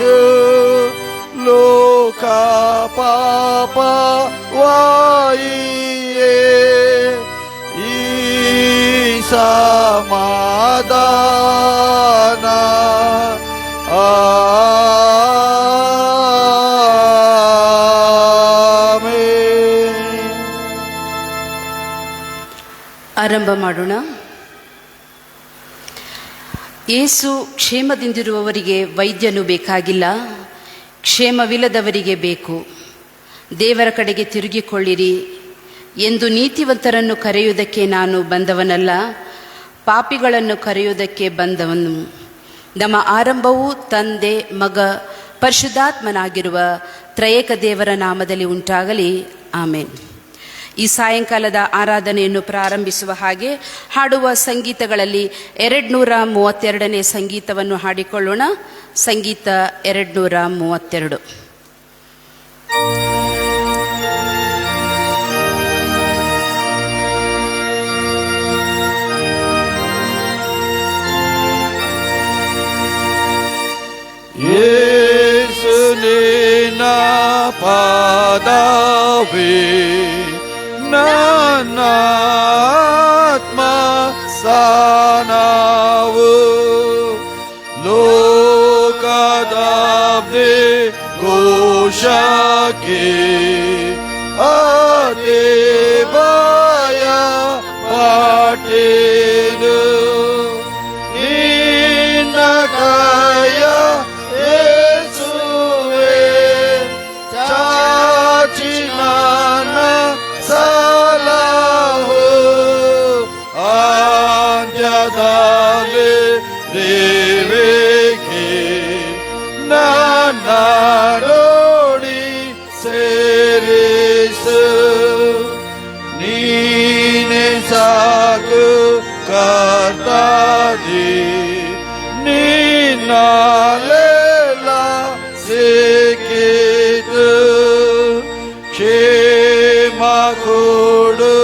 ಯೇಸು ಲೋಕ ಪಾಪವಾಯಿಯೇ ಈ ಸಮಾಧಾನ ಆರಂಭ ಮಾಡೋಣ. ಯೇಸು ಕ್ಷೇಮದಿಂದಿರುವವರಿಗೆ ವೈದ್ಯನು ಬೇಕಾಗಿಲ್ಲ, ಕ್ಷೇಮವಿಲ್ಲದವರಿಗೆ ಬೇಕು. ದೇವರ ಕಡೆಗೆ ತಿರುಗಿಕೊಳ್ಳಿರಿ ಎಂದು ನೀತಿವಂತರನ್ನು ಕರೆಯುವುದಕ್ಕೆ ನಾನು ಬಂದವನಲ್ಲ, ಪಾಪಿಗಳನ್ನು ಕರೆಯುವುದಕ್ಕೆ ಬಂದವನು. ನಮ್ಮ ಆರಂಭವು ತಂದೆ, ಮಗ, ಪರಿಶುದ್ಧಾತ್ಮನಾಗಿರುವ ತ್ರಯೇಕ ದೇವರ ನಾಮದಲ್ಲಿ ಉಂಟಾಗಲಿ. ಆಮೇನ್. ಈ ಸಾಯಂಕಾಲದ ಆರಾಧನೆಯನ್ನು ಪ್ರಾರಂಭಿಸುವ ಹಾಗೆ ಹಾಡುವ ಸಂಗೀತಗಳಲ್ಲಿ 232ನೇ ಸಂಗೀತವನ್ನು ಹಾಡಿಕೊಳ್ಳೋಣ. ಸಂಗೀತ 232. ಯೇಸು ನಿನ್ನ ಪಾದವೇ ನನ್ನ ಆತ್ಮ ಸಾನವು, ಲೋಕದಾಬ್ದೆ ಘೋಷಕ್ಕೆ ಅದೇ ಭಯ ಪಟ್ಟೆನು. ನಿನ್ನ ಕೈಯ ಯೇಸುವೇ ಚಾಚಿ ನನ್ನ ಸಲಹು, ಅಂತ್ಯದಲ್ಲಿ ದೇವಿಗೆ ನನ್ನ ನೋಡಿ ಸೇರಿಸು. ನೀನೆ ಸಾಕು ಕರ್ತನೇ, ನಿನ್ನಲ್ಲೆಲ್ಲ ಸಿಕ್ಕಿತು. ಕ್ಷೇಮ ಕೊಡು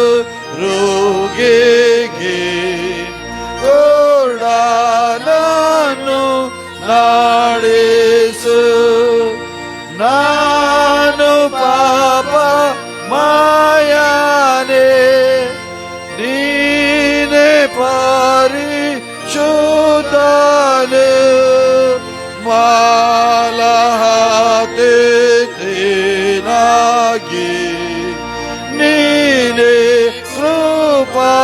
ರೋಗಿಗೆ, ಕೊಡನನ್ನು ನಡೆಸು. ನಾನು ಪಾಪ ಮಾಯನೇ, ನೀನೆ ಪರಿಶುದ್ಧನೇ. ಮಾಲಹತೆನಾಗಿ ನೀನೆ ಕೃಪಾಪೂರ್ತಿಯು.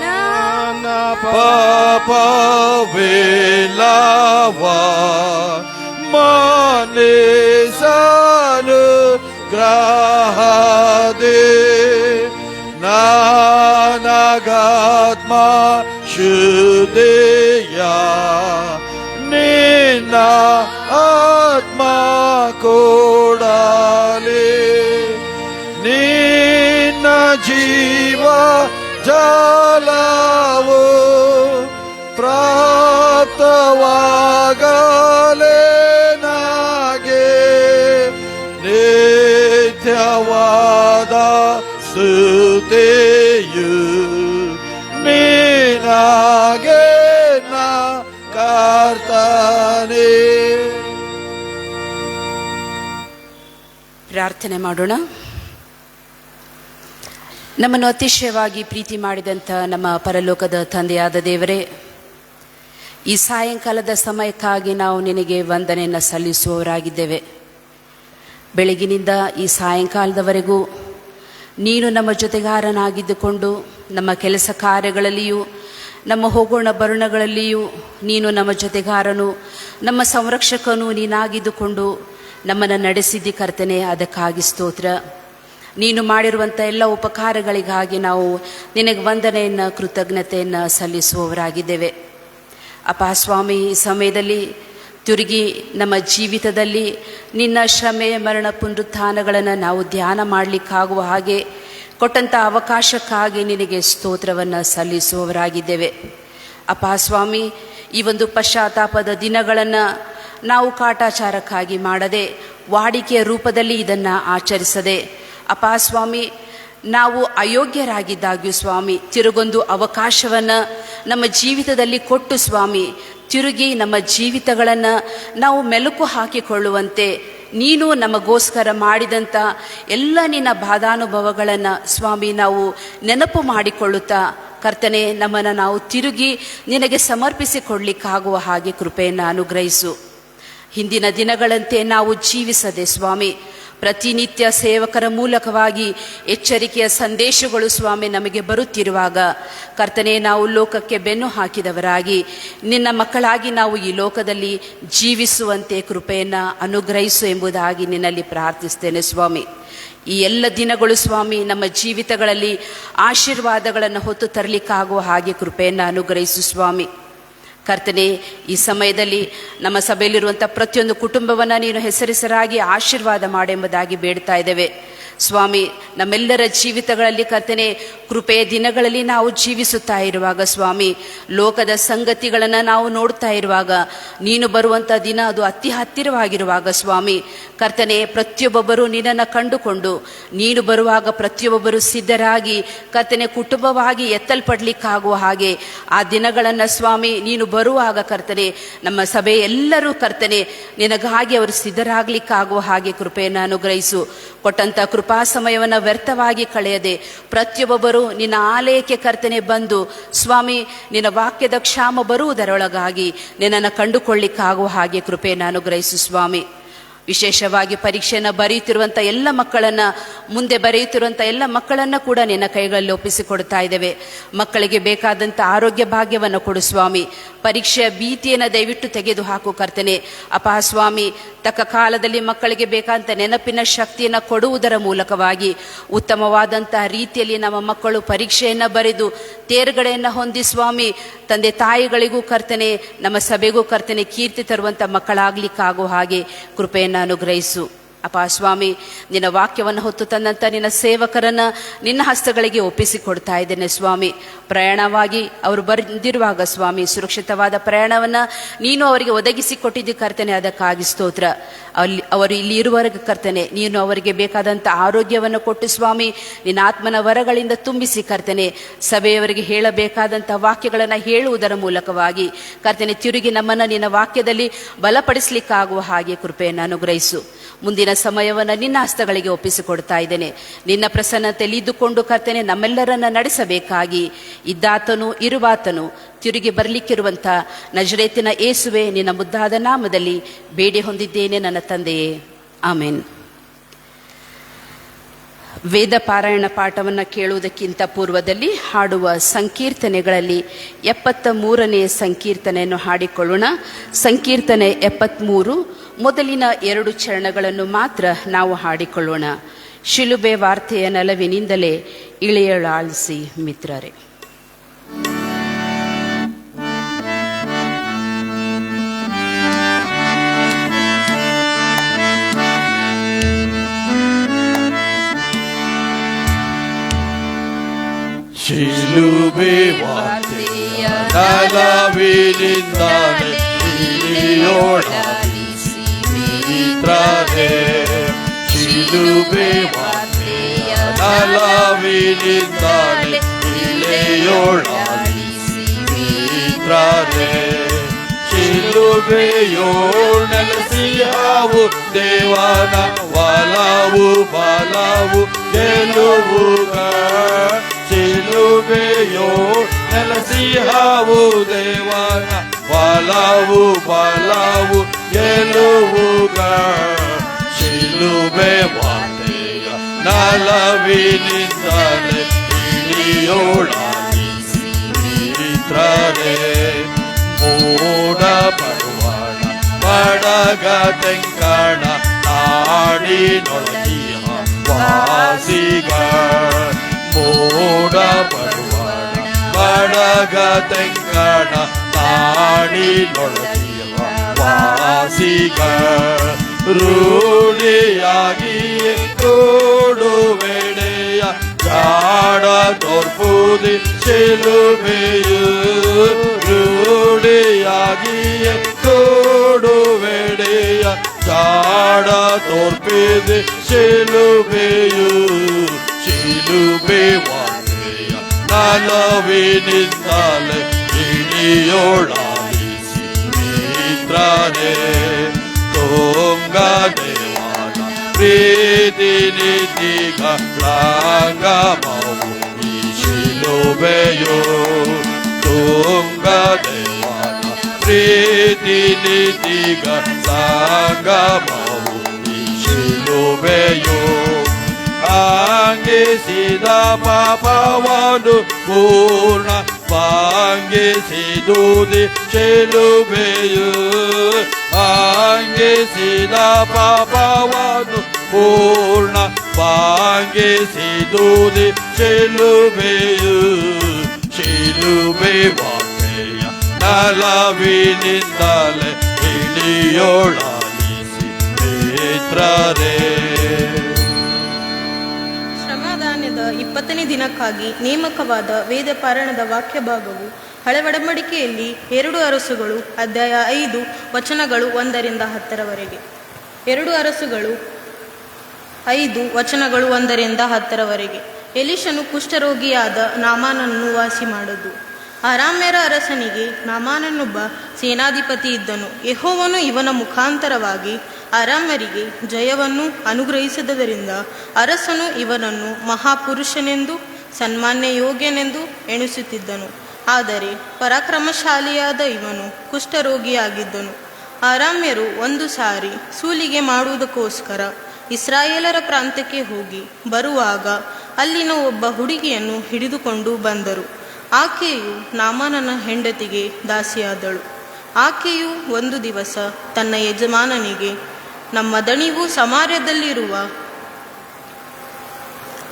ನನ್ನ ಪಾಪವೆಲ್ಲವ ಮನ್ನಿಸಲು ಗ್ರಹದೆ, ನನಗಾತ್ಮ ಶುದ್ಧಿಯ ನಿನ್ನ ಆತ್ಮ ಕೊಡಲಿ. ನಿನ್ನ ಜೀವ ಜಲವು ಪ್ರಾಪ್ತವಾಗಲೇ ನನಗೆ, ನಿತ್ಯವಾದ ಸ್ತುತಿಯು ನಿನಗೆ ನಾ ಕರ್ತನೇ. ಪ್ರಾರ್ಥನೆ ಮಾಡೋಣ. ನಮ್ಮನ್ನು ಅತಿಶಯವಾಗಿ ಪ್ರೀತಿ ಮಾಡಿದಂಥ ನಮ್ಮ ಪರಲೋಕದ ತಂದೆಯಾದ ದೇವರೇ, ಈ ಸಾಯಂಕಾಲದ ಸಮಯಕ್ಕಾಗಿ ನಾವು ನಿನಗೆ ವಂದನೆಯನ್ನು ಸಲ್ಲಿಸುವವರಾಗಿದ್ದೇವೆ. ಬೆಳಗಿನಿಂದ ಈ ಸಾಯಂಕಾಲದವರೆಗೂ ನೀನು ನಮ್ಮ ಜೊತೆಗಾರನಾಗಿದ್ದುಕೊಂಡು ನಮ್ಮ ಕೆಲಸ ಕಾರ್ಯಗಳಲ್ಲಿಯೂ ನಮ್ಮ ಹೋಗೋಣ ಬರುಣಗಳಲ್ಲಿಯೂ ನೀನು ನಮ್ಮ ಜೊತೆಗಾರನು, ನಮ್ಮ ಸಂರಕ್ಷಕನು ನೀನಾಗಿದ್ದುಕೊಂಡು ನಮ್ಮನ್ನು ನಡೆಸಿದ್ದಿ ಕರ್ತನೆ. ಅದಕ್ಕಾಗಿ ಸ್ತೋತ್ರ. ನೀನು ಮಾಡಿರುವಂಥ ಎಲ್ಲ ಉಪಕಾರಗಳಿಗಾಗಿ ನಾವು ನಿನಗೆ ವಂದನೆಯನ್ನು, ಕೃತಜ್ಞತೆಯನ್ನು ಸಲ್ಲಿಸುವವರಾಗಿದ್ದೇವೆ. ಅಪ್ಪ ಸ್ವಾಮಿ, ಈ ಸಮಯದಲ್ಲಿ ತಿರುಗಿ ನಮ್ಮ ಜೀವಿತದಲ್ಲಿ ನಿನ್ನ ಶ್ರಮೆ, ಮರಣ, ಪುನರುತ್ಥಾನಗಳನ್ನು ನಾವು ಧ್ಯಾನ ಮಾಡಲಿಕ್ಕಾಗುವ ಹಾಗೆ ಕೊಟ್ಟಂಥ ಅವಕಾಶಕ್ಕಾಗಿ ನಿನಗೆ ಸ್ತೋತ್ರವನ್ನು ಸಲ್ಲಿಸುವವರಾಗಿದ್ದೇವೆ. ಅಪ್ಪ ಸ್ವಾಮಿ, ಈ ಒಂದು ಪಶ್ಚಾತ್ತಾಪದ ದಿನಗಳನ್ನು ನಾವು ಕಾಟಾಚಾರಕ್ಕಾಗಿ ಮಾಡದೆ, ವಾಡಿಕೆಯ ರೂಪದಲ್ಲಿ ಇದನ್ನು ಆಚರಿಸದೆ, ಅಪ್ಪ ಸ್ವಾಮಿ, ನಾವು ಅಯೋಗ್ಯರಾಗಿದ್ದಾಗ್ಯೂ ಸ್ವಾಮಿ ತಿರುಗೊಂದು ಅವಕಾಶವನ್ನು ನಮ್ಮ ಜೀವಿತದಲ್ಲಿ ಕೊಟ್ಟು ಸ್ವಾಮಿ ತಿರುಗಿ ನಮ್ಮ ಜೀವಿತಗಳನ್ನು ನಾವು ಮೆಲುಕು ಹಾಕಿಕೊಳ್ಳುವಂತೆ ನೀನು ನಮಗೋಸ್ಕರ ಮಾಡಿದಂಥ ಎಲ್ಲ ನಿನ್ನ ಬಾಧಾನುಭವಗಳನ್ನು ಸ್ವಾಮಿ ನಾವು ನೆನಪು ಮಾಡಿಕೊಳ್ಳುತ್ತಾ ಕರ್ತನೆ ನಮ್ಮನ್ನು ನಾವು ತಿರುಗಿ ನಿನಗೆ ಸಮರ್ಪಿಸಿಕೊಡ್ಲಿಕ್ಕಾಗುವ ಹಾಗೆ ಕೃಪೆಯನ್ನು ಅನುಗ್ರಹಿಸು. ಹಿಂದಿನ ದಿನಗಳಂತೆ ನಾವು ಜೀವಿಸದೆ ಸ್ವಾಮಿ ಪ್ರತಿನಿತ್ಯ ಸೇವಕರ ಮೂಲಕವಾಗಿ ಎಚ್ಚರಿಕೆಯ ಸಂದೇಶಗಳು ಸ್ವಾಮಿ ನಮಗೆ ಬರುತ್ತಿರುವಾಗ ಕರ್ತನೆ ನಾವು ಲೋಕಕ್ಕೆ ಬೆನ್ನು ಹಾಕಿದವರಾಗಿ ನಿನ್ನ ಮಕ್ಕಳಾಗಿ ನಾವು ಈ ಲೋಕದಲ್ಲಿ ಜೀವಿಸುವಂತೆ ಕೃಪೆಯನ್ನು ಅನುಗ್ರಹಿಸು ಎಂಬುದಾಗಿ ನಿನ್ನಲ್ಲಿ ಪ್ರಾರ್ಥಿಸ್ತೇನೆ ಸ್ವಾಮಿ. ಈ ಎಲ್ಲ ದಿನಗಳು ಸ್ವಾಮಿ ನಮ್ಮ ಜೀವಿತಗಳಲ್ಲಿ ಆಶೀರ್ವಾದಗಳನ್ನು ಹೊತ್ತು ತರಲಿಕ್ಕಾಗುವ ಹಾಗೆ ಕೃಪೆಯನ್ನು ಅನುಗ್ರಹಿಸು ಸ್ವಾಮಿ. ಕರ್ತನೆ, ಈ ಸಮಯದಲ್ಲಿ ನಮ್ಮ ಸಭೆಯಲ್ಲಿರುವಂಥ ಪ್ರತಿಯೊಂದು ಕುಟುಂಬವನ್ನು ನೀನು ಹೆಸರಿಸರಾಗಿ ಆಶೀರ್ವಾದ ಮಾಡೆಂಬುದಾಗಿ ಬೇಡ್ತಾ ಇದ್ದೇವೆ ಸ್ವಾಮಿ. ನಮ್ಮೆಲ್ಲರ ಜೀವಿತಗಳಲ್ಲಿ ಕರ್ತನೆ ಕೃಪೆಯ ದಿನಗಳಲ್ಲಿ ನಾವು ಜೀವಿಸುತ್ತಾ ಇರುವಾಗ ಸ್ವಾಮಿ ಲೋಕದ ಸಂಗತಿಗಳನ್ನು ನಾವು ನೋಡ್ತಾ ಇರುವಾಗ ನೀನು ಬರುವಂಥ ದಿನ ಅದು ಅತಿ ಹತ್ತಿರವಾಗಿರುವಾಗ ಸ್ವಾಮಿ ಕರ್ತನೆ ಪ್ರತಿಯೊಬ್ಬೊಬ್ಬರು ನಿನ್ನನ್ನು ಕಂಡುಕೊಂಡು ನೀನು ಬರುವಾಗ ಪ್ರತಿಯೊಬ್ಬೊಬ್ಬರು ಸಿದ್ಧರಾಗಿ ಕರ್ತನೆ ಕುಟುಂಬವಾಗಿ ಎತ್ತಲ್ಪಡ್ಲಿಕ್ಕಾಗುವ ಹಾಗೆ ಆ ದಿನಗಳನ್ನು ಸ್ವಾಮಿ ನೀನು ಬರುವಾಗ ಕರ್ತನೆ ನಮ್ಮ ಸಭೆ ಎಲ್ಲರೂ ಕರ್ತನೆ ನಿನಗಾಗಿ ಅವರು ಸಿದ್ಧರಾಗ್ಲಿಕ್ಕಾಗುವ ಹಾಗೆ ಕೃಪೆಯನ್ನು ಅನುಗ್ರಹಿಸು. ಕೊಟ್ಟಂಥ ಕೃಪಾ ಸಮಯವನ್ನು ವ್ಯರ್ಥವಾಗಿ ಕಳೆಯದೆ ಪ್ರತಿಯೊಬ್ಬೊಬ್ಬರು ನಿನ್ನ ಆಲಯಕ್ಕೆ ಕರ್ತನೆ ಬಂದು ಸ್ವಾಮಿ ನಿನ್ನ ವಾಕ್ಯದ ಕ್ಷಾಮ ಬರುವುದರೊಳಗಾಗಿ ನಿನ್ನನ್ನು ಕಂಡುಕೊಳ್ಳಿಕ್ಕಾಗುವ ಹಾಗೆ ಕೃಪೆಯನ್ನು ಅನುಗ್ರಹಿಸು ಸ್ವಾಮಿ. ವಿಶೇಷವಾಗಿ ಪರೀಕ್ಷೆಯನ್ನು ಬರೆಯುತ್ತಿರುವಂಥ ಎಲ್ಲ ಮಕ್ಕಳನ್ನು ಮುಂದೆ ಬರೆಯುತ್ತಿರುವಂಥ ಎಲ್ಲ ಮಕ್ಕಳನ್ನು ಕೂಡ ನಿನ್ನ ಕೈಗಳಲ್ಲಿ ಒಪ್ಪಿಸಿಕೊಡ್ತಾ ಇದ್ದೇವೆ. ಮಕ್ಕಳಿಗೆ ಬೇಕಾದಂಥ ಆರೋಗ್ಯ ಭಾಗ್ಯವನ್ನು ಕೊಡು ಸ್ವಾಮಿ. ಪರೀಕ್ಷೆಯ ಭೀತಿಯನ್ನು ದಯವಿಟ್ಟು ತೆಗೆದು ಹಾಕು ಕರ್ತನೆ. ಅಪಾ ಸ್ವಾಮಿ ತಕ್ಕ ಕಾಲದಲ್ಲಿ ಮಕ್ಕಳಿಗೆ ಬೇಕಾದಂಥ ನೆನಪಿನ ಶಕ್ತಿಯನ್ನು ಕೊಡುವುದರ ಮೂಲಕವಾಗಿ ಉತ್ತಮವಾದಂಥ ರೀತಿಯಲ್ಲಿ ನಮ್ಮ ಮಕ್ಕಳು ಪರೀಕ್ಷೆಯನ್ನು ಬರೆದು ತೇರ್ಗಡೆಯನ್ನು ಹೊಂದಿ ಸ್ವಾಮಿ ತಂದೆ ತಾಯಿಗಳಿಗೂ ಕರ್ತನೆ ನಮ್ಮ ಸಭೆಗೂ ಕರ್ತನೆ ಕೀರ್ತಿ ತರುವಂಥ ಮಕ್ಕಳಾಗ್ಲಿಕ್ಕಾಗುವ ಹಾಗೆ ಕೃಪೆಯನ್ನು ಅನುಗ್ರಹಿಸು. ಅಪಾ ಸ್ವಾಮಿ ನಿನ್ನ ವಾಕ್ಯವನ್ನು ಹೊತ್ತು ತಂದಂಥ ನಿನ್ನ ಸೇವಕರನ್ನು ನಿನ್ನ ಹಸ್ತಗಳಿಗೆ ಒಪ್ಪಿಸಿಕೊಡ್ತಾ ಇದ್ದೇನೆ ಸ್ವಾಮಿ. ಪ್ರಯಾಣವಾಗಿ ಅವರು ಬಂದಿರುವಾಗ ಸ್ವಾಮಿ ಸುರಕ್ಷಿತವಾದ ಪ್ರಯಾಣವನ್ನು ನೀನು ಅವರಿಗೆ ಒದಗಿಸಿಕೊಟ್ಟಿದ್ದು ಕರ್ತನೆ, ಅದಕ್ಕಾಗಿ ಸ್ತೋತ್ರ. ಅವರು ಇಲ್ಲಿ ಇರುವವರೆಗೆ ಕರ್ತನೆ ನೀನು ಅವರಿಗೆ ಬೇಕಾದಂಥ ಆರೋಗ್ಯವನ್ನು ಕೊಟ್ಟು ಸ್ವಾಮಿ ನಿನ್ನ ಆತ್ಮನ ವರಗಳಿಂದ ತುಂಬಿಸಿ ಕರ್ತನೆ ಸಭೆಯವರಿಗೆ ಹೇಳಬೇಕಾದಂಥ ವಾಕ್ಯಗಳನ್ನು ಹೇಳುವುದರ ಮೂಲಕವಾಗಿ ಕರ್ತನೆ ತಿರುಗಿ ನಮ್ಮನ್ನು ನಿನ್ನ ವಾಕ್ಯದಲ್ಲಿ ಬಲಪಡಿಸಲಿಕ್ಕಾಗುವ ಹಾಗೆ ಕೃಪೆಯನ್ನು ಅನುಗ್ರಹಿಸು. ಮುಂದಿನ ಸಮಯವನ್ನು ನಿನ್ನ ಹಸ್ತಗಳಿಗೆ ಒಪ್ಪಿಸಿಕೊಡ್ತಾ ಇದ್ದೇನೆ. ನಿನ್ನ ಪ್ರಸನ್ನತೆಯಲ್ಲಿ ಇದ್ದುಕೊಂಡು ಕರ್ತನೆ ನಮ್ಮೆಲ್ಲರನ್ನ ನಡೆಸಬೇಕಾಗಿ ಇದ್ದಾತನು ಇರುವಾತನು ತಿರುಗಿ ಬರಲಿಕ್ಕಿರುವಂಥ ನಜರೇತಿನ ಯೇಸುವೆ ನಿನ್ನ ಮುದ್ದಾದ ನಾಮದಲ್ಲಿ ಬೇಡಿ ಹೊಂದಿದ್ದೇನೆ ನನ್ನ ತಂದೆಯೇ, ಆಮೇನ್. ವೇದ ಪಾರಾಯಣ ಪಾಠವನ್ನು ಕೇಳುವುದಕ್ಕಿಂತ ಪೂರ್ವದಲ್ಲಿ ಹಾಡುವ ಸಂಕೀರ್ತನೆಗಳಲ್ಲಿ 73ನೇ ಸಂಕೀರ್ತನೆಯನ್ನು ಹಾಡಿಕೊಳ್ಳೋಣ. ಸಂಕೀರ್ತನೆ 73 ಮೊದಲಿನ 2 ಚರಣಗಳನ್ನು ಮಾತ್ರ ನಾವು ಹಾಡಿಕೊಳ್ಳೋಣ. ಶಿಲುಬೆ ವಾರ್ತೆಯ ನಲವಿನಿಂದಲೇ ಇಳಿಯಲಾಳಿಸಿ ಮಿತ್ರರೇ. ಶಿಲುಬೆ ವಾರ್ತೆಯ ನಲವಿನಿಂದಲೇ ಇಳಿಯಲಾಳಿಸಿ ಮಿತ್ರರೇ. ಶಿಲುಬೆ ವಾರ್ತೆಯ ನಲವಿನಿಂದಲೇ ಇಳಿಯಲಾಳಿಸಿ ಮಿತ್ರರೇ. ಶಿಲುಬೆಯೋ ನೆಲೆಸಿಯಾವು ದೇವನ ಒಲವು ಬಲವು ಗೆಲುವುಗ. ಶಿಲುಬೆಯೋ ನೆಲೆಸಿಯಾವು ದೇವನ ಒಲವು ಬಲವು ಗೆಲುವುಗ. ಶಿಲುಬೆ ವಾರ್ತೆಯ ನಲವಿನಿಂದಲೇ ಇಳಿಯಲಾಳಿಸಿ ಮಿತ್ರರೇ. ಮೋಡ ಪಡುವಾಣ ಪಡಗ ತೆಂಕಣ ನಾಡಿನೊಳಗಿಯ ವಾಸಿಗ. ಮೋಡ ಪಡುವಾಣ ಪಡಗ ತೆಂಕಣ ನಾಡಿನೊಳಗಿಯ ವಾಸಿಗ. ರೂಢಿಯಾಗಿ ತೋಡುವೆಡೆಯ ಜಾಡ ತೋರ್ಪುದಿ ಶಿಲುಬೆಯು. ರೂಢಿಯಾಗಿ ತೋಡುವೆಡೆಯ ಜಾಡ ತೋರ್ಪಿದಿ ಶಿಲುಬೆಯು. ಶಿಲುಬೆ ಶಿಲುಬೆ ವಾರ್ತೆಯ ನಲವಿನಿಂದಲೇ ಇಳಿಯೋಳಾಯಿಸಿ ಮಿತ್ರನೇ ತುಂಗದೇವನ ಪ್ರೀತಿ ನೀತಿಗಳಂಗಮವು ಈ ಶಿಲುಬೆಯೋ ತುಂಗದೇವನ ಪ್ರೀತಿ ನೀತಿಗಳ ಸಂಗಮವು ಈ ಶಿಲುಬೆಯೋ ಆಂಗಿಸಿದ ಪಾಪವನ್ನು ಪೂರ್ಣ ಪಾಂಗಿಸಿದುದಿ ಶಿಲುಬೆಯು ಆಂಗಿಸಿದ ಪಾಪವನ್ನು ಪೂರ್ಣ ಪಾಂಗಿಸಿದುದಿ ಶಿಲುಬೆಯು ಶಿಲುಬೆ ವಾರ್ತೆಯ ನಲವಿನಿಂದಲೇ ಇಳಿಯೋಳಾಯಿಸಿ ಮಿತ್ರರೇ. ಶ್ರಮದಾನದ 20ನೇ ದಿನಕ್ಕಾಗಿ ನೇಮಕವಾದ ವೇದ ಪಾರಾಯಣದ ವಾಕ್ಯ ಭಾಗವು ಹಳೆ ಒಡಂಬಡಿಕೆಯಲ್ಲಿ 2 ಅರಸುಗಳು ಅಧ್ಯಾಯ 5 ವಚನಗಳು 1ರಿಂದ 10ರವರೆಗೆ. 2 ಅರಸುಗಳು 5 ವಚನಗಳು 1ರಿಂದ 10ರವರೆಗೆ. ಎಲಿಷನು ಕುಷ್ಠರೋಗಿಯಾದ ನಾಮಾನನ್ನು ವಾಸಿ ಮಾಡುವುದು. ಅರಾಮ್ಯರ ಅರಸನಿಗೆ ನಾಮಾನನೊಬ್ಬ ಸೇನಾಧಿಪತಿ ಇದ್ದನು. ಯೆಹೋವನು ಇವನ ಮುಖಾಂತರವಾಗಿ ಅರಾಮ್ಯರಿಗೆ ಜಯವನ್ನು ಅನುಗ್ರಹಿಸಿದ್ದರಿಂದ ಅರಸನು ಇವನನ್ನು ಮಹಾಪುರುಷನೆಂದು ಸನ್ಮಾನ್ಯ ಯೋಗ್ಯನೆಂದು ಎಣಿಸುತ್ತಿದ್ದನು. ಆದರೆ ಪರಾಕ್ರಮಶಾಲಿಯಾದ ಇವನು ಕುಷ್ಠರೋಗಿಯಾಗಿದ್ದನು. ಅರಾಮ್ಯರು ಒಂದು ಸಾರಿ ಸೂಲಿಗೆ ಮಾಡುವುದಕ್ಕೋಸ್ಕರ ಇಸ್ರಾಯೇಲರ ಪ್ರಾಂತ್ಯಕ್ಕೆ ಹೋಗಿ ಬರುವಾಗ ಅಲ್ಲಿನ ಒಬ್ಬ ಹುಡುಗಿಯನ್ನು ಹಿಡಿದುಕೊಂಡು ಬಂದರು. ಆಕೆಯು ನಾಮಾನನ ಹೆಂಡತಿಗೆ ದಾಸಿಯಾದಳು. ಆಕೆಯು ಒಂದು ದಿವಸ ತನ್ನ ಯಜಮಾನನಿಗೆ, ನಮ್ಮ ದಣಿವು ಸಮಾರ್ಯದಲ್ಲಿರುವ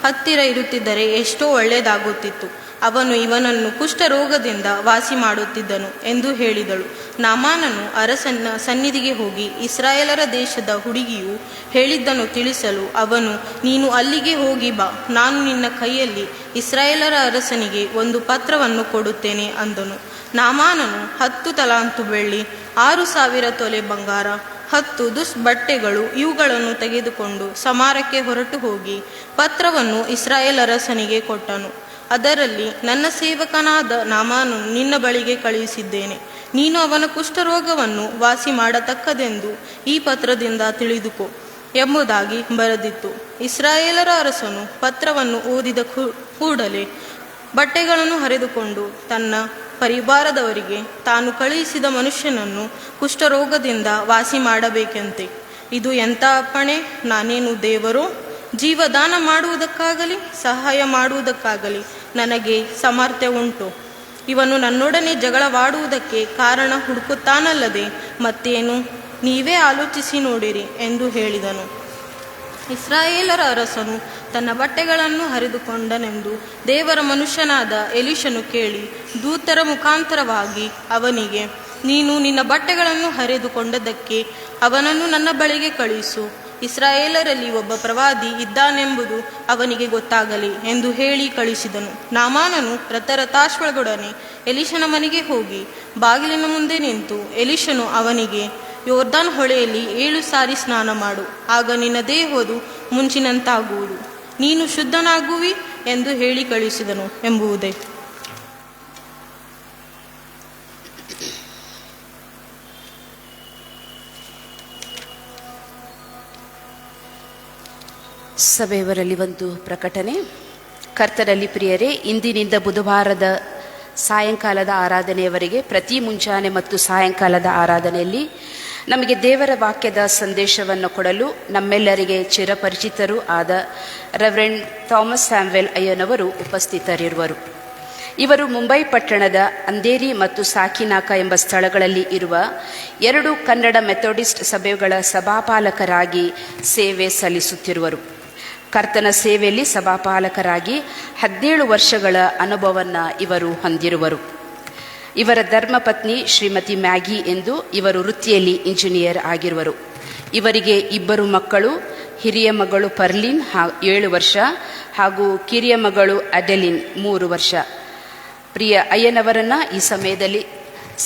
ಹತ್ತಿರ ಇರುತ್ತಿದ್ದರೆ ಎಷ್ಟೋ ಒಳ್ಳೆಯದಾಗುತ್ತಿತ್ತು, ಅವನು ಇವನನ್ನು ಕುಷ್ಠರೋಗದಿಂದ ವಾಸಿ ಮಾಡುತ್ತಿದ್ದನು ಎಂದು ಹೇಳಿದಳು. ನಾಮಾನನು ಅರಸನ ಸನ್ನಿಧಿಗೆ ಹೋಗಿ ಇಸ್ರಾಯೇಲರ ದೇಶದ ಹುಡುಗಿಯು ಹೇಳಿದ್ದನ್ನು ತಿಳಿಸಲು ಅವನು, ನೀನು ಅಲ್ಲಿಗೆ ಹೋಗಿ ಬಾ, ನಾನು ನಿನ್ನ ಕೈಯಲ್ಲಿ ಇಸ್ರಾಯೇಲರ ಅರಸನಿಗೆ ಒಂದು ಪತ್ರವನ್ನು ಕೊಡುತ್ತೇನೆ ಅಂದನು. ನಾಮಾನನು 10 ತಲಾಂತು ಬೆಳ್ಳಿ, 6,000 ತೊಲೆ ಬಂಗಾರ, 10 ದುಷ್ಬಟ್ಟೆಗಳು ಇವುಗಳನ್ನು ತೆಗೆದುಕೊಂಡು ಸಮಾರಕ್ಕೆ ಹೊರಟು ಹೋಗಿ ಪತ್ರವನ್ನು ಇಸ್ರಾಯೇಲ್ ಅರಸನಿಗೆ ಕೊಟ್ಟನು. ಅದರಲ್ಲಿ, ನನ್ನ ಸೇವಕನಾದ ನಾಮಾನನು ನಿನ್ನ ಬಳಿಗೆ ಕಳುಹಿಸಿದ್ದೇನೆ, ನೀನು ಅವನ ಕುಷ್ಠರೋಗವನ್ನು ವಾಸಿ ಮಾಡತಕ್ಕದೆಂದು ಈ ಪತ್ರದಿಂದ ತಿಳಿದುಕೋ ಎಂಬುದಾಗಿ ಬರೆದಿತ್ತು. ಇಸ್ರಾಯೇಲರ ಅರಸನು ಪತ್ರವನ್ನು ಓದಿದ ಕೂಡಲೇ ಬಟ್ಟೆಗಳನ್ನು ಹರಿದುಕೊಂಡು ತನ್ನ ಪರಿವಾರದವರಿಗೆ ತಾನು ಕಳುಹಿಸಿದ ಮನುಷ್ಯನನ್ನು ಕುಷ್ಠರೋಗದಿಂದ ವಾಸಿ ಮಾಡಬೇಕೆಂತೆ. ಇದು ಎಂಥ ಅಪ್ಪಣೆ! ನಾನೇನು ದೇವರೋ? ಜೀವದಾನ ಮಾಡುವುದಕ್ಕಾಗಲಿ ಸಹಾಯ ಮಾಡುವುದಕ್ಕಾಗಲಿ ನನಗೆ ಸಾಮರ್ಥ್ಯ ಉಂಟು. ಇವನು ನನ್ನೊಡನೆ ಜಗಳವಾಡುವುದಕ್ಕೆ ಕಾರಣ ಹುಡುಕುತ್ತಾನಲ್ಲದೆ ಮತ್ತೇನು? ನೀವೇ ಆಲೋಚಿಸಿ ನೋಡಿರಿ ಎಂದು ಹೇಳಿದನು. ಇಸ್ರಾಯೇಲರ ಅರಸನು ತನ್ನ ಬಟ್ಟೆಗಳನ್ನು ಹರಿದುಕೊಂಡನೆಂದು ದೇವರ ಮನುಷ್ಯನಾದ ಎಲಿಷನು ಕೇಳಿ ದೂತರ ಮುಖಾಂತರವಾಗಿ ಅವನಿಗೆ, ನೀನು ನಿನ್ನ ಬಟ್ಟೆಗಳನ್ನು ಹರಿದುಕೊಂಡದ್ದಕ್ಕೆ ಅವನನ್ನು ನನ್ನ ಬಳಿಗೆ ಕಳುಹಿಸು, ಇಸ್ರಾಯೇಲರಲ್ಲಿ ಒಬ್ಬ ಪ್ರವಾದಿ ಇದ್ದಾನೆಂಬುದು ಅವನಿಗೆ ಗೊತ್ತಾಗಲಿ ಎಂದು ಹೇಳಿ ಕಳಿಸಿದನು. ನಾಮಾನನು ರಥರಥಾಶ್ವಗಳೊಡನೆ ಎಲಿಷನ ಮನೆಗೆ ಹೋಗಿ ಬಾಗಿಲಿನ ಮುಂದೆ ನಿಂತು ಎಲಿಷನು ಅವನಿಗೆ, ಯೋರ್ದಾನ್ ಹೊಳೆಯಲ್ಲಿ 7 ಸಾರಿ ಸ್ನಾನ ಮಾಡು, ಆಗ ನಿನ್ನ ದೇಹವು ಮುಂಚಿನಂತಾಗುವುದು, ನೀನು ಶುದ್ಧನಾಗುವಿ ಎಂದು ಹೇಳಿ ಕಳಿಸಿದನು ಎಂಬುದೇ. ಸಭೆಯವರಲ್ಲಿ ಒಂದು ಪ್ರಕಟಣೆ. ಕರ್ತರಲ್ಲಿ ಪ್ರಿಯರೇ, ಇಂದಿನಿಂದ ಬುಧವಾರದ ಸಾಯಂಕಾಲದ ಆರಾಧನೆಯವರೆಗೆ ಪ್ರತಿ ಮುಂಜಾನೆ ಮತ್ತು ಸಾಯಂಕಾಲದ ಆರಾಧನೆಯಲ್ಲಿ ನಮಗೆ ದೇವರ ವಾಕ್ಯದ ಸಂದೇಶವನ್ನು ಕೊಡಲು ನಮ್ಮೆಲ್ಲರಿಗೆ ಚಿರಪರಿಚಿತರೂ ಆದ ರೆವರೆಂಡ್ ಥಾಮಸ್ ಸ್ಯಾಮ್ವೆಲ್ ಅಯ್ಯನವರು ಉಪಸ್ಥಿತರಿರುವರು. ಇವರು ಮುಂಬೈ ಪಟ್ಟಣದ ಅಂಧೇರಿ ಮತ್ತು ಸಾಕಿನಾಕ ಎಂಬ ಸ್ಥಳಗಳಲ್ಲಿ ಇರುವ 2 ಕನ್ನಡ ಮೆಥೋಡಿಸ್ಟ್ ಸಭೆಗಳ ಸಭಾಪಾಲಕರಾಗಿ ಸೇವೆ ಸಲ್ಲಿಸುತ್ತಿರುವರು. ಕರ್ತನ ಸೇವೆಯಲ್ಲಿ ಸಭಾಪಾಲಕರಾಗಿ 17 ವರ್ಷಗಳ ಅನುಭವವನ್ನು ಇವರು ಹೊಂದಿರುವರು. ಇವರ ಧರ್ಮಪತ್ನಿ ಶ್ರೀಮತಿ ಮ್ಯಾಗಿ ಎಂದು, ಇವರು ವೃತ್ತಿಯಲ್ಲಿ ಇಂಜಿನಿಯರ್ ಆಗಿರುವರು. ಇವರಿಗೆ 2 ಮಕ್ಕಳು, ಹಿರಿಯ ಮಗಳು ಪರ್ಲಿನ್ 7 ವರ್ಷ ಹಾಗೂ ಕಿರಿಯ ಮಗಳು ಅಡೆಲಿನ್ 3 ವರ್ಷ. ಪ್ರಿಯ ಅಯ್ಯನವರನ್ನು ಈ ಸಮಯದಲ್ಲಿ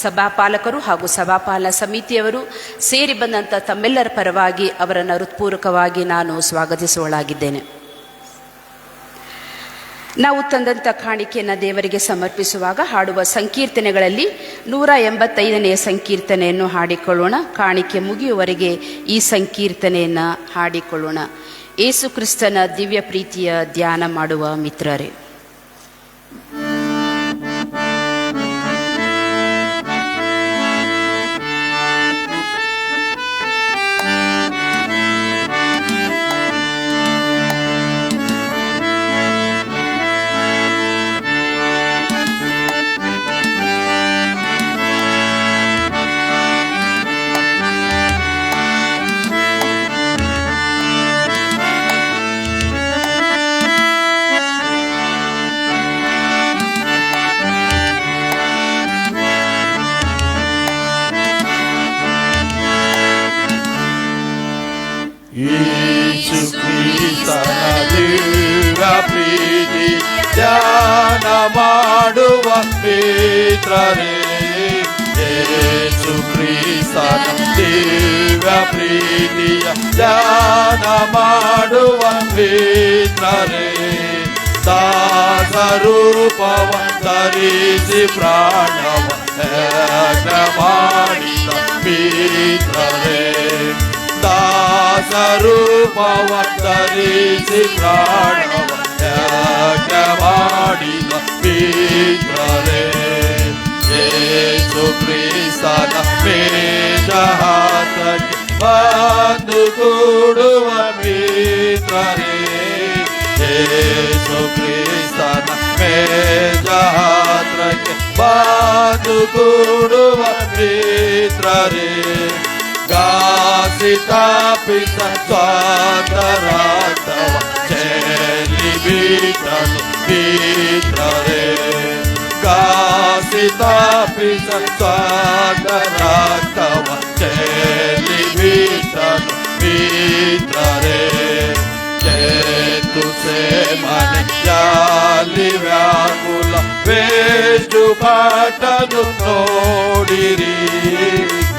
ಸಭಾಪಾಲಕರು ಹಾಗೂ ಸಭಾಪಾಲನಾ ಸಮಿತಿಯವರು ಸೇರಿ ಬಂದಂಥ ತಮ್ಮೆಲ್ಲರ ಪರವಾಗಿ ಅವರನ್ನು ಹೃತ್ಪೂರ್ವಕವಾಗಿ ನಾನು ಸ್ವಾಗತಿಸುವಳಾಗಿದ್ದೇನೆ. ನಾವು ತಂದಂಥ ಕಾಣಿಕೆಯನ್ನು ದೇವರಿಗೆ ಸಮರ್ಪಿಸುವಾಗ ಹಾಡುವ ಸಂಕೀರ್ತನೆಗಳಲ್ಲಿ 185ನೇ ಸಂಕೀರ್ತನೆಯನ್ನು ಹಾಡಿಕೊಳ್ಳೋಣ. ಕಾಣಿಕೆ ಮುಗಿಯುವವರೆಗೆ ಈ ಸಂಕೀರ್ತನೆಯನ್ನು ಹಾಡಿಕೊಳ್ಳೋಣ. ಯೇಸು ಕ್ರಿಸ್ತನ ದಿವ್ಯ ಪ್ರೀತಿಯ ಧ್ಯಾನ ಮಾಡುವ ಮಿತ್ರರೇ, ಯೇಸು ಕ್ರಿಸ್ತನ ದಿವ್ಯ ಪ್ರೀತಿ ಧ್ಯಾನ ಮಾಡುವ ಮಿತ್ರರೇ, ಯೇಸು ಕ್ರಿಸ್ತನ ದಿವ್ಯ ಪ್ರೀತಿಯ ಧ್ಯಾನ ಮಾಡುವ ಮಿತ್ರರೇ, ದಾಸರೂಪವ ಧರಿಸಿ ಪ್ರಾಣವ ತ್ಯಾಗ ಮಾಡಿದ ಮಿತ್ರರೇ, ದಾಸರೂಪವ ಧರಿಸಿ ಪ್ರಾಣವ ತ್ಯಾಗ ಮಾಡಿದ ಮಿತ್ರರೇ, ಯೇಸು ಕ್ರಿಸ್ತನ ಮೇಜ ಹತ್ತಿರಕ್ಕೆ ಬಂದು ಕೂಡುವ ಮಿತ್ರರೇ, ಯೇಸು ಕ್ರಿಸ್ತನ ಮೇಜ ಹತ್ತಿರಕ್ಕೆ ಬಂದು ಕೂಡುವ ಮಿತ್ರರೇ, ಗಾಸಿತಾಪಿತ ಸ್ವಾತರಾತವ ಚೆಲ್ಲಿ ಬಿಟ್ಟನು ಮಿತ್ರರೇ, ಗಾಸಿತಾಪಿತ ಸ್ವಾತರಾತವ ಚೆಲ್ಲಿ ಬಿಟ್ಟನು ಮಿತ್ರರೇ, ಚೇತುಸೆ ಮನೆಯಲ್ಲಿ ವ್ಯಾಕುಲ ವೇಷ್ಟು ಪಾಟನು ನೋಡಿರಿ,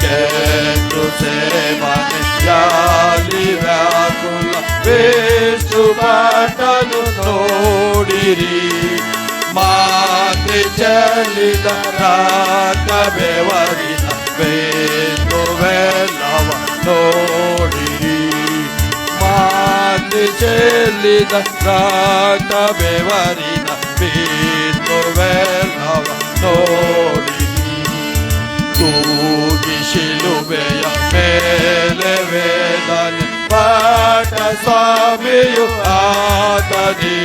ಚೇತುಸೆ ಮನೆಯಲ್ಲಿ ವ್ಯಾಕುಲ ವೇಷ್ಟು ಪಾಟನು ನೋಡಿರಿ, ಮಾತೆ ಚೆಲ್ಲಿದ ರಾಕ ಬೆವರಿನ ವೇದವೆಲ್ಲವ ನೋಡಿರಿ, ಮಾತೆ ಚೆಲ್ಲಿದ ರಾಕ ಬೆವರಿನ ವೇದವೆಲ್ಲವ ನೋಡಿರಿ, ತೂಗಿ ಶಿಲುಬೆಯ ಮೇಲೆ ವೇದನೆ ಪಾಠ ಸ್ವಾಮಿಯು ಆತನೇ,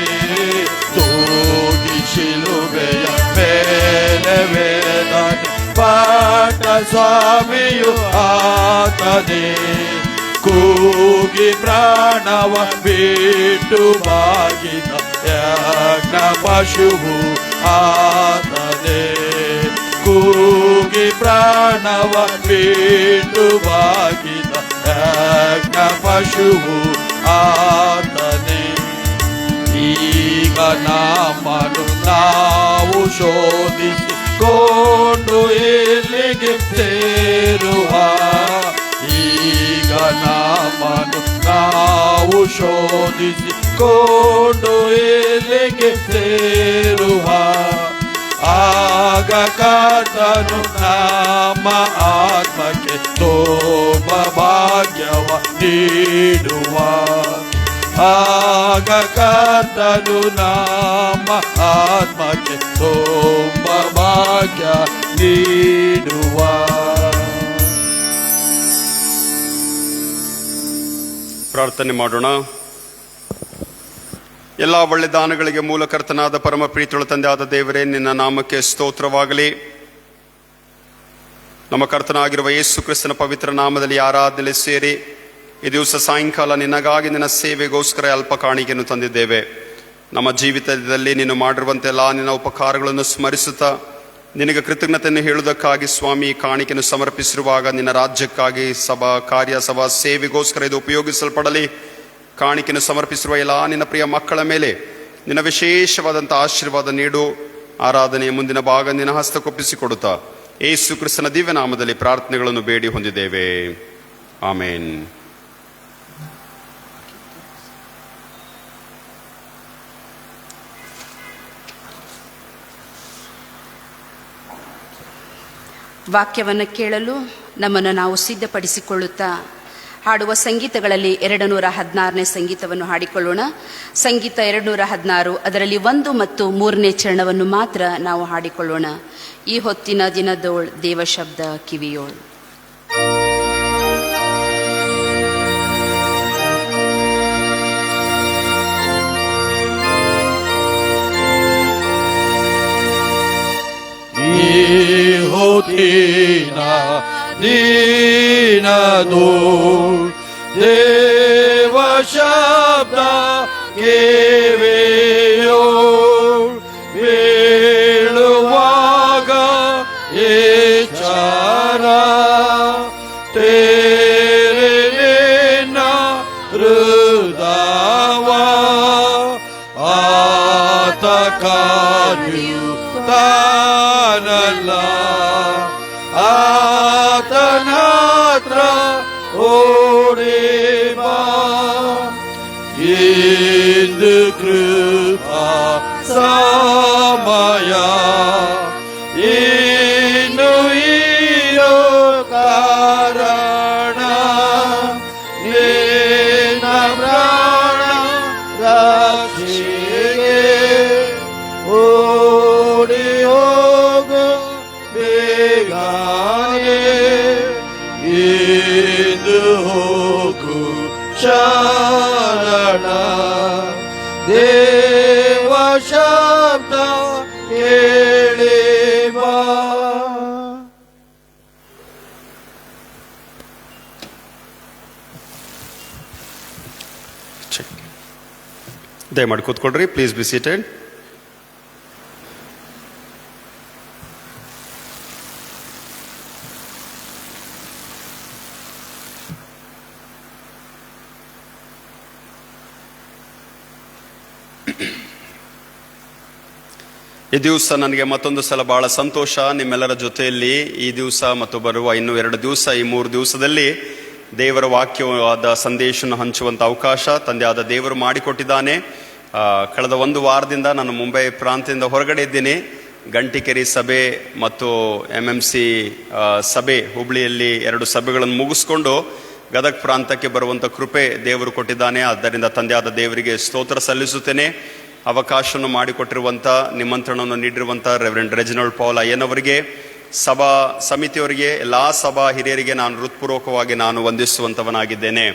ತೂಗಿ ಶಿಲುಬೆಯ ಮೇಲೆ ವೇದನೆ ಪಾಠ ಸ್ವಾಮಿಯು ಆತನೇ, ಕೂಗಿ ಪ್ರಾಣವ ಬಿಟ್ಟು ಬಾಗಿದ ಯಜ್ಞ ಪಶುವು ಆತನೇ, ಕೂಗಿ ಪ್ರಾಣವ ಬಿಟ್ಟು ಬಾಗಿದ ಯಜ್ಞ ಪಶುವು ಆತನೇ, ಈಗ ನಮ್ಮನ್ನು ನಾವು ಶೋಧಿಸಿಕೊಂಡು ಇಲ್ಲಿಗೆ ಸೇರುವ, ಈಗ ನಮ್ಮನ್ನು ನಾವು ಶೋಧಿಸಿಕೊಂಡು ಇಲ್ಲಿಗೆ ಸೇರುವ, ಆಗ ಕರ್ತನು ನಮ್ಮ ಆತ್ಮಕ್ಕೆ ತೋಮ ಭಾಗ್ಯವ ನೀಡುವ, ಆಗ ಕರ್ತನು ನಮ್ಮ ಆತ್ಮಕ್ಕೆ ತೋಮ ಭಾಗ್ಯ ನೀಡುವ. ಪ್ರಾರ್ಥನೆ ಮಾಡೋಣ. ಎಲ್ಲ ಒಳ್ಳೆ ದಾನಗಳಿಗೆ ಮೂಲ ಕರ್ತನಾದ ಪರಮ ಪ್ರೀತಿಯುಳ್ಳ ತಂದೆ ಆದ ದೇವರೇ, ನಿನ್ನ ನಾಮಕ್ಕೆ ಸ್ತೋತ್ರವಾಗಲಿ. ನಮ್ಮ ಕರ್ತನಾಗಿರುವ ಯೇಸು ಕ್ರಿಸ್ತನ ಪವಿತ್ರ ನಾಮದಲ್ಲಿ ಆರಾಧನೆ ಸೇರಿ ಈ ದಿವಸ ಸಾಯಂಕಾಲ ನಿನಗಾಗಿ ನಿನ್ನ ಸೇವೆಗೋಸ್ಕರ ಅಲ್ಪ ಕಾಣಿಕೆಯನ್ನು ತಂದಿದ್ದೇವೆ. ನಮ್ಮ ಜೀವಿತದಲ್ಲಿ ನೀನು ಮಾಡಿರುವಂತೆಲ್ಲ ನಿನ್ನ ಉಪಕಾರಗಳನ್ನು ಸ್ಮರಿಸುತ್ತಾ ನಿನಗೆ ಕೃತಜ್ಞತೆಯನ್ನು ಹೇಳುವುದಕ್ಕಾಗಿ ಸ್ವಾಮಿ ಕಾಣಿಕೆಯನ್ನು ಸಮರ್ಪಿಸಿರುವಾಗ ನಿನ್ನ ರಾಜ್ಯಕ್ಕಾಗಿ ಸಭಾ ಕಾರ್ಯ ಸಭಾ ಸೇವೆಗೋಸ್ಕರ ಇದು ಉಪಯೋಗಿಸಲ್ಪಡಲಿ. ಕಾಣಿಕೆಯನ್ನು ಸಮರ್ಪಿಸಿರುವ ಎಲ್ಲ ನಿನ್ನ ಪ್ರಿಯ ಮಕ್ಕಳ ಮೇಲೆ ನಿನ್ನ ವಿಶೇಷವಾದಂಥ ಆಶೀರ್ವಾದ ನೀಡು. ಆರಾಧನೆಯ ಮುಂದಿನ ಭಾಗ ನಿನ್ನ ಹಸ್ತಕ್ಕೊಪ್ಪಿಸಿಕೊಡುತ್ತಾ ಯೇಸು ಕ್ರಿಸ್ತನ ದಿವ್ಯ ನಾಮದಲ್ಲಿ ಪ್ರಾರ್ಥನೆಗಳನ್ನು ಬೇಡಿ ಹೊಂದಿದ್ದೇವೆ. ಆಮೇನ್. ವಾಕ್ಯವನ್ನು ಕೇಳಲು ನಮ್ಮನ್ನು ನಾವು ಸಿದ್ಧಪಡಿಸಿಕೊಳ್ಳುತ್ತಾ ಹಾಡುವ ಸಂಗೀತಗಳಲ್ಲಿ 216ನೇ ಸಂಗೀತವನ್ನು ಹಾಡಿಕೊಳ್ಳೋಣ. ಸಂಗೀತ 216, ಅದರಲ್ಲಿ 1 ಮತ್ತು 3ನೇ ಚರಣವನ್ನು ಮಾತ್ರ ನಾವು ಹಾಡಿಕೊಳ್ಳೋಣ. ಈ ಹೊತ್ತಿನ ದಿನದೋಳ್ ದೇವಶಬ್ದ ಕಿವಿಯೋಳ್. ಹೊತ್ತಿನ ದಿನದೋಳ್ ದೇವ ಶಬ್ದ ಕಿವಿಯೋಳ್. ಬೀಳುವಾಗ ಎಚ್ಚರ ತೇರೆ ನಿನ್ನ ಹೃದಯವ ಆತ ಕಾಯುತ್ತಾನಲ್ಲ. ಆತನತ್ರ ಓಡಿ ಬಾ. ಇಂದು ಕೃಪಾ ಸಮಯ ಇನ್ನು ಇರೋ ಕಾರಣ ನಿನ್ನ ಪ್ರಾಣ ರಕ್ಷೆಗೆ ಓಡಿ ಹೋಗು ಬೇಗನೆ. ಇಂದು ಹೋಗು ಶರಣ ದೇವ ಶಬ್ದ ಕೇಳಿ ಬಾ. ದಯಮಾಡಿ ಕೂತ್ಕೊಳ್ರಿ. Please be seated. ಈ ದಿವಸ ನನಗೆ ಮತ್ತೊಂದು ಸಲ ಬಹಳ ಸಂತೋಷ ನಿಮ್ಮೆಲ್ಲರ ಜೊತೆಯಲ್ಲಿ ಈ ದಿವಸ ಮತ್ತು ಬರುವ ಇನ್ನು 2 ದಿವಸ, ಈ 3 ದಿವಸದಲ್ಲಿ ದೇವರ ವಾಕ್ಯವಾದ ಸಂದೇಶವನ್ನು ಹಂಚುವಂಥ ಅವಕಾಶ ತಂದೆಯಾದ ದೇವರು ಮಾಡಿಕೊಟ್ಟಿದ್ದಾನೆ. ಕಳೆದ 1 ವಾರದಿಂದ ನಾನು ಮುಂಬೈ ಪ್ರಾಂತ್ಯದಿಂದ ಹೊರಗಡೆ ಇದ್ದೀನಿ. ಗಂಟಿಕೆರೆ ಸಭೆ ಮತ್ತು MMC ಸಭೆ ಹುಬ್ಳಿಯಲ್ಲಿ 2 ಸಭೆಗಳನ್ನು ಮುಗಿಸ್ಕೊಂಡು ಗದಗ ಪ್ರಾಂತಕ್ಕೆ ಬರುವಂಥ ಕೃಪೆ ದೇವರು ಕೊಟ್ಟಿದ್ದಾನೆ. ಆದ್ದರಿಂದ ತಂದೆಯಾದ ದೇವರಿಗೆ ಸ್ತೋತ್ರ ಸಲ್ಲಿಸುತ್ತೇನೆ. ಅವಕಾಶವನ್ನು ಮಾಡಿಕೊಟ್ಟಿರುವಂಥ, ನಿಮಂತ್ರಣವನ್ನು ನೀಡಿರುವಂಥ ರೆವರೆಂಡ್ ರೆಜಿನಾಲ್ಡ್ ಪೌಲ್ ಅಯ್ಯನವರಿಗೆ, ಸಭಾ ಸಮಿತಿಯವರಿಗೆ, ಎಲ್ಲ ಸಭಾ ಹಿರಿಯರಿಗೆ ನಾನು ಹೃತ್ಪೂರ್ವಕವಾಗಿ ನಾನು ವಂದಿಸುವಂಥವನಾಗಿದ್ದೇನೆ.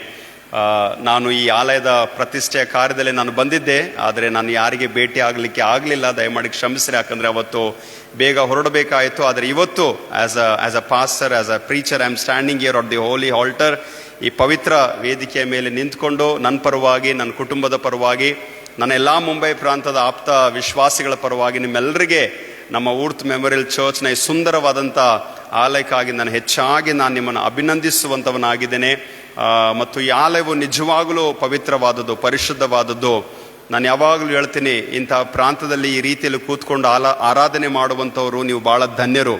ನಾನು ಈ ಆಲಯದ ಪ್ರತಿಷ್ಠೆಯ ಕಾರ್ಯದಲ್ಲಿ ನಾನು ಬಂದಿದ್ದೆ, ಆದರೆ ನಾನು ಯಾರಿಗೆ ಭೇಟಿ ಆಗಲಿಕ್ಕೆ ಆಗಲಿಲ್ಲ. ದಯಮಾಡಿ ಕ್ಷಮಿಸ್ರಿ, ಯಾಕಂದರೆ ಅವತ್ತು ಬೇಗ ಹೊರಡಬೇಕಾಯಿತು. ಆದರೆ ಇವತ್ತು as a pastor, as a preacher, I am standing here at the holy altar. ಈ ಪವಿತ್ರ ವೇದಿಕೆಯ ಮೇಲೆ ನಿಂತ್ಕೊಂಡು ನನ್ನ ಪರವಾಗಿ, ನನ್ನ ಕುಟುಂಬದ ಪರವಾಗಿ, ನನ್ನ ಎಲ್ಲ ಮುಂಬೈ ಪ್ರಾಂತದ ಆಪ್ತ ವಿಶ್ವಾಸಿಗಳ ಪರವಾಗಿ ನಿಮ್ಮೆಲ್ಲರಿಗೆ ನಮ್ಮ ಊರ್ತ್ ಮೆಮೋರಿಯಲ್ ಚರ್ಚ್ನ ಈ ಸುಂದರವಾದಂಥ ಆಲಯಕ್ಕಾಗಿ ನಾನು ಹೆಚ್ಚಾಗಿ ನಿಮ್ಮನ್ನು ಅಭಿನಂದಿಸುವಂಥವನಾಗಿದ್ದೇನೆ. ಮತ್ತು ಈ ಆಲಯವು ನಿಜವಾಗಲೂ ಪವಿತ್ರವಾದದ್ದು, ಪರಿಶುದ್ಧವಾದದ್ದು. ನಾನು ಯಾವಾಗಲೂ ಹೇಳ್ತೀನಿ, ಇಂಥ ಪ್ರಾಂತದಲ್ಲಿ ಈ ರೀತಿಯಲ್ಲಿ ಕೂತ್ಕೊಂಡು ಆರಾಧನೆ ಮಾಡುವಂಥವರು ನೀವು ಭಾಳ ಧನ್ಯರು,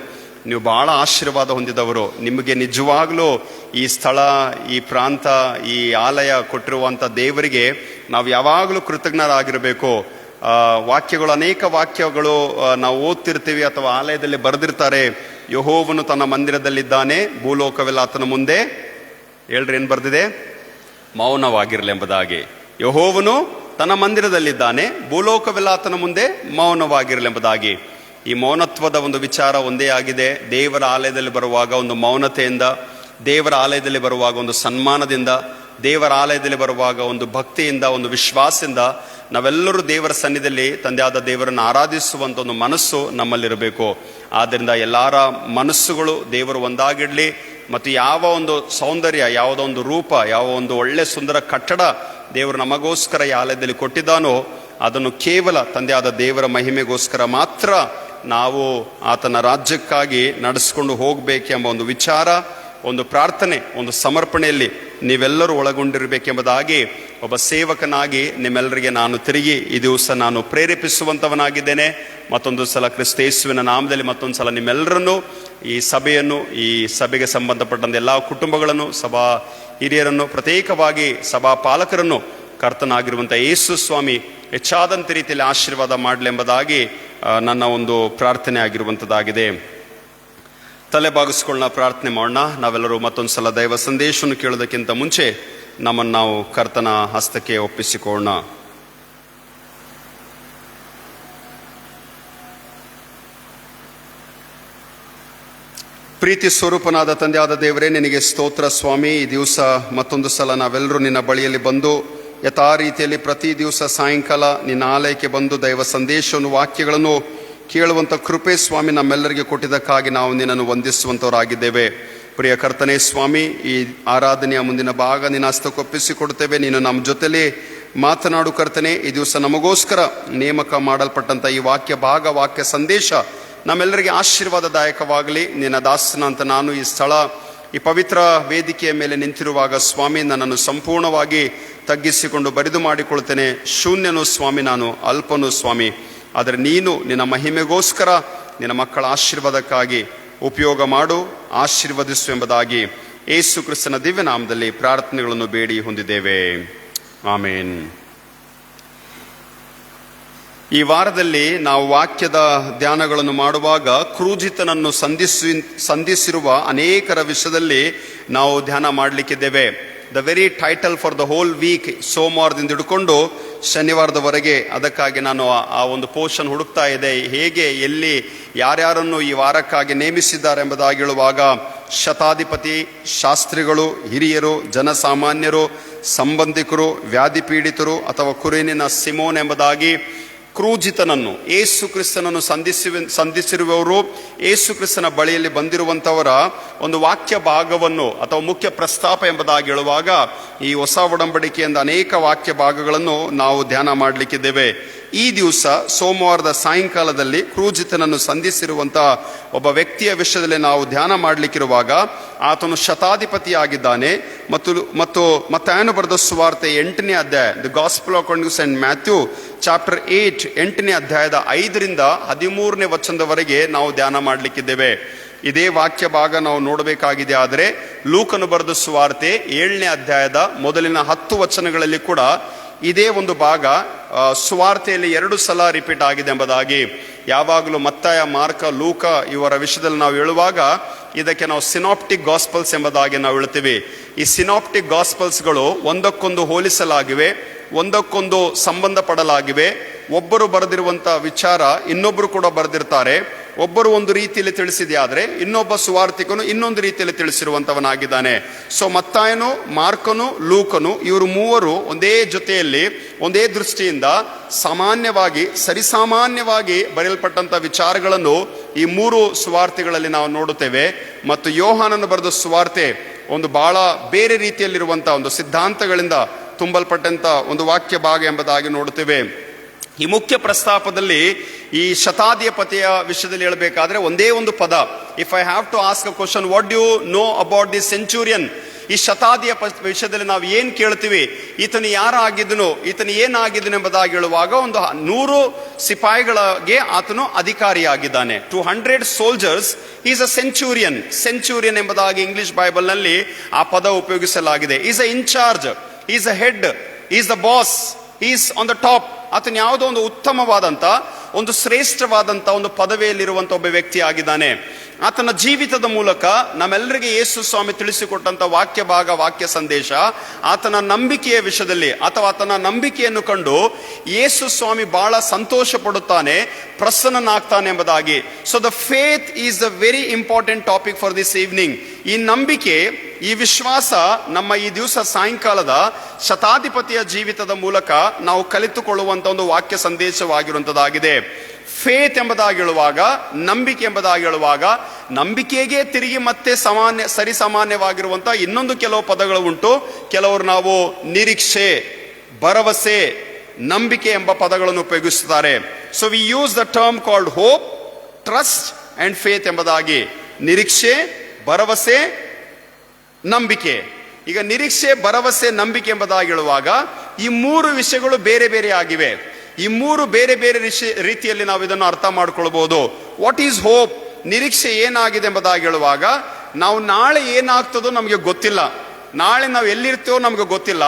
ನೀವು ಭಾಳ ಆಶೀರ್ವಾದ ಹೊಂದಿದವರು. ನಿಮಗೆ ನಿಜವಾಗಲೂ ಈ ಸ್ಥಳ, ಈ ಪ್ರಾಂತ, ಈ ಆಲಯ ಕೊಟ್ಟಿರುವಂಥ ದೇವರಿಗೆ ನಾವು ಯಾವಾಗಲೂ ಕೃತಜ್ಞರಾಗಿರಬೇಕು. ವಾಕ್ಯಗಳು, ಅನೇಕ ವಾಕ್ಯಗಳು ನಾವು ಓದ್ತಿರ್ತೀವಿ ಅಥವಾ ಆಲಯದಲ್ಲಿ ಬರೆದಿರ್ತಾರೆ. ಯೆಹೋವನು ತನ್ನ ಮಂದಿರದಲ್ಲಿದ್ದಾನೆ, ಭೂಲೋಕವೆಲ್ಲ ಆತನ ಮುಂದೆ, ಹೇಳ್ರಿ ಏನು ಬರೆದಿದೆ? ಮೌನವಾಗಿರಲಿ ಎಂಬುದಾಗಿ. ಯೆಹೋವನು ತನ್ನ ಮಂದಿರದಲ್ಲಿದ್ದಾನೆ, ಭೂಲೋಕವೆಲ್ಲ ಆತನ ಮುಂದೆ ಮೌನವಾಗಿರಲಿ ಎಂಬುದಾಗಿ. ಈ ಮೌನತ್ವದ ಒಂದು ವಿಚಾರ ಒಂದೇ ಆಗಿದೆ. ದೇವರ ಆಲಯದಲ್ಲಿ ಬರುವಾಗ ಒಂದು ಮೌನತೆಯಿಂದ, ದೇವರ ಆಲಯದಲ್ಲಿ ಬರುವಾಗ ಒಂದು ಸನ್ಮಾನದಿಂದ, ದೇವರ ಆಲಯದಲ್ಲಿ ಬರುವಾಗ ಒಂದು ಭಕ್ತಿಯಿಂದ, ಒಂದು ವಿಶ್ವಾಸದಿಂದ ನಾವೆಲ್ಲರೂ ದೇವರ ಸನ್ನಿಧಿಯಲ್ಲಿ ತಂದೆಯಾದ ದೇವರನ್ನು ಆರಾಧಿಸುವಂಥ ಒಂದು ಮನಸ್ಸು ನಮ್ಮಲ್ಲಿರಬೇಕು. ಆದ್ದರಿಂದ ಎಲ್ಲರ ಮನಸ್ಸುಗಳು ದೇವರು ಒಂದಾಗಿಡಲಿ. ಮತ್ತು ಯಾವ ಒಂದು ಸೌಂದರ್ಯ, ಯಾವುದೋ ಒಂದು ರೂಪ, ಯಾವ ಒಂದು ಒಳ್ಳೆ ಸುಂದರ ಕಟ್ಟಡ ದೇವರು ನಮಗೋಸ್ಕರ ಈ ಆಲಯದಲ್ಲಿ ಕೊಟ್ಟಿದ್ದಾನೋ ಅದನ್ನು ಕೇವಲ ತಂದೆಯಾದ ದೇವರ ಮಹಿಮೆಗೋಸ್ಕರ ಮಾತ್ರ ನಾವು ಆತನ ರಾಜ್ಯಕ್ಕಾಗಿ ನಡೆಸ್ಕೊಂಡು ಹೋಗಬೇಕೆಂಬ ಒಂದು ವಿಚಾರ, ಒಂದು ಪ್ರಾರ್ಥನೆ, ಒಂದು ಸಮರ್ಪಣೆಯಲ್ಲಿ ನೀವೆಲ್ಲರೂ ಒಳಗೊಂಡಿರಬೇಕೆಂಬುದಾಗಿ ಒಬ್ಬ ಸೇವಕನಾಗಿ ನಿಮ್ಮೆಲ್ಲರಿಗೆ ನಾನು ತಿರುಗಿ ಈ ದಿವಸ ನಾನು ಪ್ರೇರೇಪಿಸುವಂಥವನಾಗಿದ್ದೇನೆ. ಮತ್ತೊಂದು ಸಲ ಕ್ರಿಸ್ತೇಸುವಿನ ನಾಮದಲ್ಲಿ ಮತ್ತೊಂದು ಸಲ ನಿಮ್ಮೆಲ್ಲರನ್ನು, ಈ ಸಭೆಯನ್ನು, ಈ ಸಭೆಗೆ ಸಂಬಂಧಪಟ್ಟಂತೆ ಎಲ್ಲ ಕುಟುಂಬಗಳನ್ನು, ಸಭಾ ಹಿರಿಯರನ್ನು, ಪ್ರತ್ಯೇಕವಾಗಿ ಸಭಾ ಪಾಲಕರನ್ನು ಕರ್ತನಾಗಿರುವಂಥ ಯೇಸು ಸ್ವಾಮಿ ಹೆಚ್ಚಾದಂಥ ರೀತಿಯಲ್ಲಿ ಆಶೀರ್ವಾದ ಮಾಡಲೆಂಬುದಾಗಿ ನನ್ನ ಒಂದು ಪ್ರಾರ್ಥನೆ ಆಗಿರುವಂಥದ್ದಾಗಿದೆ. ತಲೆ ಬಾಗಿಸ್ಕೊಳ್ಳೋಣ, ಪ್ರಾರ್ಥನೆ ಮಾಡೋಣ. ನಾವೆಲ್ಲರೂ ಮತ್ತೊಂದು ಸಲ ದೈವ ಸಂದೇಶವನ್ನು ಕೇಳೋದಕ್ಕಿಂತ ಮುಂಚೆ ನಮ್ಮನ್ನು ನಾವು ಕರ್ತನ ಹಸ್ತಕ್ಕೆ ಒಪ್ಪಿಸಿಕೊಳ್ಳೋಣ. ಪ್ರೀತಿ ಸ್ವರೂಪನಾದ ತಂದೆಯಾದ ದೇವರೇ, ನಿನಗೆ ಸ್ತೋತ್ರ ಸ್ವಾಮಿ. ಈ ದಿವಸ ಮತ್ತೊಂದು ಸಲ ನಾವೆಲ್ಲರೂ ನಿನ್ನ ಬಳಿಯಲ್ಲಿ ಬಂದು ಯಥಾ ರೀತಿಯಲ್ಲಿ ಪ್ರತಿ ದಿವಸ ಸಾಯಂಕಾಲ ನಿನ್ನ ಆಲಯಕ್ಕೆ ಬಂದು ದೈವ ಸಂದೇಶವನ್ನು, ವಾಕ್ಯಗಳನ್ನು ಕೇಳುವಂಥ ಕೃಪೆ ಸ್ವಾಮಿ ನಮ್ಮೆಲ್ಲರಿಗೆ ಕೊಟ್ಟಿದ್ದಕ್ಕಾಗಿ ನಾವು ನಿನ್ನನ್ನು ವಂದಿಸುವಂಥವರಾಗಿದ್ದೇವೆ. ಪ್ರಿಯ ಕರ್ತನೇ ಸ್ವಾಮಿ, ಈ ಆರಾಧನೆಯ ಮುಂದಿನ ಭಾಗ ನಿನ್ನ ಹಸ್ತಕ್ಕೊಪ್ಪಿಸಿಕೊಡ್ತೇವೆ. ನೀನು ನಮ್ಮ ಜೊತೆಲೇ ಮಾತನಾಡು ಕರ್ತನೆ. ಈ ದಿವಸ ನಮಗೋಸ್ಕರ ನೇಮಕ ಮಾಡಲ್ಪಟ್ಟಂಥ ಈ ವಾಕ್ಯ ಭಾಗ, ವಾಕ್ಯ ಸಂದೇಶ ನಮ್ಮೆಲ್ಲರಿಗೆ ಆಶೀರ್ವಾದದಾಯಕವಾಗಲಿ. ನಿನ್ನ ದಾಸನ ಅಂತ ನಾನು ಈ ಸ್ಥಳ, ಈ ಪವಿತ್ರ ವೇದಿಕೆಯ ಮೇಲೆ ನಿಂತಿರುವಾಗ ಸ್ವಾಮಿ, ನನ್ನನ್ನು ಸಂಪೂರ್ಣವಾಗಿ ತಗ್ಗಿಸಿಕೊಂಡು ಬರಿದು ಮಾಡಿಕೊಳ್ತೇನೆ. ಶೂನ್ಯನು ಸ್ವಾಮಿ, ನಾನು ಅಲ್ಪನು ಸ್ವಾಮಿ. ಆದರೆ ನೀನು ನಿನ್ನ ಮಹಿಮೆಗೋಸ್ಕರ ನಿನ್ನ ಮಕ್ಕಳ ಆಶೀರ್ವಾದಕ್ಕಾಗಿ ಉಪಯೋಗ ಮಾಡು, ಆಶೀರ್ವದಿಸು ಎಂಬುದಾಗಿ ಯೇಸು ಕ್ರಿಸ್ತನ ದಿವ್ಯ ನಾಮದಲ್ಲಿ ಪ್ರಾರ್ಥನೆಗಳನ್ನು ಬೇಡಿ ಹೊಂದಿದ್ದೇವೆ. ಆಮೇನ್. ಈ ವಾರದಲ್ಲಿ ನಾವು ವಾಕ್ಯದ ಧ್ಯಾನಗಳನ್ನು ಮಾಡುವಾಗ ಕ್ರೂಜಿತನನ್ನು ಸಂಧಿಸಿರುವ ಅನೇಕರ ವಿಷಯದಲ್ಲಿ ನಾವು ಧ್ಯಾನ ಮಾಡಲಿಕ್ಕಿದ್ದೇವೆ. The very title for the whole week, ಸೋಮವಾರದಿಂದ ಹಿಡ್ಕೊಂಡು ಶನಿವಾರದವರೆಗೆ. ಅದಕ್ಕಾಗಿ ನಾನು ಆ ಒಂದು ಪೋರ್ಷನ್ ಹುಡುಕ್ತಾ ಇದೆ, ಹೇಗೆ ಎಲ್ಲಿ ಯಾರ್ಯಾರನ್ನು ಈ ವಾರಕ್ಕಾಗಿ ನೇಮಿಸಿದ್ದಾರೆ ಎಂಬುದಾಗಿ ಹೇಳುವಾಗ ಶತಾಧಿಪತಿ, ಶಾಸ್ತ್ರಿಗಳು, ಹಿರಿಯರು, ಜನಸಾಮಾನ್ಯರು, ಸಂಬಂಧಿಕರು, ವ್ಯಾಧಿ ಪೀಡಿತರು ಅಥವಾ ಕುರೇನಿನ ಸಿಮೋನ್ ಎಂಬುದಾಗಿ ಕ್ರೂಜಿತನನ್ನು, ಏಸು ಕ್ರಿಸ್ತನನ್ನು ಸಂಧಿಸಿರುವವರು, ಏಸು ಕ್ರಿಸ್ತನ ಬಳಿಯಲ್ಲಿ ಬಂದಿರುವಂಥವರ ಒಂದು ವಾಕ್ಯ ಭಾಗವನ್ನು ಅಥವಾ ಮುಖ್ಯ ಪ್ರಸ್ತಾಪ ಎಂಬುದಾಗಿ ಹೇಳುವಾಗ ಈ ಹೊಸ ಒಡಂಬಡಿಕೆಯಿಂದ ಅನೇಕ ವಾಕ್ಯ ಭಾಗಗಳನ್ನು ನಾವು ಧ್ಯಾನ ಮಾಡಲಿಕ್ಕಿದ್ದೇವೆ. ಈ ದಿವಸ ಸೋಮವಾರದ ಸಾಯಂಕಾಲದಲ್ಲಿ ಕ್ರೂಜಿತನನ್ನು ಸಂಧಿಸಿರುವಂಥ ಒಬ್ಬ ವ್ಯಕ್ತಿಯ ವಿಷಯದಲ್ಲಿ ನಾವು ಧ್ಯಾನ ಮಾಡಲಿಕ್ಕಿರುವಾಗ ಆತನು ಶತಾಧಿಪತಿಯಾಗಿದ್ದಾನೆ. ಮತ್ತು ಮತ್ತಾಯನು ಬರೆದ ಸುವಾರ್ತೆ 8ನೇ ಅಧ್ಯಾಯ, the gospel according to Saint Matthew chapter 8, 8ನೇ ಅಧ್ಯಾಯದ 5ರಿಂದ 13ನೇ ವಚನದವರೆಗೆ ನಾವು ಧ್ಯಾನ ಮಾಡಲಿಕ್ಕಿದ್ದೇವೆ. ಇದೇ ವಾಕ್ಯ ಭಾಗ ನಾವು ನೋಡಬೇಕಾಗಿದೆ. ಆದರೆ ಲೂಕನು ಬರೆದ ಸುವಾರ್ತೆ 7ನೇ ಅಧ್ಯಾಯದ ಮೊದಲಿನ 10 ವಚನಗಳಲ್ಲಿ ಕೂಡ ಇದೇ ಒಂದು ಭಾಗ ಸುವಾರ್ತೆಯಲ್ಲಿ 2 ಸಲ ರಿಪೀಟ್ ಆಗಿದೆ ಎಂಬುದಾಗಿ. ಯಾವಾಗಲೂ ಮತ್ತಾಯ, ಮಾರ್ಕ, ಲೂಕ ಇವರ ವಿಷಯದಲ್ಲಿ ನಾವು ಹೇಳುವಾಗ ಇದಕ್ಕೆ ನಾವು ಸಿನಾಪ್ಟಿಕ್ ಗಾಸ್ಪಲ್ಸ್ ಎಂಬುದಾಗಿ ನಾವು ಹೇಳ್ತೀವಿ. ಈ ಸಿನಾಪ್ಟಿಕ್ ಗಾಸ್ಪಲ್ಸ್ಗಳು ಒಂದಕ್ಕೊಂದು ಹೋಲಿಸಲಾಗಿವೆ, ಒಂದಕ್ಕೊಂದು ಸಂಬಂಧ ಪಡಲಾಗಿವೆ. ಒಬ್ಬರು ಬರೆದಿರುವಂಥ ವಿಚಾರ ಇನ್ನೊಬ್ಬರು ಕೂಡ ಬರೆದಿರ್ತಾರೆ. ಒಬ್ಬರು ಒಂದು ರೀತಿಯಲ್ಲಿ ತಿಳಿಸಿದೆಯಾದರೆ ಇನ್ನೊಬ್ಬ ಸುವಾರ್ತಿಕನು ಇನ್ನೊಂದು ರೀತಿಯಲ್ಲಿ ತಿಳಿಸಿರುವಂಥವನಾಗಿದ್ದಾನೆ. ಸೊ ಮತ್ತಾಯನು, ಮಾರ್ಕನು, ಲೂಕನು ಇವರು ಮೂವರು ಒಂದೇ ಜೊತೆಯಲ್ಲಿ ಒಂದೇ ದೃಷ್ಟಿಯಿಂದ ಸಾಮಾನ್ಯವಾಗಿ ಸರಿಸಾಮಾನ್ಯವಾಗಿ ಬರೆಯಲ್ಪಟ್ಟಂಥ ವಿಚಾರಗಳನ್ನು ಈ 3 ಸುವಾರ್ತೆಗಳಲ್ಲಿ ನಾವು ನೋಡುತ್ತೇವೆ. ಮತ್ತು ಯೋಹಾನನು ಬರೆದ ಸುವಾರ್ತೆ ಒಂದು ಬಹಳ ಬೇರೆ ರೀತಿಯಲ್ಲಿರುವಂಥ ಒಂದು ಸಿದ್ಧಾಂತಗಳಿಂದ ತುಂಬಲ್ಪಟ್ಟಂಥ ಒಂದು ವಾಕ್ಯ ಭಾಗ ಎಂಬುದಾಗಿ ನೋಡುತ್ತೇವೆ. ಈ ಮುಖ್ಯ ಪ್ರಸ್ತಾಪದಲ್ಲಿ ಈ ಶತಾಧಿಪತಿಯ ವಿಷಯದಲ್ಲಿ ಹೇಳಬೇಕಾದ್ರೆ ಒಂದೇ ಒಂದು ಪದ. If I have to ask a question, what do you know about the centurion? ಈ ಶತಾಧಿಯ ವಿಷಯದಲ್ಲಿ ನಾವು ಏನ್ ಕೇಳ್ತೀವಿ, ಈತನು ಯಾರಾಗಿದ್ದನು, ಈತನು ಏನಾಗಿದ್ದನು ಎಂಬುದಾಗಿ ಹೇಳುವಾಗ ಒಂದು 100 ಸಿಪಾಯಿಗಳಿಗೆ ಆತನು ಅಧಿಕಾರಿಯಾಗಿದ್ದಾನೆ. 200 soldiers is a centurion. Centurion ಎಂಬುದಾಗಿ ಇಂಗ್ಲಿಷ್ ಬೈಬಲ್ ನಲ್ಲಿ ಆ ಪದ ಉಪಯೋಗಿಸಲಾಗಿದೆ. Is a incharge, is a head, is the boss, is on the top. ಆತನು ಯಾವುದೋ ಒಂದು ಉತ್ತಮವಾದಂಥ, ಒಂದು ಶ್ರೇಷ್ಠವಾದಂಥ ಒಂದು ಪದವಿಯಲ್ಲಿರುವಂಥ ಒಬ್ಬ ವ್ಯಕ್ತಿ ಆಗಿದ್ದಾನೆ. ಆತನ ಜೀವಿತದ ಮೂಲಕ ನಮ್ಮೆಲ್ಲರಿಗೆ ಯೇಸು ಸ್ವಾಮಿ ತಿಳಿಸಿಕೊಟ್ಟಂಥ ವಾಕ್ಯ ಭಾಗ, ವಾಕ್ಯ ಸಂದೇಶ ಆತನ ನಂಬಿಕೆಯ ವಿಷಯದಲ್ಲಿ ಅಥವಾ ಆತನ ನಂಬಿಕೆಯನ್ನು ಕಂಡು ಯೇಸು ಸ್ವಾಮಿ ಬಹಳ ಸಂತೋಷ ಪಡುತ್ತಾನೆ, ಪ್ರಸನ್ನನಾಗ್ತಾನೆ ಎಂಬುದಾಗಿ. So the faith is the very important topic for this evening. ಈ ನಂಬಿಕೆ, ಈ ವಿಶ್ವಾಸ ನಮ್ಮ ಈ ದಿವಸ ಸಾಯಂಕಾಲದ ಶತಾಧಿಪತಿಯ ಜೀವಿತದ ಮೂಲಕ ನಾವು ಕಲಿತುಕೊಳ್ಳುವಂಥ ಒಂದು ವಾಕ್ಯ ಸಂದೇಶವಾಗಿರುವಂಥದ್ದಾಗಿದೆ. ಫೇತ್ ಎಂಬುದಾಗಿ ಹೇಳುವಾಗ, ನಂಬಿಕೆ ಎಂಬುದಾಗಿ ಹೇಳುವಾಗ, ನಂಬಿಕೆಗೆ ತಿರುಗಿ ಮತ್ತೆ ಸರಿಸಾಮಾನ್ಯವಾಗಿರುವಂಥ ಇನ್ನೊಂದು ಕೆಲವು ಪದಗಳು ಉಂಟು. ಕೆಲವರು ನಾವು ನಿರೀಕ್ಷೆ, ಭರವಸೆ, ನಂಬಿಕೆ ಎಂಬ ಪದಗಳನ್ನು ಉಪಯೋಗಿಸುತ್ತಾರೆ. So we use the term called hope, trust and faith ಎಂಬುದಾಗಿ. ನಿರೀಕ್ಷೆ, ಭರವಸೆ, ನಂಬಿಕೆ. ಈಗ ನಿರೀಕ್ಷೆ, ಭರವಸೆ, ನಂಬಿಕೆ ಎಂಬುದಾಗಿ ಹೇಳುವಾಗ ಈ 3 ವಿಷಯಗಳು ಬೇರೆ ಬೇರೆ ಆಗಿವೆ. ಈ 3 ಬೇರೆ ಬೇರೆ ರೀತಿಯಲ್ಲಿ ನಾವು ಇದನ್ನು ಅರ್ಥ ಮಾಡ್ಕೊಳ್ಬಹುದು. What is hope? ನಿರೀಕ್ಷೆ ಏನಾಗಿದೆ ಎಂಬುದಾಗಿ ಹೇಳುವಾಗ, ನಾವು ನಾಳೆ ಏನಾಗ್ತದೋ ನಮಗೆ ಗೊತ್ತಿಲ್ಲ, ನಾಳೆ ನಾವು ಎಲ್ಲಿರ್ತೇವೋ ನಮಗೆ ಗೊತ್ತಿಲ್ಲ.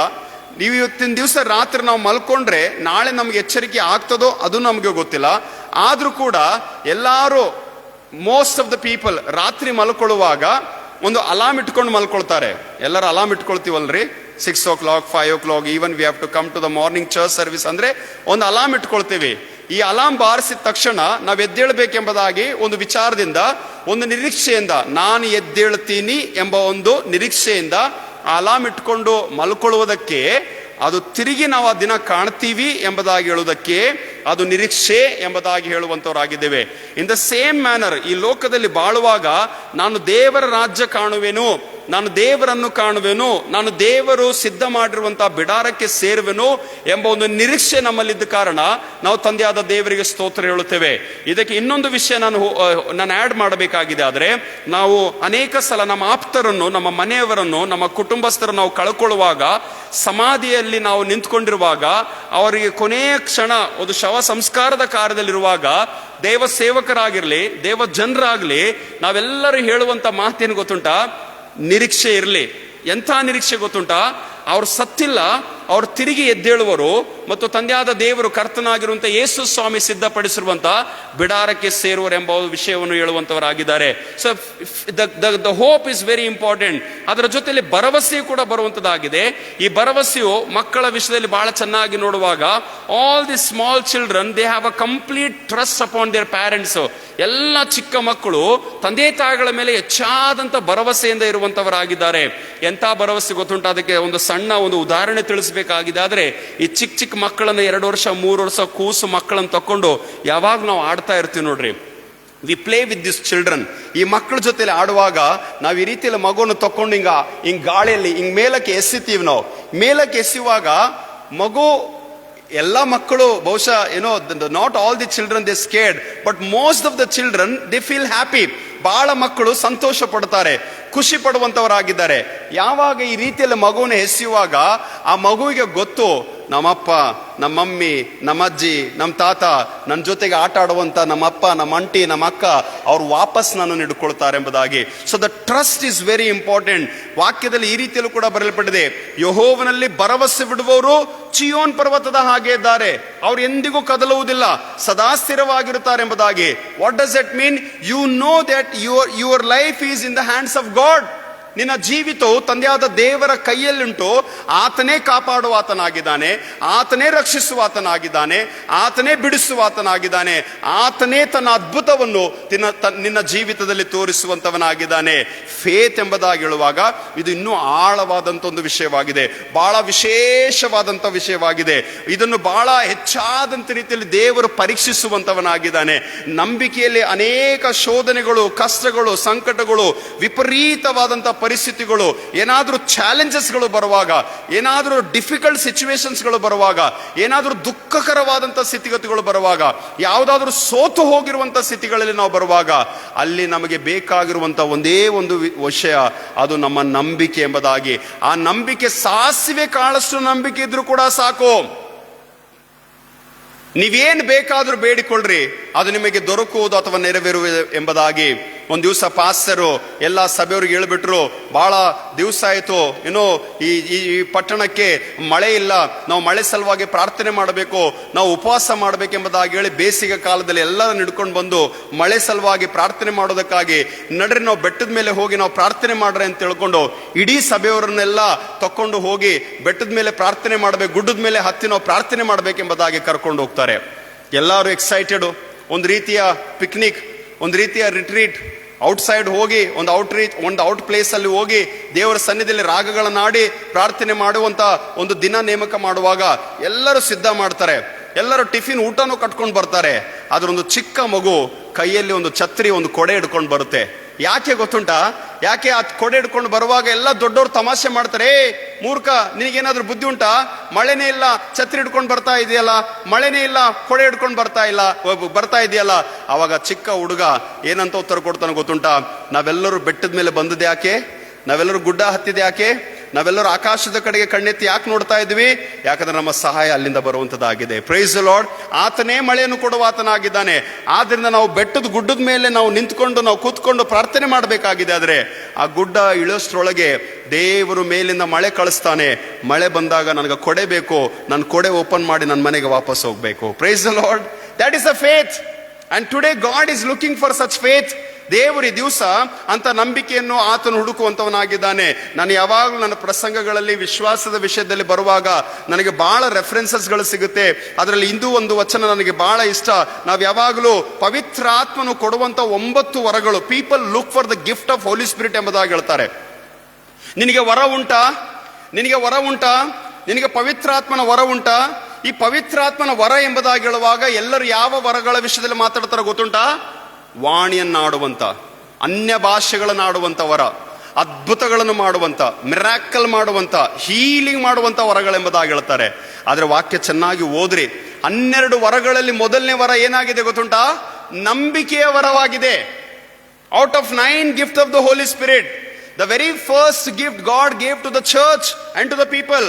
ನೀವು ಇವತ್ತಿನ ದಿವಸ ರಾತ್ರಿ ನಾವು ಮಲ್ಕೊಂಡ್ರೆ ನಾಳೆ ನಮ್ಗೆ ಎಚ್ಚರಿಕೆ ಆಗ್ತದೋ ಅದು ನಮಗೆ ಗೊತ್ತಿಲ್ಲ. ಆದ್ರೂ ಕೂಡ ಎಲ್ಲರೂ ಮೋಸ್ಟ್ ಆಫ್ ದ ಪೀಪಲ್ ರಾತ್ರಿ ಮಲ್ಕೊಳ್ಳುವಾಗ ಒಂದು ಅಲಾರ್ಮ್ ಇಟ್ಕೊಂಡು ಮಲ್ಕೊಳ್ತಾರೆ. ಎಲ್ಲರೂ ಅಲಾರ್ಮ್ ಇಟ್ಕೊಳ್ತೀವಲ್ರಿ, 6 o'clock, 5 o'clock, even we have to come to the morning church service ಅಂದ್ರೆ ಒಂದು ಅಲಾರ್ಮ್ ಇಟ್ಕೊಳ್ತೀವಿ. ಈ ಅಲಾರ್ಮ್ ಬಾರಿಸಿದ ತಕ್ಷಣ ನಾವು ಎದ್ದೇಳಬೇಕೆಂಬುದಾಗಿ ಒಂದು ವಿಚಾರದಿಂದ, ಒಂದು ನಿರೀಕ್ಷೆಯಿಂದ, ನಾನು ಎದ್ದೇಳ್ತೀನಿ ಎಂಬ ಒಂದು ನಿರೀಕ್ಷೆಯಿಂದ ಆ ಅಲಾರ್ಮ್ ಇಟ್ಕೊಂಡು ಮಲ್ಕೊಳ್ಳುವುದಕ್ಕೆ, ಅದು ತಿರುಗಿ ನಾವು ಆ ದಿನ ಕಾಣ್ತೀವಿ ಎಂಬುದಾಗಿ ಹೇಳುವುದಕ್ಕೆ ಅದು ನಿರೀಕ್ಷೆ ಎಂಬುದಾಗಿ ಹೇಳುವಂತವರಾಗಿದ್ದೇವೆ. ಇನ್ ದ ಸೇಮ್ ಮ್ಯಾನರ್ ಈ ಲೋಕದಲ್ಲಿ ಬಾಳುವಾಗ ನಾನು ದೇವರ ರಾಜ್ಯ ಕಾಣುವೆನು, ನಾನು ದೇವರನ್ನು ಕಾಣುವೆನು, ನಾನು ದೇವರು ಸಿದ್ಧ ಮಾಡಿರುವಂತಹ ಬಿಡಾರಕ್ಕೆ ಸೇರುವೆನು ಎಂಬ ಒಂದು ನಿರೀಕ್ಷೆ ನಮ್ಮಲ್ಲಿದ್ದ ಕಾರಣ ನಾವು ತಂದೆಯಾದ ದೇವರಿಗೆ ಸ್ತೋತ್ರ ಹೇಳುತ್ತೇವೆ. ಇದಕ್ಕೆ ಇನ್ನೊಂದು ವಿಷಯ ನಾನು ಆಡ್ ಮಾಡಬೇಕಾಗಿದೆ. ಆದರೆ ನಾವು ಅನೇಕ ಸಲ ನಮ್ಮ ಆಪ್ತರನ್ನು, ನಮ್ಮ ಮನೆಯವರನ್ನು, ನಮ್ಮ ಕುಟುಂಬಸ್ಥರನ್ನು ನಾವು ಕಳ್ಕೊಳ್ಳುವಾಗ, ಸಮಾಧಿಯಲ್ಲಿ ನಾವು ನಿಂತ್ಕೊಂಡಿರುವಾಗ, ಅವರಿಗೆ ಕೊನೆಯ ಕ್ಷಣ ಒಂದು ಶವ ಸಂಸ್ಕಾರದ ಕಾರ್ಯದಲ್ಲಿರುವಾಗ, ದೇವ ಸೇವಕರಾಗಿರ್ಲಿ, ದೇವ ಜನರಾಗ್ಲಿ, ನಾವೆಲ್ಲರೂ ಹೇಳುವಂತ ಮಾತೇನು ಗೊತ್ತುಂಟಾ? ನಿರೀಕ್ಷೆ ಇರಲಿ. ಎಂಥ ನಿರೀಕ್ಷೆ ಗೊತ್ತುಂಟಾ? ಅವ್ರು ಸತ್ತಿಲ್ಲ, ಅವ್ರು ತಿರುಗಿ ಎದ್ದೇಳುವರು ಮತ್ತು ತಂದೆಯಾದ ದೇವರು ಕರ್ತನಾಗಿರುವಂತ ಯೇಸು ಸ್ವಾಮಿ ಸಿದ್ಧಪಡಿಸಿರುವಂತ ಬಿಡಾರಕ್ಕೆ ಸೇರುವರು ಎಂಬ ವಿಷಯವನ್ನು ಹೇಳುವಂತವರಾಗಿದ್ದಾರೆ. So the hope is very important. ಅದರ ಜೊತೆಯಲ್ಲಿ ಭರವಸೆ ಕೂಡ ಬರುವಂತದ್ದಾಗಿದೆ. ಈ ಭರವಸೆಯು ಮಕ್ಕಳ ವಿಷಯದಲ್ಲಿ ಬಹಳ ಚೆನ್ನಾಗಿ ನೋಡುವಾಗ, all the small children they have a complete trust upon there parents. ಎಲ್ಲ ಚಿಕ್ಕ ಮಕ್ಕಳು ತಂದೆ ತಾಯಿಗಳ ಮೇಲೆ ಹೆಚ್ಚಾದಂತ ಭರವಸೆಯಿಂದ ಇರುವಂತವರಾಗಿದ್ದಾರೆ. ಎಂಥ ಭರವಸೆ ಗೊತ್ತುಂಟು? ಅದಕ್ಕೆ ಒಂದು ಸಣ್ಣ ಒಂದು ಉದಾಹರಣೆ ತಿಳಿಸಬೇಕಾಗಿದೆ. ಆದ್ರೆ ಈ ಚಿಕ್ಕ ಚಿಕ್ಕ ಮಕ್ಕಳನ್ನ 2 ವರ್ಷ 3 ವರ್ಷ ಕೂಸು ಮಕ್ಕಳನ್ನು ತಕೊಂಡು ಯಾವಾಗ ನಾವು ಆಡ್ತಾ ಇರ್ತೀವಿ ನೋಡ್ರಿ, we play with this children. ಈ ಮಕ್ಕಳ ಜೊತೆಲಿ ಆಡುವಾಗ ನಾವು ಈ ರೀತಿಯಲ್ಲಿ ಮಗುವನ್ನು ತಕೊಂಡು ಹಿಂಗ್ ಗಾಳಿಯಲ್ಲಿ ಹಿಂಗ್ ಮೇಲಕ್ಕೆ ಎಸಿತೀವಿ. ನಾವು ಮೇಲಕ್ಕೆ ಎಸೆಯುವಾಗ ಮಗು, ಎಲ್ಲ ಮಕ್ಕಳು ಬಹುಶಃ not all the children they scared, but most of the children they feel happy. ಬಹಳ ಮಕ್ಕಳು ಸಂತೋಷ ಪಡ್ತಾರೆ, ಖುಷಿ ಪಡುವಂತವರಾಗಿದ್ದಾರೆ. ಯಾವಾಗ ಈ ರೀತಿಯಲ್ಲಿ ಮಗುವನ್ನು ಎಸೆಯುವಾಗ ಆ ಮಗುವಿಗೆ ಗೊತ್ತು, ನಮ್ಮಪ್ಪ, ನಮ್ಮ ಮಮ್ಮಿ, ನಮ್ಮ ಅಜ್ಜಿ, ನಮ್ಮ ತಾತ, ನನ್ನ ಜೊತೆಗೆ ಆಟ ಆಡುವಂತ ನಮ್ಮಪ್ಪ, ನಮ್ಮ ಅಂಟಿ, ನಮ್ಮ ಅಕ್ಕ, ಅವ್ರು ವಾಪಸ್ ನನ್ನನ್ನು ಹಿಡ್ಕೊಳ್ತಾರೆ ಎಂಬುದಾಗಿ. So the trust is very important. ವಾಕ್ಯದಲ್ಲಿ ಈ ರೀತಿಯಲ್ಲೂ ಕೂಡ ಬರೆಯಲ್ಪಟ್ಟಿದೆ, ಯೆಹೋವನಲ್ಲಿ ಭರವಸೆ ಬಿಡುವವರು ಚಿಯೋನ್ ಪರ್ವತದ ಹಾಗೆ ಇದ್ದಾರೆ, ಅವ್ರು ಎಂದಿಗೂ ಕದಲುವುದಿಲ್ಲ, ಸದಾ ಸ್ಥಿರವಾಗಿರುತ್ತಾರೆ ಎಂಬುದಾಗಿ. What does it mean? You know that your life is in the hands of God. ನಿನ್ನ ಜೀವಿತವು ತಂದೆಯಾದ ದೇವರ ಕೈಯಲ್ಲುಂಟು. ಆತನೇ ಕಾಪಾಡುವಾತನಾಗಿದ್ದಾನೆ, ಆತನೇ ರಕ್ಷಿಸುವಾತನಾಗಿದ್ದಾನೆ, ಆತನೇ ಬಿಡಿಸುವಾತನಾಗಿದ್ದಾನೆ, ಆತನೇ ತನ್ನ ಅದ್ಭುತವನ್ನು ನಿನ್ನ ಜೀವಿತದಲ್ಲಿ ತೋರಿಸುವಂತವನಾಗಿದ್ದಾನೆ. ಫೇತ್ ಎಂಬುದಾಗಿ ಹೇಳುವಾಗ ಇದು ಇನ್ನೂ ಆಳವಾದಂತ ಒಂದು ವಿಷಯವಾಗಿದೆ, ಬಹಳ ವಿಶೇಷವಾದಂತ ವಿಷಯವಾಗಿದೆ. ಇದನ್ನು ಬಹಳ ಹೆಚ್ಚಾದಂತ ರೀತಿಯಲ್ಲಿ ದೇವರು ಪರೀಕ್ಷಿಸುವಂತವನಾಗಿದ್ದಾನೆ. ನಂಬಿಕೆಯಲ್ಲಿ ಅನೇಕ ಶೋಧನೆಗಳು, ಕಷ್ಟಗಳು, ಸಂಕಟಗಳು, ವಿಪರೀತವಾದಂತ ಪರಿಸ್ಥಿತಿಗಳು, ಏನಾದ್ರೂ ಚಾಲೆಂಜಸ್ಗಳು ಬರುವಾಗ, ಏನಾದ್ರೂ ಡಿಫಿಕಲ್ಟ್ ಸಿಚುವೇಶನ್ಸ್ಗಳು ಬರುವಾಗ, ಏನಾದ್ರೂ ದುಃಖಕರವಾದಂತ ಸ್ಥಿತಿಗತಿಗಳು ಬರುವಾಗ, ಯಾವುದಾದ್ರೂ ಸೋತು ಹೋಗಿರುವಂತ ಸ್ಥಿತಿಗಳಲ್ಲಿ ನಾವು ಬರುವಾಗ, ಅಲ್ಲಿ ನಮಗೆ ಬೇಕಾಗಿರುವಂತ ಒಂದೇ ಒಂದು ವಿಷಯ, ಅದು ನಮ್ಮ ನಂಬಿಕೆ ಎಂಬುದಾಗಿ. ಆ ನಂಬಿಕೆ ಸಾಸಿವೆ ಕಾಳಷ್ಟು ನಂಬಿಕೆ ಇದ್ರೂ ಕೂಡ ಸಾಕು. ನೀವೇನ್ ಬೇಕಾದ್ರೂ ಬೇಡಿಕೊಳ್ಳ್ರಿ, ಅದು ನಿಮಗೆ ದೊರಕುವುದು ಅಥವಾ ನೆರವೇರುವುದು ಎಂಬುದಾಗಿ. ಒಂದ್ ದಿವಸ ಪಾಸ್ಟರು ಎಲ್ಲ ಸಭೆಯವ್ರಿಗೆ ಹೇಳ್ಬಿಟ್ರು, ಬಹಳ ದಿವಸ ಆಯ್ತು, ಈ ಪಟ್ಟಣಕ್ಕೆ ಮಳೆ ಇಲ್ಲ, ನಾವು ಮಳೆ ಸಲುವಾಗಿ ಪ್ರಾರ್ಥನೆ ಮಾಡಬೇಕು, ನಾವು ಉಪವಾಸ ಮಾಡಬೇಕೆಂಬುದಾಗಿ ಹೇಳಿ ಬೇಸಿಗೆ ಕಾಲದಲ್ಲಿ ಎಲ್ಲರನ್ನು ಹಿಡ್ಕೊಂಡು ಬಂದು ಮಳೆ ಸಲುವಾಗಿ ಪ್ರಾರ್ಥನೆ ಮಾಡೋದಕ್ಕಾಗಿ ನಡ್ರಿ ನಾವು ಬೆಟ್ಟದ ಮೇಲೆ ಹೋಗಿ ನಾವು ಪ್ರಾರ್ಥನೆ ಮಾಡ್ರಿ ಅಂತ ತಿಳ್ಕೊಂಡು ಇಡೀ ಸಭೆಯವರನ್ನೆಲ್ಲ ತಕೊಂಡು ಹೋಗಿ ಬೆಟ್ಟದ ಮೇಲೆ ಪ್ರಾರ್ಥನೆ ಮಾಡಬೇಕು, ಗುಡ್ಡದ ಮೇಲೆ ಹತ್ತಿ ನಾವು ಪ್ರಾರ್ಥನೆ ಮಾಡಬೇಕೆಂಬುದಾಗಿ ಕರ್ಕೊಂಡು ಹೋಗ್ತಾರೆ. ಎಲ್ಲರೂ ಎಕ್ಸೈಟೆಡ್. ಒಂದು ರೀತಿಯ ಪಿಕ್ನಿಕ್, ಒಂದು ರೀತಿಯ ರಿಟ್ರೀಟ್, ಔಟ್ಸೈಡ್ ಹೋಗಿ ಒಂದು ಔಟ್ ಪ್ಲೇಸ್ ಅಲ್ಲಿ ಹೋಗಿ ದೇವರ ಸನ್ನಿಧಿಯಲ್ಲಿ ರಾಗಗಳನ್ನಾಡಿ ಪ್ರಾರ್ಥನೆ ಮಾಡುವಂತ ಒಂದು ದಿನ ನೇಮಕ ಮಾಡುವಾಗ ಎಲ್ಲರೂ ಸಿದ್ಧ ಮಾಡ್ತಾರೆ. ಎಲ್ಲರೂ ಟಿಫಿನ್ ಊಟನೂ ಕಟ್ಕೊಂಡು ಬರ್ತಾರೆ. ಅದರೊಂದು ಚಿಕ್ಕ ಮಗು ಕೈಯಲ್ಲಿ ಒಂದು ಛತ್ರಿ, ಒಂದು ಕೊಡೆ ಹಿಡ್ಕೊಂಡು ಬರುತ್ತೆ. ಯಾಕೆ ಗೊತ್ತುಂಟಾ? ಯಾಕೆ ಆ ಕೊಡೆ ಹಿಡ್ಕೊಂಡು ಬರುವಾಗ ಎಲ್ಲ ದೊಡ್ಡವ್ರು ತಮಾಷೆ ಮಾಡ್ತಾರೆ, ಮೂರ್ಖ, ನಿನಗೇನಾದ್ರೂ ಬುದ್ಧಿ ಉಂಟಾ? ಮಳೆನೇ ಇಲ್ಲ, ಛತ್ರಿ ಹಿಡ್ಕೊಂಡು ಬರ್ತಾ ಇದೆಯಲ್ಲ, ಮಳೆನೇ ಇಲ್ಲ, ಕೊಡೆ ಹಿಡ್ಕೊಂಡು ಬರ್ತಾ ಇದೆಯಲ್ಲ. ಅವಾಗ ಚಿಕ್ಕ ಹುಡುಗ ಏನಂತ ಉತ್ತರ ಕೊಡ್ತಾನೆ ಗೊತ್ತುಂಟಾ? ನಾವೆಲ್ಲರೂ ಬೆಟ್ಟದ ಮೇಲೆ ಬಂದದ್ದು ಯಾಕೆ? ನಾವೆಲ್ಲರೂ ಗುಡ್ಡ ಹತ್ತಿದ ಯಾಕೆ? ನಾವೆಲ್ಲರೂ ಆಕಾಶದ ಕಡೆಗೆ ಕಣ್ಣೆತ್ತಿ ಯಾಕೆ ನೋಡ್ತಾ ಇದ್ವಿ? ಯಾಕಂದ್ರೆ ನಮ್ಮ ಸಹಾಯ ಅಲ್ಲಿಂದ ಬರುವಂತದ್ದಾಗಿದೆ. Price the lord. ಆತನೇ ಮಳೆಯನ್ನು ಕೊಡುವಾತನಾಗಿದ್ದಾನೆ. ಆದ್ರಿಂದ ನಾವು ಬೆಟ್ಟದ ಗುಡ್ಡದ ಮೇಲೆ ನಾವು ನಿಂತ್ಕೊಂಡು ನಾವು ಕೂತ್ಕೊಂಡು ಪ್ರಾರ್ಥನೆ ಮಾಡಬೇಕಾಗಿದೆ. ಆದ್ರೆ ಆ ಗುಡ್ಡ ಇಳಿಯೋಷ್ಟ್ರೊಳಗೆ ದೇವರು ಮೇಲಿಂದ ಮಳೆ ಕಳಿಸ್ತಾನೆ. ಮಳೆ ಬಂದಾಗ ನನಗೆ ಕೊಡೆ ಬೇಕು, ನನ್ನ ಕೊಡೆ ಓಪನ್ ಮಾಡಿ ನನ್ನ ಮನೆಗೆ ವಾಪಸ್ ಹೋಗ್ಬೇಕು. Praise the Lord. That is a faith. And today God is looking for such faith. ದೇವರು ಈ ದಿವಸ ಅಂತ ನಂಬಿಕೆಯನ್ನು ಆತನು ಹುಡುಕುವಂತವನಾಗಿದ್ದಾನೆ. ನಾನು ಯಾವಾಗಲೂ ನನ್ನ ಪ್ರಸಂಗಗಳಲ್ಲಿ ವಿಶ್ವಾಸದ ವಿಷಯದಲ್ಲಿ ಬರುವಾಗ ನನಗೆ ಬಹಳ ರೆಫರೆನ್ಸಸ್ಗಳು ಸಿಗುತ್ತೆ. ಅದರಲ್ಲಿ ಇಂದು ಒಂದು ವಚನ ನನಗೆ ಬಹಳ ಇಷ್ಟ. ನಾವು ಯಾವಾಗಲೂ ಪವಿತ್ರ ಆತ್ಮನು ಕೊಡುವಂತ 9 ವರಗಳು, people look for the gift of Holy Spirit ಎಂಬುದಾಗಿ ಹೇಳ್ತಾರೆ. ನಿನಗೆ ವರ ಉಂಟಾ? ನಿನಗೆ ವರ ಉಂಟಾ? ನಿನಗೆ ಪವಿತ್ರಾತ್ಮನ ವರ ಉಂಟಾ? ಈ ಪವಿತ್ರಾತ್ಮನ ವರ ಎಂಬುದಾಗಿ ಹೇಳುವಾಗ ಎಲ್ಲರೂ ಯಾವ ವರಗಳ ವಿಷಯದಲ್ಲಿ ಮಾತಾಡ್ತಾರೋ ಗೊತ್ತುಂಟಾ? ವಾಣಿಯನ್ನಾಡುವಂತ, ಅನ್ಯ ಭಾಷೆಗಳನ್ನಾಡುವಂತ ವರ, ಅದ್ಭುತಗಳನ್ನು ಮಾಡುವಂತ, ಮಿರಾಕಲ್ ಮಾಡುವಂತ, ಹೀಲಿಂಗ್ ಮಾಡುವಂತ ವರಗಳೆಂಬುದಾಗಿ ಹೇಳ್ತಾರೆ. ಆದ್ರೆ ವಾಕ್ಯ ಚೆನ್ನಾಗಿ ಓದ್ರಿ, 12 ವರಗಳಲ್ಲಿ ಮೊದಲನೇ ವರ ಏನಾಗಿದೆ ಗೊತ್ತುಂಟಾ? ನಂಬಿಕೆಯ ವರವಾಗಿದೆ. Out of 9 gift of the Holy Spirit, the very first gift God gave to the church and to the people,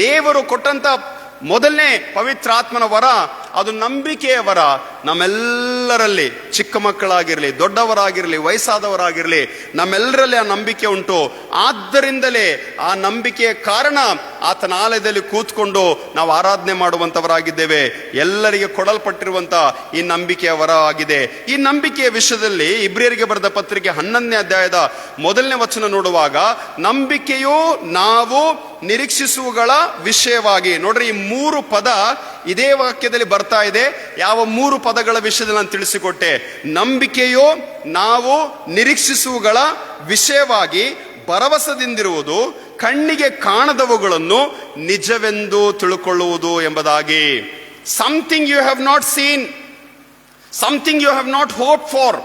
ದೇವರು ಕೊಟ್ಟಂತ ಮೊದಲನೇ ಪವಿತ್ರಾತ್ಮನ ವರ ಅದು ನಂಬಿಕೆಯ ವರ. ನಮ್ಮೆಲ್ಲರಲ್ಲಿ, ಚಿಕ್ಕ ಮಕ್ಕಳಾಗಿರ್ಲಿ, ದೊಡ್ಡವರಾಗಿರ್ಲಿ, ವಯಸ್ಸಾದವರಾಗಿರ್ಲಿ, ನಮ್ಮೆಲ್ಲರಲ್ಲಿ ಆ ನಂಬಿಕೆ ಉಂಟು. ಆದ್ದರಿಂದಲೇ ಆ ನಂಬಿಕೆಯ ಕಾರಣ ಆತನ ಆಲಯದಲ್ಲಿ ಕೂತ್ಕೊಂಡು ನಾವು ಆರಾಧನೆ ಮಾಡುವಂತವರಾಗಿದ್ದೇವೆ. ಎಲ್ಲರಿಗೆ ಕೊಡಲ್ಪಟ್ಟಿರುವಂತ ಈ ನಂಬಿಕೆಯ ವರ ಆಗಿದೆ. ಈ ನಂಬಿಕೆಯ ವಿಷಯದಲ್ಲಿ ಇಬ್ರಿಯರಿಗೆ ಬರೆದ ಪತ್ರಿಕೆ 11ನೇ ಅಧ್ಯಾಯದ 1ನೇ ವಚನ ನೋಡುವಾಗ, ನಂಬಿಕೆಯು ನಾವು ನಿರೀಕ್ಷಿಸುವಗಳ ವಿಷಯವಾಗಿ, ನೋಡ್ರಿ ಈ 3 ಪದ ಇದೇ ವಾಕ್ಯದಲ್ಲಿ ಬರ್ತಾ ಇದೆ. ಯಾವ 3 ಪದಗಳ ವಿಷಯದಲ್ಲಿ ನಾನು ತಿಳಿಸಿಕೊಟ್ಟೆ. ನಂಬಿಕೆಯು ನಾವು ನಿರೀಕ್ಷಿಸುವಗಳ ವಿಷಯವಾಗಿ ಭರವಸೆದಿಂದಿರುವುದು, ಕಣ್ಣಿಗೆ ಕಾಣದವುಗಳನ್ನು ನಿಜವೆಂದು ತಿಳುಕೊಳ್ಳುವುದು ಎಂಬುದಾಗಿ. Something you have not seen, something you have not hope for,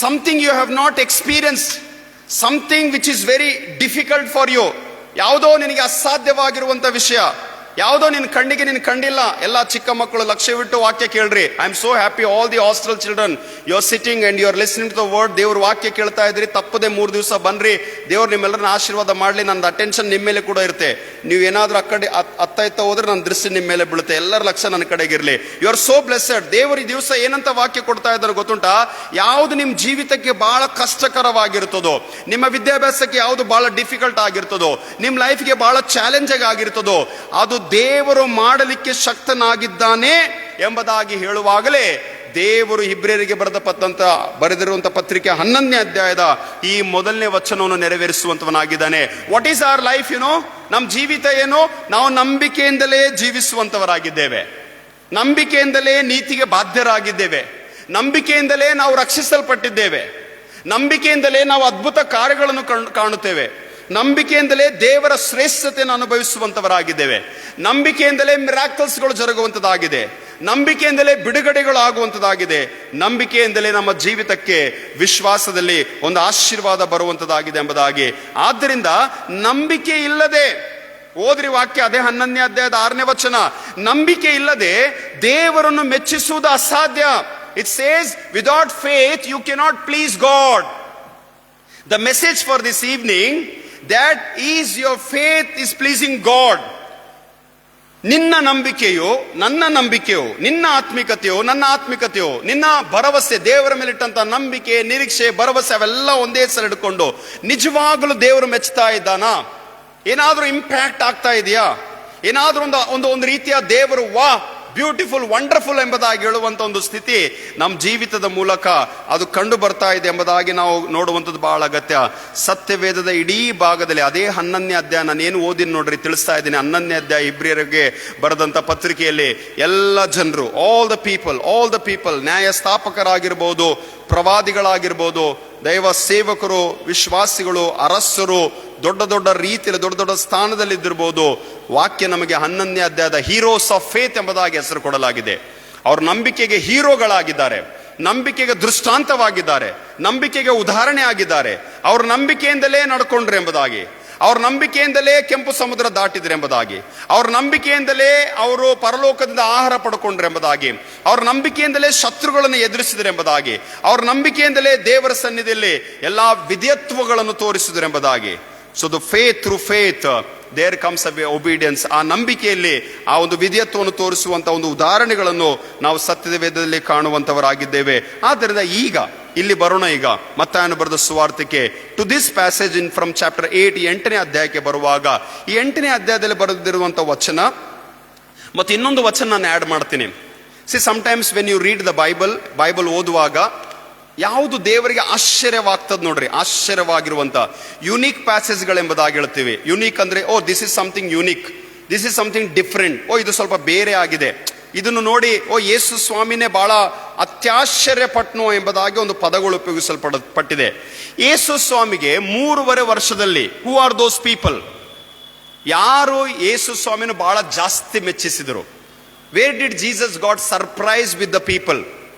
something you have not experience, something which is very difficult for you. ಯಾವುದೋ ನಿನಗೆ ಅಸಾಧ್ಯವಾಗಿರುವಂತ ವಿಷಯ, ಯಾವುದೋ ನಿನ್ನ ಕಣ್ಣಿಗೆ ನೀನು ಕಂಡಿಲ್ಲ. ಎಲ್ಲ ಚಿಕ್ಕ ಮಕ್ಕಳು ಲಕ್ಷ್ಯವಿಟ್ಟು ವಾಕ್ಯ ಕೇಳ್ರಿ. I am so happy, all the hostel children, you are sitting and you are listening to the word. ದೇವ್ರ ವಾಕ್ಯ ಕೇಳ್ತಾ ಇದ್ರಿ, ತಪ್ಪದೆ 3 ದಿವಸ ಬನ್ರಿ. ದೇವ್ರು ನಿಮ್ಮೆಲ್ಲರನ್ನ ಆಶೀರ್ವಾದ ಮಾಡಲಿ. ನನ್ನ ಅಟೆನ್ಷನ್ ನಿಮ್ಮ ಮೇಲೆ ಕೂಡ ಇರುತ್ತೆ. ನೀವು ಏನಾದ್ರೂ ಆ ಕಡೆ ಅತ್ತ ಹೋದ್ರೆ ನನ್ನ ದೃಷ್ಟಿ ನಿಮ್ಮ ಮೇಲೆ ಬೀಳುತ್ತೆ. ಎಲ್ಲರ ಲಕ್ಷ್ಯ ನನ್ನ ಕಡೆಗಿರ್ಲಿ. You are so blessed. ದೇವರು ಈ ದಿವಸ ಏನಂತ ವಾಕ್ಯ ಕೊಡ್ತಾ ಇದ್ದಾರೆ ಗೊತ್ತುಂಟಾ? ಯಾವುದು ನಿಮ್ಮ ಜೀವಿತಕ್ಕೆ ಬಹಳ ಕಷ್ಟಕರವಾಗಿರ್ತದೋ, ನಿಮ್ಮ ವಿದ್ಯಾಭ್ಯಾಸಕ್ಕೆ ಯಾವುದು ಬಹಳ ಡಿಫಿಕಲ್ಟ್ ಆಗಿರ್ತದೋ, ನಿಮ್ಮ ಲೈಫ್ಗೆ ಬಹಳ ಚಾಲೆಂಜಿಂಗ್ ಆಗಿರ್ತದೋ, ಅದು ದೇವರು ಮಾಡಲಿಕ್ಕೆ ಶಕ್ತನಾಗಿದ್ದಾನೆ ಎಂಬುದಾಗಿ ಹೇಳುವಾಗಲೇ ದೇವರು ಇಬ್ರಿಯರಿಗೆ ಬರೆದಿರುವಂತಹ ಪತ್ರಿಕೆ 11ನೇ ಅಧ್ಯಾಯದ ಈ 1ನೇ ವಚನವನ್ನು ನೆರವೇರಿಸುವಂತವನಾಗಿದ್ದಾನೆ. What is our life? ನಮ್ಮ ಜೀವಿತ ಏನು? ನಾವು ನಂಬಿಕೆಯಿಂದಲೇ ಜೀವಿಸುವಂತವರಾಗಿದ್ದೇವೆ. ನಂಬಿಕೆಯಿಂದಲೇ ನೀತಿಗೆ ಬಾಧ್ಯರಾಗಿದ್ದೇವೆ. ನಂಬಿಕೆಯಿಂದಲೇ ನಾವು ರಕ್ಷಿಸಲ್ಪಟ್ಟಿದ್ದೇವೆ. ನಂಬಿಕೆಯಿಂದಲೇ ನಾವು ಅದ್ಭುತ ಕಾರ್ಯಗಳನ್ನು ಕಾಣುತ್ತೇವೆ. ನಂಬಿಕೆಯಿಂದಲೇ ದೇವರ ಶ್ರೇಷ್ಠತೆಯನ್ನು ಅನುಭವಿಸುವಂತವರಾಗಿದ್ದೇವೆ. ನಂಬಿಕೆಯಿಂದಲೇ ಮಿರಾಕಲ್ಸ್ಗಳು ಜರುಗುವಂತದಾಗಿದೆ. ನಂಬಿಕೆಯಿಂದಲೇ ಬಿಡುಗಡೆಗಳು ಆಗುವಂತದಾಗಿದೆ. ನಂಬಿಕೆಯಿಂದಲೇ ನಮ್ಮ ಜೀವಿತಕ್ಕೆ ವಿಶ್ವಾಸದಲ್ಲಿ ಒಂದು ಆಶೀರ್ವಾದ ಬರುವಂತದಾಗಿದೆ ಎಂಬುದಾಗಿ. ಆದ್ದರಿಂದ ನಂಬಿಕೆ ಇಲ್ಲದೆ, ಓದ್ರಿ ವಾಕ್ಯ, ಅದೇ 11ನೇ ಅಧ್ಯಾಯದ 6ನೇ ವಚನ, ನಂಬಿಕೆ ಇಲ್ಲದೆ ದೇವರನ್ನು ಮೆಚ್ಚಿಸುವುದು ಅಸಾಧ್ಯ. It says, without faith you cannot please God. The message for this evening, that is your faith is pleasing God. ನಿನ್ನ ನಂಬಿಕೆಯೋ ನನ್ನ ನಂಬಿಕೆಯೋ, ನಿನ್ನ ಆತ್ಮಿಕತೆಯೋ ನನ್ನ ಆತ್ಮಿಕತೆಯೋ, ನಿನ್ನ ಭರವಸೆ, ದೇವರ ಮೇಲಿಟ್ಟಂತ ನಂಬಿಕೆ, ನಿರೀಕ್ಷೆ, ಭರವಸೆ ಅವೆಲ್ಲ ಒಂದೇ ಸಲ ಹಿಡ್ಕೊಂಡು ನಿಜವಾಗಲೂ ದೇವರು ಮೆಚ್ಚುತ್ತಾ ಇದ್ದಾನಾ? ಏನಾದ್ರೂ ಇಂಪ್ಯಾಕ್ಟ್ ಆಗ್ತಾ ಇದೆಯಾ? ಏನಾದ್ರೂ ಒಂದು ರೀತಿಯ ದೇವರು ವಾ ಬ್ಯೂಟಿಫುಲ್, ವಂಡರ್ಫುಲ್ ಎಂಬುದಾಗಿ ಹೇಳುವಂತ ಒಂದು ಸ್ಥಿತಿ ನಮ್ಮ ಜೀವಿತದ ಮೂಲಕ ಅದು ಕಂಡು ಬರ್ತಾ ಇದೆ ಎಂಬುದಾಗಿ ನಾವು ನೋಡುವಂಥದ್ದು ಬಹಳ ಅಗತ್ಯ. ಸತ್ಯವೇದದ ಇಡೀ ಭಾಗದಲ್ಲಿ ಅದೇ 11ನೇ ಅಧ್ಯಾಯ, ನಾನು ಏನು ಓದಿನ ನೋಡ್ರಿ ತಿಳಿಸ್ತಾ ಇದ್ದೀನಿ. 11ನೇ ಅಧ್ಯಾಯ ಇಬ್ರಿಯರಿಗೆ ಬರೆದಂತ ಪತ್ರಿಕೆಯಲ್ಲಿ ಎಲ್ಲ ಜನರು, ಆಲ್ ದ ಪೀಪಲ್, ನ್ಯಾಯಸ್ಥಾಪಕರಾಗಿರ್ಬೋದು, ಪ್ರವಾದಿಗಳಾಗಿರ್ಬೋದು, ದೈವ ಸೇವಕರು, ವಿಶ್ವಾಸಿಗಳು, ಅರಸರು, ದೊಡ್ಡ ದೊಡ್ಡ ರೀತಿಯಲ್ಲಿ ದೊಡ್ಡ ದೊಡ್ಡ ಸ್ಥಾನದಲ್ಲಿದ್ದಿರ್ಬೋದು. ವಾಕ್ಯ ನಮಗೆ 11ನೇ ಅಧ್ಯಾಯದ ಹೀರೋಸ್ ಆಫ್ ಫೇತ್ ಎಂಬುದಾಗಿ ಹೆಸರು ಕೊಡಲಾಗಿದೆ. ಅವ್ರ ನಂಬಿಕೆಗೆ ಹೀರೋಗಳಾಗಿದ್ದಾರೆ, ನಂಬಿಕೆಗೆ ದೃಷ್ಟಾಂತವಾಗಿದ್ದಾರೆ, ನಂಬಿಕೆಗೆ ಉದಾಹರಣೆ ಆಗಿದ್ದಾರೆ. ಅವ್ರ ನಂಬಿಕೆಯಿಂದಲೇ ನಡ್ಕೊಂಡ್ರೆ ಎಂಬುದಾಗಿ, ಅವ್ರ ನಂಬಿಕೆಯಿಂದಲೇ ಕೆಂಪು ಸಮುದ್ರ ದಾಟಿದ್ರೆ ಎಂಬುದಾಗಿ, ಅವ್ರ ನಂಬಿಕೆಯಿಂದಲೇ ಅವರು ಪರಲೋಕದಿಂದ ಆಹಾರ ಪಡ್ಕೊಂಡ್ರೆ ಎಂಬುದಾಗಿ, ಅವ್ರ ನಂಬಿಕೆಯಿಂದಲೇ ಶತ್ರುಗಳನ್ನು ಎದುರಿಸಿದ್ರೆ ಎಂಬುದಾಗಿ, ಅವ್ರ ನಂಬಿಕೆಯಿಂದಲೇ ದೇವರ ಸನ್ನಿಧಿಯಲ್ಲಿ ಎಲ್ಲಾ ವಿಧೇಯತ್ವಗಳನ್ನು ತೋರಿಸಿದ್ರು ಎಂಬುದಾಗಿ. So the faith, through faith there comes a obedience. ಆ ನಂಬಿಕೆಯಲ್ಲಿ ಆ ಒಂದು ವಿಧೇಯತ್ವವನ್ನು ತೋರಿಸುವಂತ ಒಂದು ಉದಾಹರಣೆಗಳನ್ನು ನಾವು ಸತ್ಯದ ವೇದದಲ್ಲಿ ಕಾಣುವಂತವರಾಗಿದ್ದೇವೆ. ಆದ್ದರಿಂದ ಈಗ ಇಲ್ಲಿ ಬರೋಣ. ಈಗ ಮತ್ತಾಯನು ಬರೆದ ಸುವಾರ್ತೆಗೆ, to this passage in from chapter 8, 8ನೇ ಅಧ್ಯಾಯಕ್ಕೆ ಬರುವಾಗ, ಈ 8ನೇ ಅಧ್ಯಾಯದಲ್ಲಿ ಬರೆದಿರುವಂತ ವಚನ ಮತ್ತು ಇನ್ನೊಂದು ವಚನ ನಾನು ಆ್ಯಡ್ ಮಾಡ್ತೀನಿ. See, sometimes when you read the Bible ಓದುವಾಗ ಯಾವುದು ದೇವರಿಗೆ ಆಶ್ಚರ್ಯವಾಗ್ತದೆ ನೋಡ್ರಿ, ಆಶ್ಚರ್ಯವಾಗಿರುವಂತ ಯುನೀಕ್ ಪ್ಯಾಸೇಜ್ಗಳೆಂಬುದಾಗಿ ಹೇಳ್ತೀವಿ. ಯುನೀಕ್ ಅಂದ್ರೆ oh this is something unique, this is something different, oh ಇದು ಸ್ವಲ್ಪ ಬೇರೆ ಆಗಿದೆ, ಇದನ್ನು ನೋಡಿ ಓ ಯೇಸು ಸ್ವಾಮಿನೇ ಬಹಳ ಅತ್ಯಾಶ್ಚರ್ಯ ಪಟ್ನು ಎಂಬುದಾಗಿ ಒಂದು ಪದಗಳು ಉಪಯೋಗಿಸಲ್ಪಟ್ಟಿದೆ. ಯೇಸು ಸ್ವಾಮಿಗೆ 3.5 ವರ್ಷದಲ್ಲಿ ಹೂ ಆರ್ ದೋಸ್ ಪೀಪಲ್, ಯಾರು ಯೇಸು ಸ್ವಾಮಿನ ಬಹಳ ಜಾಸ್ತಿ ಮೆಚ್ಚಿಸಿದರು? Where did Jesus got surprise with the people?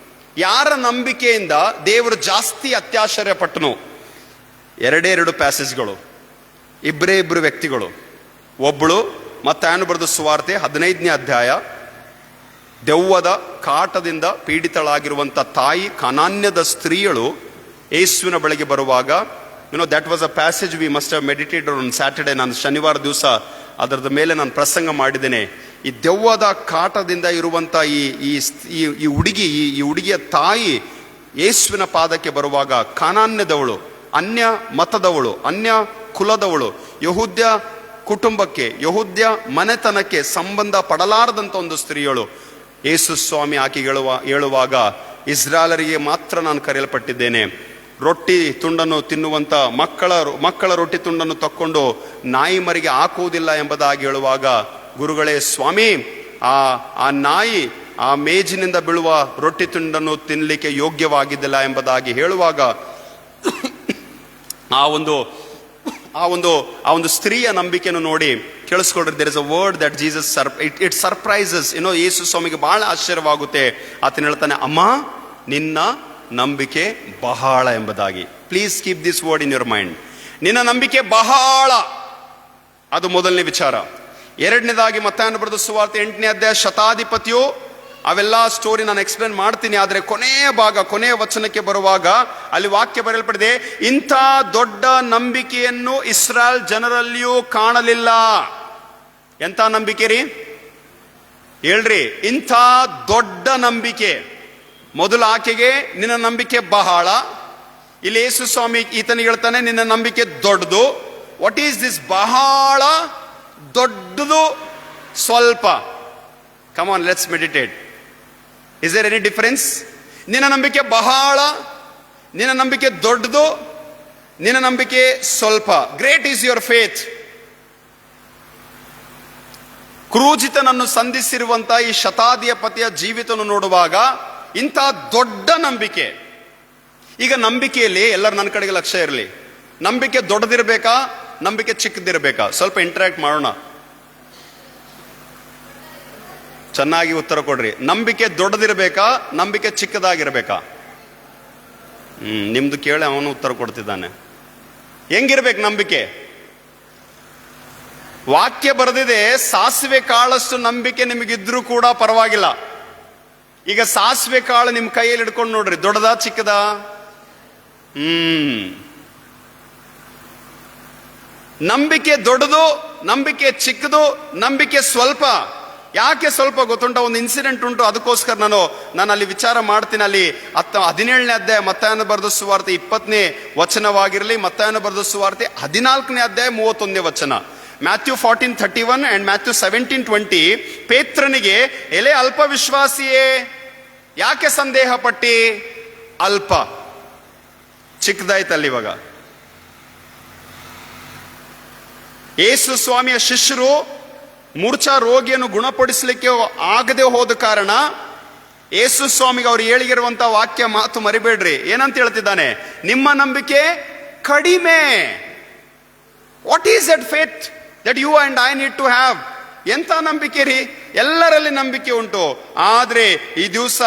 ಯಾರ ನಂಬಿಕೆಯಿಂದ ದೇವರು ಜಾಸ್ತಿ ಅತ್ಯಾಶ್ಚರ್ಯ ಪಟ್ಟನು? 2 ಪ್ಯಾಸೇಜ್ಗಳು, ಇಬ್ಬರು ವ್ಯಕ್ತಿಗಳು. ಒಬ್ಬಳು ಮತ್ತಾಯನು ಬರೆದ ಸುವಾರ್ತೆ 15ನೇ ಅಧ್ಯಾಯ, ದೆವ್ವದ ಕಾಟದಿಂದ ಪೀಡಿತಳಾಗಿರುವಂತ ತಾಯಿ ಕಾನಾನ್ಯದ ಸ್ತ್ರೀಯಳು ಯೇಸುವಿನ ಬಳಿಗೆ ಬರುವಾಗ, that was a passage we must have meditated on Saturday. ನಾನು ಶನಿವಾರ ದಿವಸ ಅದರದ ಮೇಲೆ ನಾನು ಪ್ರಸಂಗ ಮಾಡಿದ್ದೇನೆ. ಈ ದೆವ್ವದ ಕಾಟದಿಂದ ಇರುವಂತ ಈ ಹುಡುಗಿಯ ತಾಯಿ ಯೇಸುವಿನ ಪಾದಕ್ಕೆ ಬರುವಾಗ, ಕಾನಾನ್ಯದವಳು, ಅನ್ಯ ಮತದವಳು, ಅನ್ಯ ಕುಲದವಳು, ಯಹೂದ್ಯ ಕುಟುಂಬಕ್ಕೆ, ಯಹೂದ್ಯ ಮನೆತನಕ್ಕೆ ಸಂಬಂಧ ಪಡಲಾರದಂತ ಒಂದು ಸ್ತ್ರೀಯಳು. ಯೇಸು ಸ್ವಾಮಿ ಆಕೆ ಹೇಳುವಾಗ, ಇಸ್ರಾಯೇಲರಿಗೆ ಮಾತ್ರ ನಾನು ಕರೆಯಲ್ಪಟ್ಟಿದ್ದೇನೆ, ರೊಟ್ಟಿ ತುಂಡನ್ನು ತಿನ್ನುವಂತ ಮಕ್ಕಳ ರೊಟ್ಟಿ ತುಂಡನ್ನು ತಕ್ಕೊಂಡು ನಾಯಿ ಮರಿಗೆ ಹಾಕುವುದಿಲ್ಲ ಎಂಬುದಾಗಿ ಹೇಳುವಾಗ, ಗುರುಗಳೇ ಸ್ವಾಮಿ, ಆ ನಾಯಿ ಆ ಮೇಜಿನಿಂದ ಬೀಳುವ ರೊಟ್ಟಿ ತುಂಡನ್ನು ತಿನ್ನಲಿಕ್ಕೆ ಯೋಗ್ಯವಾಗಿದ್ದಿಲ್ಲ ಎಂಬುದಾಗಿ ಹೇಳುವಾಗ, ಆ ಒಂದು ಸ್ತ್ರೀಯ ನಂಬಿಕೆಯನ್ನು ನೋಡಿ ಕೇಳಿಸ್ಕೊಡ್ರಿ. There is a word that Jesus it surprises. ಯೇಸು ಸ್ವಾಮಿಗೆ ಬಹಳ ಆಶ್ಚರ್ಯವಾಗುತ್ತೆ. ಆತನ ಹೇಳ್ತಾನೆ, ಅಮ್ಮ ನಿನ್ನ ನಂಬಿಕೆ ಬಹಳ ಎಂಬುದಾಗಿ. Please keep this word in your mind. ನಿನ್ನ ನಂಬಿಕೆ ಬಹಳ, ಅದು ಮೊದಲನೇ ವಿಚಾರ. ಎರಡನೇದಾಗಿ ಮತ್ತಾಯನು ಬರೆದ ಸುವಾರ್ತೆ 8ನೇ ಅಧ್ಯಾಯ, ಶತಾಧಿಪತಿಯು, ಅವೆಲ್ಲ ಸ್ಟೋರಿ ನಾನು ಎಕ್ಸ್ಪ್ಲೇನ್ ಮಾಡ್ತೀನಿ. ಆದರೆ ಕೊನೆಯ ವಚನಕ್ಕೆ ಬರುವಾಗ ಅಲ್ಲಿ ವಾಕ್ಯ ಬರೆಯಲ್ಪಟ್ಟಿದೆ, ಇಂಥ ದೊಡ್ಡ ನಂಬಿಕೆಯನ್ನು ಇಸ್ರಾಯೇಲ್ ಜನರಲ್ಲಿಯೂ ಕಾಣಲಿಲ್ಲ. ಎಂಥ ನಂಬಿಕೆ ರೀ ಹೇಳ್ರಿ? ಇಂಥ ದೊಡ್ಡ ನಂಬಿಕೆ. ಮೊದಲು ಆಕೆಗೆ ನಿನ್ನ ನಂಬಿಕೆ ಬಹಳ, ಇಲ್ಲಿ ಯೇಸು ಸ್ವಾಮಿ ಈತನಿಗೆ ಹೇಳ್ತಾನೆ ನಿನ್ನ ನಂಬಿಕೆ ದೊಡ್ಡದು. What is this? ಬಹಳ, ದೊಡ್ಡದು, ಸ್ವಲ್ಪ. Come on, let's meditate. Is there any difference? ನಿನ್ನ ನಂಬಿಕೆ ಬಹಳ, ನಿನ್ನ ನಂಬಿಕೆ ದೊಡ್ಡದು, ನಿನ್ನ ನಂಬಿಕೆ ಸ್ವಲ್ಪ. Great is your faith. ಕ್ರೂಜಿತನನ್ನು ಸಂಧಿಸಿರುವಂತಹ ಈ ಶತಾಧಿಪತಿಯ ಜೀವಿತವನ್ನು ನೋಡುವಾಗ ಇಂಥ ದೊಡ್ಡ ನಂಬಿಕೆ. ಈಗ ನಂಬಿಕೆಯಲ್ಲಿ ಎಲ್ಲರೂ ನನ್ನ ಕಡೆಗೆ ಲಕ್ಷ್ಯ ಇರಲಿ. ನಂಬಿಕೆ ದೊಡ್ಡದಿರ್ಬೇಕಾ, ನಂಬಿಕೆ ಚಿಕ್ಕದಿರ್ಬೇಕಾ? ಸ್ವಲ್ಪ ಇಂಟರಾಕ್ಟ್ ಮಾಡೋಣ, ಚೆನ್ನಾಗಿ ಉತ್ತರ ಕೊಡ್ರಿ. ನಂಬಿಕೆ ದೊಡ್ಡದಿರ್ಬೇಕಾ, ನಂಬಿಕೆ ಚಿಕ್ಕದಾಗಿರ್ಬೇಕಾ? ನಿಮ್ದು ಕೇಳಿ ಅವನು ಉತ್ತರ ಕೊಡ್ತಿದ್ದಾನೆ. ಹೆಂಗಿರ್ಬೇಕು ನಂಬಿಕೆ? ವಾಕ್ಯ ಬರೆದಿದೆ, ಸಾಸಿವೆ ಕಾಳಷ್ಟು ನಂಬಿಕೆ ನಿಮಗಿದ್ರೂ ಕೂಡ ಪರವಾಗಿಲ್ಲ. ಈಗ ಸಾಸಿವೆ ಕಾಳು ನಿಮ್ ಕೈಯಲ್ಲಿ ಹಿಡ್ಕೊಂಡು ನೋಡ್ರಿ, ದೊಡ್ಡದಾ ಚಿಕ್ಕದಾ? ನಂಬಿಕೆ ದೊಡ್ಡದು, ನಂಬಿಕೆ ಚಿಕ್ಕದು, ನಂಬಿಕೆ ಸ್ವಲ್ಪ. ಯಾಕೆ ಸ್ವಲ್ಪ ಗೊತ್ತುಂಟ? ಒಂದು ಇನ್ಸಿಡೆಂಟ್ ಉಂಟು, ಅದಕ್ಕೋಸ್ಕರ ನಾನು ಅಲ್ಲಿ ವಿಚಾರ ಮಾಡ್ತೀನಿ. ಅಲ್ಲಿ 17ನೇ ಅಧ್ಯಾಯ ಮತ್ತಾಯನ ಬರೆದ ಸುವಾರ್ತೆ 20ನೇ ವಚನವಾಗಿರಲಿ, ಮತ್ತಾಯನ ಬರೆದ ಸುವಾರ್ತೆ 14ನೇ ಅಧ್ಯಾಯ 31ನೇ ವಚನ. Matthew 14:31 and Matthew 17:20. ಪೇತ್ರನಿಗೆ, ಎಲೆ ಅಲ್ಪ ವಿಶ್ವಾಸಿಯೇ, ಯಾಕೆ ಸಂದೇಹ ಪಟ್ಟಿ? ಅಲ್ಪ, ಚಿಕ್ಕದಾಯ್ತಲ್ಲಿ. ಇವಾಗ ಯೇಸು ಸ್ವಾಮಿಯ ಶಿಷ್ಯರು ಮೂರ್ಛಾ ರೋಗಿಯನ್ನು ಗುಣಪಡಿಸಲಿಕ್ಕೆ ಆಗದೆ ಹೋದ ಕಾರಣ ಯೇಸು ಸ್ವಾಮಿಗೆ ಅವ್ರು ಹೇಳಿರುವಂತಹ ವಾಕ್ಯ ಮಾತು ಮರಿಬೇಡ್ರಿ. ಏನಂತ ಹೇಳ್ತಿದ್ದಾನೆ? ನಿಮ್ಮ ನಂಬಿಕೆ ಕಡಿಮೆ. What is that faith that you and I need to have? ಎಂಥ ನಂಬಿಕೆ ರೀ? ಎಲ್ಲರಲ್ಲಿ ನಂಬಿಕೆ ಉಂಟು, ಆದ್ರೆ ಈ ದಿವಸ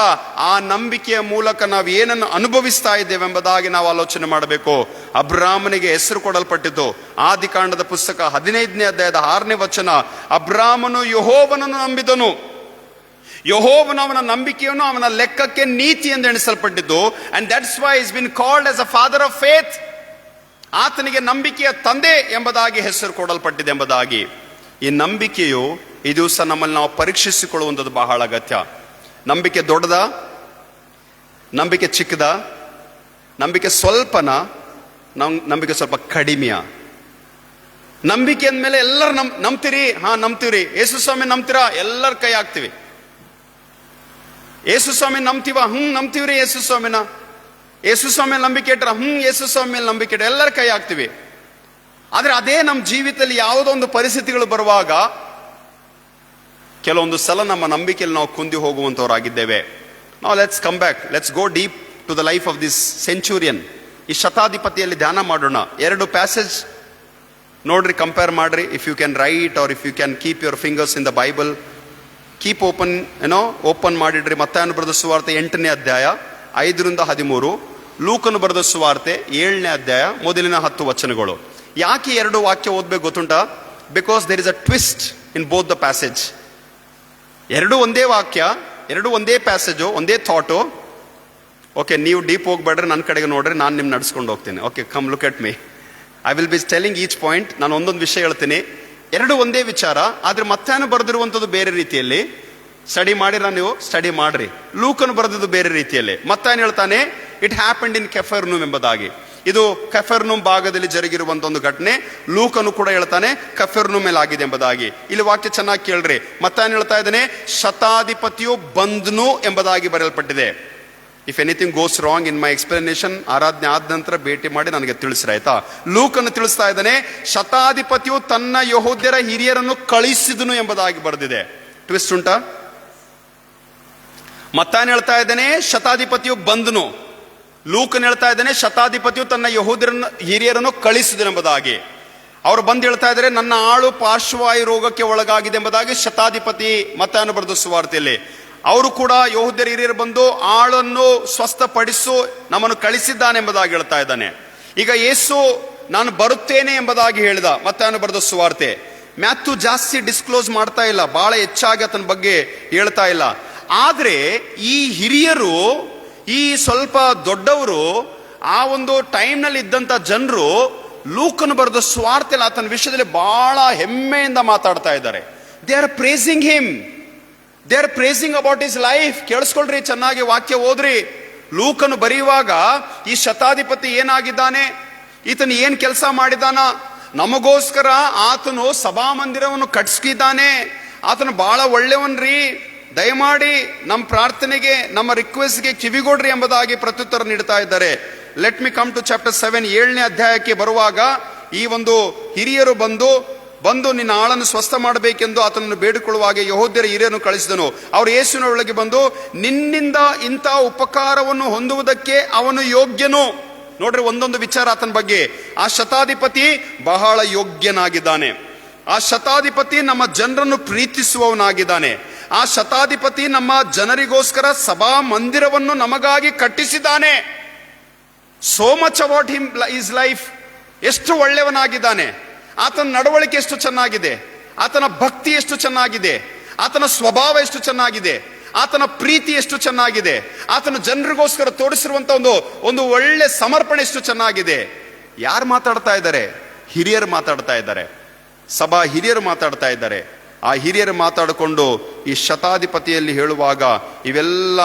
ಆ ನಂಬಿಕೆಯ ಮೂಲಕ ನಾವು ಏನನ್ನು ಅನುಭವಿಸ್ತಾ ಇದ್ದೇವೆ ಎಂಬುದಾಗಿ ನಾವು ಆಲೋಚನೆ ಮಾಡಬೇಕು. ಅಬ್ರಾಮನಿಗೆ ಹೆಸರು ಕೊಡಲ್ಪಟ್ಟಿತು. ಆದಿಕಾಂಡದ ಪುಸ್ತಕ 15ನೇ ಅಧ್ಯಾಯದ 6ನೇ ವಚನ. ಅಬ್ರಾಮನು ಯೆಹೋವನನ್ನು ನಂಬಿದನು, ಯೆಹೋವನು ಅವನ ನಂಬಿಕೆಯನ್ನು ಅವನ ಲೆಕ್ಕಕ್ಕೆ ನೀತಿ ಎಂದು ಎಣಿಸಲ್ಪಟ್ಟಿತು. And that's why is been called as a father of faith. ಆತನಿಗೆ ನಂಬಿಕೆಯ ತಂದೆ ಎಂಬುದಾಗಿ ಹೆಸರು ಕೊಡಲ್ಪಟ್ಟಿದೆ ಎಂಬುದಾಗಿ. ಈ ನಂಬಿಕೆಯು ಈ ದಿವಸ ನಮ್ಮಲ್ಲಿ ನಾವು ಪರೀಕ್ಷಿಸಿಕೊಳ್ಳುವಂಥದ್ದು ಬಹಳ ಅಗತ್ಯ. ನಂಬಿಕೆ ದೊಡ್ಡದ, ನಂಬಿಕೆ ಚಿಕ್ಕದ, ನಂಬಿಕೆ ಸ್ವಲ್ಪನ, ನಂಬಿಕೆ ಸ್ವಲ್ಪ ಕಡಿಮೆಯ? ನಂಬಿಕೆ ಅಂದಮೇಲೆ ಎಲ್ಲರೂ ನಂಬ್ತೀರಿ? ನಂಬ್ತೀವ್ರಿ. ಯೇಸು ಸ್ವಾಮಿ ನಂಬ್ತೀರಾ? ಎಲ್ಲರ ಕೈ ಹಾಕ್ತಿವಿ. ಯೇಸು ಸ್ವಾಮಿ ನಂಬ್ತೀವ? ನಂಬ್ತೀವ್ರಿ ಯೇಸು ಸ್ವಾಮಿನ. ಯೇಸು ಸ್ವಾಮಿ ಮೇಲೆ ನಂಬಿಕೆ ಇಟ್ಟರೆ ಯೇಸು ಸ್ವಾಮಿ ಮೇಲೆ ನಂಬಿಕೆ ಇಟ್ಟರೆ ಎಲ್ಲರ ಕೈ ಹಾಕ್ತಿವಿ. ಆದ್ರೆ ಅದೇ ನಮ್ಮ ಜೀವಿತದಲ್ಲಿ ಯಾವುದೋ ಒಂದು ಪರಿಸ್ಥಿತಿಗಳು ಬರುವಾಗ ಕೆಲವೊಂದು ಸಲ ನಮ್ಮ ನಂಬಿಕೆಯಲ್ಲಿ ನಾವು ಕುಂದಿ ಹೋಗುವಂತವರಾಗಿದ್ದೇವೆ. ನಾವು let's come back, let's go deep to the life of this centurion. ಈ ಶತಾಧಿಪತಿಯಲ್ಲಿ ಧ್ಯಾನ ಮಾಡೋಣ. 2 ಪ್ಯಾಸೇಜ್ ನೋಡ್ರಿ, ಕಂಪೇರ್ ಮಾಡ್ರಿ. If you can write or if you can keep your fingers in the Bible, keep open, open ಮಾಡಿಡ್ರಿ. ಮತ್ತಾಯನು ಬರೆದ ಸುವಾರ್ತೆ 8ನೇ ಅಧ್ಯಾಯ 5-13, ಲೂಕನು ಬರೆದ ಸುವಾರ್ತೆ 7ನೇ ಅಧ್ಯಾಯ ಮೊದಲಿನ 10 ವಚನಗಳು. ಯಾಕೆ 2 ವಾಕ್ಯ ಓದ್ಬೇಕು ಗೊತ್ತುಂಟಾ? Because there is a twist in both the passage. 2 ಒಂದೇ ವಾಕ್ಯ, 2 ಒಂದೇ ಪ್ಯಾಸೇಜು, ಒಂದೇ ಥಾಟು. ಓಕೆ, ನೀವು ಡೀಪ್ ಹೋಗ್ಬೇಡ್ರಿ, ನನ್ನ ಕಡೆಗೆ ನೋಡ್ರಿ, ನಾನು ನಿಮ್ ನಡ್ಸ್ಕೊಂಡು ಹೋಗ್ತೀನಿ. Okay, come look at me. I will be telling each point. ನಾನು ಒಂದೊಂದು ವಿಷಯ ಹೇಳ್ತೀನಿ. 2 ಒಂದೇ ವಿಚಾರ, ಆದ್ರೆ ಮತ್ತಾನು ಬರೆದಿರುವಂಥದ್ದು ಬೇರೆ ರೀತಿಯಲ್ಲಿ. ಸ್ಟಡಿ ಮಾಡಿರ, ನೀವು ಸ್ಟಡಿ ಮಾಡ್ರಿ. ಲೂಕನು ಬರೆದಿದ್ದು ಬೇರೆ ರೀತಿಯಲ್ಲಿ. ಮತ್ತಾನು ಹೇಳ್ತಾನೆ ಇಟ್ ಹ್ಯಾಪೆಂಡ್ ಇನ್ ಕೆಫರ್ನೂಮ್ ಎಂಬುದಾಗಿ. ಇದು ಕಫೆರ್ನೂಮ್ ಭಾಗದಲ್ಲಿ ಜರುಗಿರುವಂತ ಒಂದು ಘಟನೆ. ಲೂಕನು ಕೂಡ ಹೇಳ್ತಾನೆ ಕಫೆರ್ನೂಮ್ ಮೇಲೆ ಆಗಿದೆ ಎಂಬುದಾಗಿ. ಇಲ್ಲಿ ವಾಕ್ಯ ಚೆನ್ನಾಗಿ ಕೇಳ್ರಿ. ಮತ್ತಾನು ಹೇಳ್ತಾ ಇದ್ದಾನೆ ಶತಾಧಿಪತಿಯು ಬಂದ್ನು ಎಂಬುದಾಗಿ ಬರೆಯಲ್ಪಟ್ಟಿದೆ. If anything goes wrong in my explanation, ಆರಾಧನೆ ಆದ ನಂತರ ಭೇಟಿ ಮಾಡಿ ನನಗೆ ತಿಳಿಸ್ರಿ, ಆಯ್ತಾ? ಲೂಕನ್ನು ತಿಳಿಸ್ತಾ ಇದ್ದಾನೆ ಶತಾಧಿಪತಿಯು ತನ್ನ ಯಹೂದ್ಯರ ಹಿರಿಯರನ್ನು ಕಳಿಸಿದನು ಎಂಬುದಾಗಿ ಬರೆದಿದೆ. ಟ್ವಿಸ್ಟ್ ಉಂಟಾ? ಮತ್ತಾನು ಹೇಳ್ತಾ ಇದ್ದಾನೆ ಶತಾಧಿಪತಿಯು ಬಂದನು. ಲೂಕನ್ ಹೇಳ್ತಾ ಇದ್ದಾನೆ ಶತಾಧಿಪತಿಯು ತನ್ನ ಹಿರಿಯರನ್ನು ಕಳಿಸಿದನು ಎಂಬುದಾಗಿ. ಅವರು ಬಂದು ಹೇಳ್ತಾ ಇದ್ದಾರೆ ನನ್ನ ಆಳು ಪಾರ್ಶ್ವವಾಯು ರೋಗಕ್ಕೆ ಒಳಗಾಗಿದೆ ಎಂಬುದಾಗಿ ಶತಾಧಿಪತಿ ಮತ್ತಾನು ಬರೆದ ಸುವಾರ್ತೆಯಲ್ಲಿ. ಅವರು ಕೂಡ ಯಹೂದ್ಯರ ಹಿರಿಯರು ಬಂದು ಆಳನ್ನು ಸ್ವಸ್ಥಪಡಿಸು ನಮ್ಮನ್ನು ಕಳಿಸಿದ್ದಾನೆ ಎಂಬುದಾಗಿ ಹೇಳ್ತಾ ಇದ್ದಾನೆ. ಈಗ ಯೇಸು ನಾನು ಬರುತ್ತೇನೆ ಎಂಬುದಾಗಿ ಹೇಳಿದ ಮತ್ತಾನು ಬರೆದ ಸುವಾರ್ತೆ. ಮ್ಯಾಥ್ಯೂ ಜಾಸ್ತಿ ಡಿಸ್ಕ್ಲೋಸ್ ಮಾಡ್ತಾ ಇಲ್ಲ, ಬಹಳ ಹೆಚ್ಚಾಗಿ ಆತನ ಬಗ್ಗೆ ಹೇಳ್ತಾ ಇಲ್ಲ. ಆದ್ರೆ ಈ ಹಿರಿಯರು, ಈ ಸ್ವಲ್ಪ ದೊಡ್ಡವರು, ಆ ಒಂದು ಟೈಮ್ನಲ್ಲಿ ಇದ್ದಂತ ಜನರು ಲೂಕನು ಬರೆದ ಸ್ವಾರ್ಥದಲ್ಲಿ ಆತನ ವಿಷಯದಲ್ಲಿ ಬಹಳ ಹೆಮ್ಮೆಯಿಂದ ಮಾತಾಡ್ತಾ ಇದ್ದಾರೆ. They are praising him, they are praising about his life. ಕೇಳಿಸ್ಕೊಳ್ರಿ, ಚೆನ್ನಾಗಿ ವಾಕ್ಯ ಓದ್ರಿ. ಲೂಕನು ಬರೆಯುವಾಗ ಈ ಶತಾಧಿಪತಿ ಏನಾಗಿದ್ದಾನೆ, ಈತನು ಏನ್ ಕೆಲಸ ಮಾಡಿದಾನ, ನಮಗೋಸ್ಕರ ಆತನು ಸಭಾಮಂದಿರವನ್ನು ಕಟ್ಸ್ಕಿದ್ದಾನೆ, ಆತನು ಬಹಳ ಒಳ್ಳೆಯವನ್ರಿ, ದಯಮಾಡಿ ನಮ್ಮ ಪ್ರಾರ್ಥನೆಗೆ ನಮ್ಮ ರಿಕ್ವೆಸ್ಟ್ಗೆ ಕಿವಿಗೊಡ್ರಿ ಎಂಬುದಾಗಿ ಪ್ರತ್ಯುತ್ತರ ನೀಡ್ತಾ ಇದ್ದಾರೆ. Let me come to chapter 7, 7ನೇ ಅಧ್ಯಾಯಕ್ಕೆ ಬರುವಾಗ ಈ ಒಂದು ಹಿರಿಯರು ಬಂದು ನಿನ್ನ ಆಳನ್ನು ಸ್ವಸ್ಥ ಮಾಡಬೇಕೆಂದು ಆತನನ್ನು ಬೇಡಿಕೊಳ್ಳುವಾಗ ಯಹೂದ್ಯರ ಹಿರಿಯರನ್ನು ಕಳಿಸಿದನು. ಅವರು ಯೇಸುವಿನ ಒಳಗೆ ಬಂದು ನಿನ್ನಿಂದ ಇಂಥ ಉಪಕಾರವನ್ನು ಹೊಂದುವುದಕ್ಕೆ ಅವನು ಯೋಗ್ಯನು. ನೋಡ್ರಿ, ಒಂದೊಂದು ವಿಚಾರ ಆತನ ಬಗ್ಗೆ. ಆ ಶತಾಧಿಪತಿ ಬಹಳ ಯೋಗ್ಯನಾಗಿದ್ದಾನೆ. ಆ ಶತಾಧಿಪತಿ ನಮ್ಮ ಜನರನ್ನು ಪ್ರೀತಿಸುವವನಾಗಿದ್ದಾನೆ. ಆ ಶತಾಧಿಪತಿ ನಮ್ಮ ಜನರಿಗೋಸ್ಕರ ಸಭಾ ಮಂದಿರವನ್ನು ನಮಗಾಗಿ ಕಟ್ಟಿಸಿದ್ದಾನೆ. So much about him is life. ಎಷ್ಟು ಒಳ್ಳೆಯವನಾಗಿದ್ದಾನೆ, ಆತನ ನಡವಳಿಕೆ ಎಷ್ಟು ಚೆನ್ನಾಗಿದೆ, ಆತನ ಭಕ್ತಿ ಎಷ್ಟು ಚೆನ್ನಾಗಿದೆ, ಆತನ ಸ್ವಭಾವ ಎಷ್ಟು ಚೆನ್ನಾಗಿದೆ, ಆತನ ಪ್ರೀತಿ ಎಷ್ಟು ಚೆನ್ನಾಗಿದೆ, ಆತನ ಜನರಿಗೋಸ್ಕರ ತೋರಿಸಿರುವಂತ ಒಂದು ಒಳ್ಳೆ ಸಮರ್ಪಣೆ ಎಷ್ಟು ಚೆನ್ನಾಗಿದೆ. ಯಾರು ಮಾತಾಡ್ತಾ ಇದ್ದಾರೆ? ಹಿರಿಯರು ಮಾತಾಡ್ತಾ ಇದ್ದಾರೆ, ಸಭಾ ಹಿರಿಯರು ಮಾತಾಡ್ತಾ ಇದ್ದಾರೆ. ಆ ಹಿರಿಯರು ಮಾತಾಡಿಕೊಂಡು ಈ ಶತಾಧಿಪತಿಯಲ್ಲಿ ಹೇಳುವಾಗ ಇವೆಲ್ಲ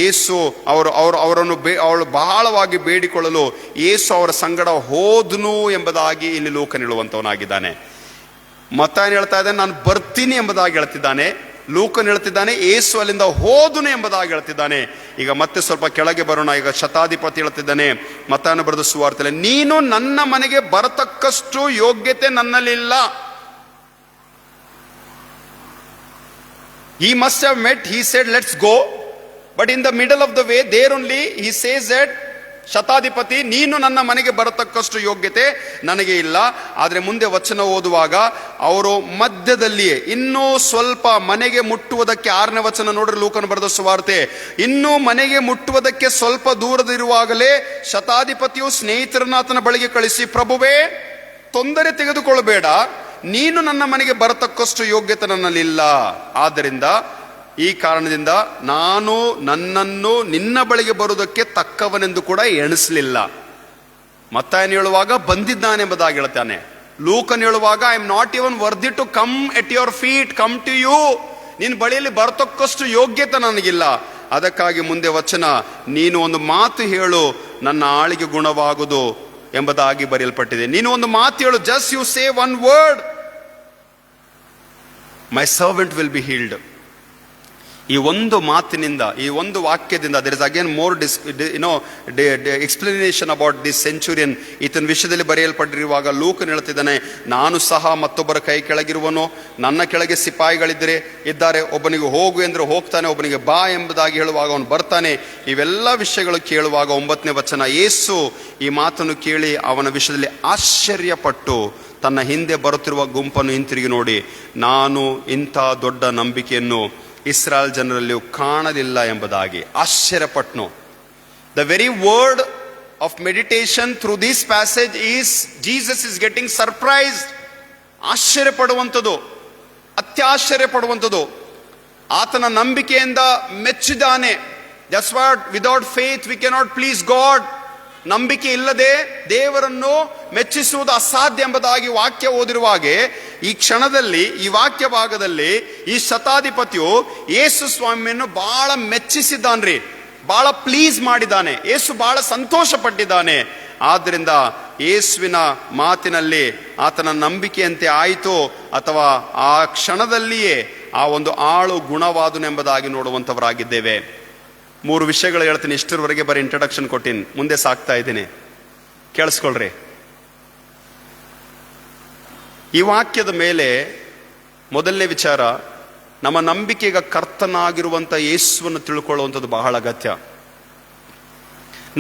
ಯೇಸು ಅವಳು ಬಹಳವಾಗಿ ಬೇಡಿಕೊಳ್ಳಲು ಯೇಸು ಅವರ ಸಂಗಡ ಹೋದನು ಎಂಬುದಾಗಿ ಇಲ್ಲಿ ಲೂಕನು ಹೇಳುವಂತವನಾಗಿದ್ದಾನೆ. ಮತ್ತಾನು ಹೇಳ್ತಾ ಇದ್ದಾನೆ ನಾನು ಬರ್ತೀನಿ ಎಂಬುದಾಗಿ ಹೇಳ್ತಿದ್ದಾನೆ. ಲೂಕನು ಹೇಳ್ತಿದ್ದಾನೆ ಯೇಸು ಅಲ್ಲಿಂದ ಹೋದನು ಎಂಬುದಾಗಿ ಹೇಳ್ತಿದ್ದಾನೆ. ಈಗ ಮತ್ತೆ ಸ್ವಲ್ಪ ಕೆಳಗೆ ಬರೋಣ. ಈಗ ಶತಾಧಿಪತಿ ಹೇಳ್ತಿದ್ದಾನೆ ಮತ್ತಾನು ಬರೆದ ಸುವಾರ್ತೆಯಲ್ಲಿ, ನೀನು ನನ್ನ ಮನೆಗೆ ಬರತಕ್ಕಷ್ಟು ಯೋಗ್ಯತೆ ನನ್ನಲ್ಲಿಲ್ಲ. He must have met, he said let's go, but in the middle of the way there only he says that ಶತಾಧಿಪತಿ ನೀನು ನನ್ನ ಮನೆಗೆ ಬರತಕ್ಕಷ್ಟು ಯೋಗ್ಯತೆ ನನಗೆ ಇಲ್ಲ. ಆದ್ರೆ ಮುಂದೆ ವಚನ ಓದುವಾಗ ಅವರು ಮಧ್ಯದಲ್ಲಿಯೇ ಇನ್ನೂ ಸ್ವಲ್ಪ ಮನೆಗೆ ಮುಟ್ಟುವುದಕ್ಕೆ 6ನೇ ವಚನ ನೋಡ್ರಿ, ಲೂಕನು ಬರೆದ ಸುವಾರ್ತೆ. ಇನ್ನೂ ಮನೆಗೆ ಮುಟ್ಟುವುದಕ್ಕೆ ಸ್ವಲ್ಪ ದೂರದಿರುವಾಗಲೇ ಶತಾಧಿಪತಿಯು ಸ್ನೇಹಿತರನ್ನ ಆತನ ಬಳಿಗೆ ಕಳಿಸಿ, ಪ್ರಭುವೇ ತೊಂದರೆ ತೆಗೆದುಕೊಳ್ಳಬೇಡ, ನೀನು ನನ್ನ ಮನೆಗೆ ಬರತಕ್ಕಷ್ಟು ಯೋಗ್ಯತೆ ನನ್ನಲ್ಲಿಲ್ಲ. ಆದ್ದರಿಂದ ಈ ಕಾರಣದಿಂದ ನಾನು ನನ್ನನ್ನು ನಿನ್ನ ಬಳಿಗೆ ಬರುವುದಕ್ಕೆ ತಕ್ಕವನೆಂದು ಕೂಡ ಎಣಿಸಲಿಲ್ಲ. ಮತ್ತಾಯನು ಹೇಳುವಾಗ ಬಂದಿದ್ದಾನೆ ಎಂಬುದಾಗಿ ಹೇಳ್ತಾನೆ. ಲೂಕನ್ ಹೇಳುವಾಗ I am not even worthy to come at your feet, come to you. ನಿನ್ನ ಬಳಿಯಲ್ಲಿ ಬರತಕ್ಕಷ್ಟು ಯೋಗ್ಯತೆ ನನಗಿಲ್ಲ. ಅದಕ್ಕಾಗಿ ಮುಂದೆ ವಚನ, ನೀನು ಒಂದು ಮಾತು ಹೇಳು ನನ್ನ ಆಳಿಗೆ ಗುಣವಾಗುವುದು ಎಂಬುದಾಗಿ ಬರೆಯಲ್ಪಟ್ಟಿದೆ. ನೀನು ಒಂದು ಮಾತು ಹೇಳು, just you say one word, my servant will be healed. ಈ ಒಂದು ಮಾತಿನಿಂದ, ಈ ಒಂದು ವಾಕ್ಯದಿಂದ there is again more explanation about this centurion. ಈತನ ವಿಷಯದಲ್ಲಿ ಬರೆಯಲ್ಪಟ್ಟಿರುವಾಗ ಲೂಕನ್ ಹೇಳ್ತಿದ್ದಾನೆ, ನಾನು ಸಹ ಮತ್ತೊಬ್ಬರ ಕೈ ಕೆಳಗಿರುವನು, ನನ್ನ ಕೆಳಗೆ ಇದ್ದಾರೆ, ಒಬ್ಬನಿಗೆ ಹೋಗು ಎಂದ್ರೆ ಹೋಗ್ತಾನೆ, ಒಬ್ಬನಿಗೆ ಬಾ ಎಂಬುದಾಗಿ ಹೇಳುವಾಗ ಅವನು ಬರ್ತಾನೆ. ಇವೆಲ್ಲ ವಿಷಯಗಳು ಕೇಳುವಾಗ 9ನೇ ವಚನ, ಯೇಸು ಈ ಮಾತನ್ನು ಕೇಳಿ ಅವನ ವಿಷಯದಲ್ಲಿ ಆಶ್ಚರ್ಯಪಟ್ಟು ತನ್ನ ಹಿಂದೆ ಬರುತ್ತಿರುವ ಗುಂಪನ್ನು ಹಿಂತಿರುಗಿ ನೋಡಿ, ನಾನು ಇಂಥ ದೊಡ್ಡ ನಂಬಿಕೆಯನ್ನು ಇಸ್ರಾಯೇಲ್ ಜನರಲ್ಲಿಯೂ ಕಾಣಲಿಲ್ಲ ಎಂಬುದಾಗಿ ಆಶ್ಚರ್ಯಪಟ್ನು. The very word of meditation through this passage is Jesus is getting surprised. ಆಶ್ಚರ್ಯಪಡುವಂಥದ್ದು, ಅತ್ಯಾಶ್ಚರ್ಯಪಡುವಂಥದ್ದು. ಆತನ ನಂಬಿಕೆಯಿಂದ ಮೆಚ್ಚಿದ್ದಾನೆ. That's what without faith we cannot please God. ನಂಬಿಕೆ ಇಲ್ಲದೆ ದೇವರನ್ನು ಮೆಚ್ಚಿಸುವುದು ಅಸಾಧ್ಯ ಎಂಬುದಾಗಿ ವಾಕ್ಯ ಓದಿರುವಾಗೆ, ಈ ಕ್ಷಣದಲ್ಲಿ ಈ ವಾಕ್ಯ ಭಾಗದಲ್ಲಿ ಈ ಶತಾಧಿಪತಿಯು ಯೇಸು ಸ್ವಾಮಿಯನ್ನು ಬಹಳ ಮೆಚ್ಚಿಸಿದ್ದಾನ್ರಿ, ಬಹಳ ಪ್ಲೀಸ್ ಮಾಡಿದ್ದಾನೆ. ಯೇಸು ಬಹಳ ಸಂತೋಷ ಪಟ್ಟಿದ್ದಾನೆ. ಆದ್ರಿಂದ ಯೇಸುವಿನ ಮಾತಿನಲ್ಲಿ ಆತನ ನಂಬಿಕೆಯಂತೆ ಆಯಿತು ಅಥವಾ ಆ ಕ್ಷಣದಲ್ಲಿಯೇ ಆ ಒಂದು ಆಳು ಗುಣವಾದನೆಂಬುದಾಗಿ ನೋಡುವಂತವರಾಗಿದ್ದೇವೆ. 3 ವಿಷಯಗಳು ಹೇಳ್ತೀನಿ. ಇಷ್ಟರವರೆಗೆ ಬರೀ ಇಂಟ್ರಡಕ್ಷನ್ ಕೊಟ್ಟಿನಿ, ಮುಂದೆ ಸಾಕ್ತಾ ಇದ್ದೀನಿ, ಕೇಳಿಸ್ಕೊಳ್ರಿ. ಈ ವಾಕ್ಯದ ಮೇಲೆ ಮೊದಲನೇ ವಿಚಾರ, ನಮ್ಮ ನಂಬಿಕೆಗೆ ಕರ್ತನಾಗಿರುವಂತ ಯೇಸುವನ್ನು ತಿಳ್ಕೊಳ್ಳುವಂಥದ್ದು ಬಹಳ ಅಗತ್ಯ.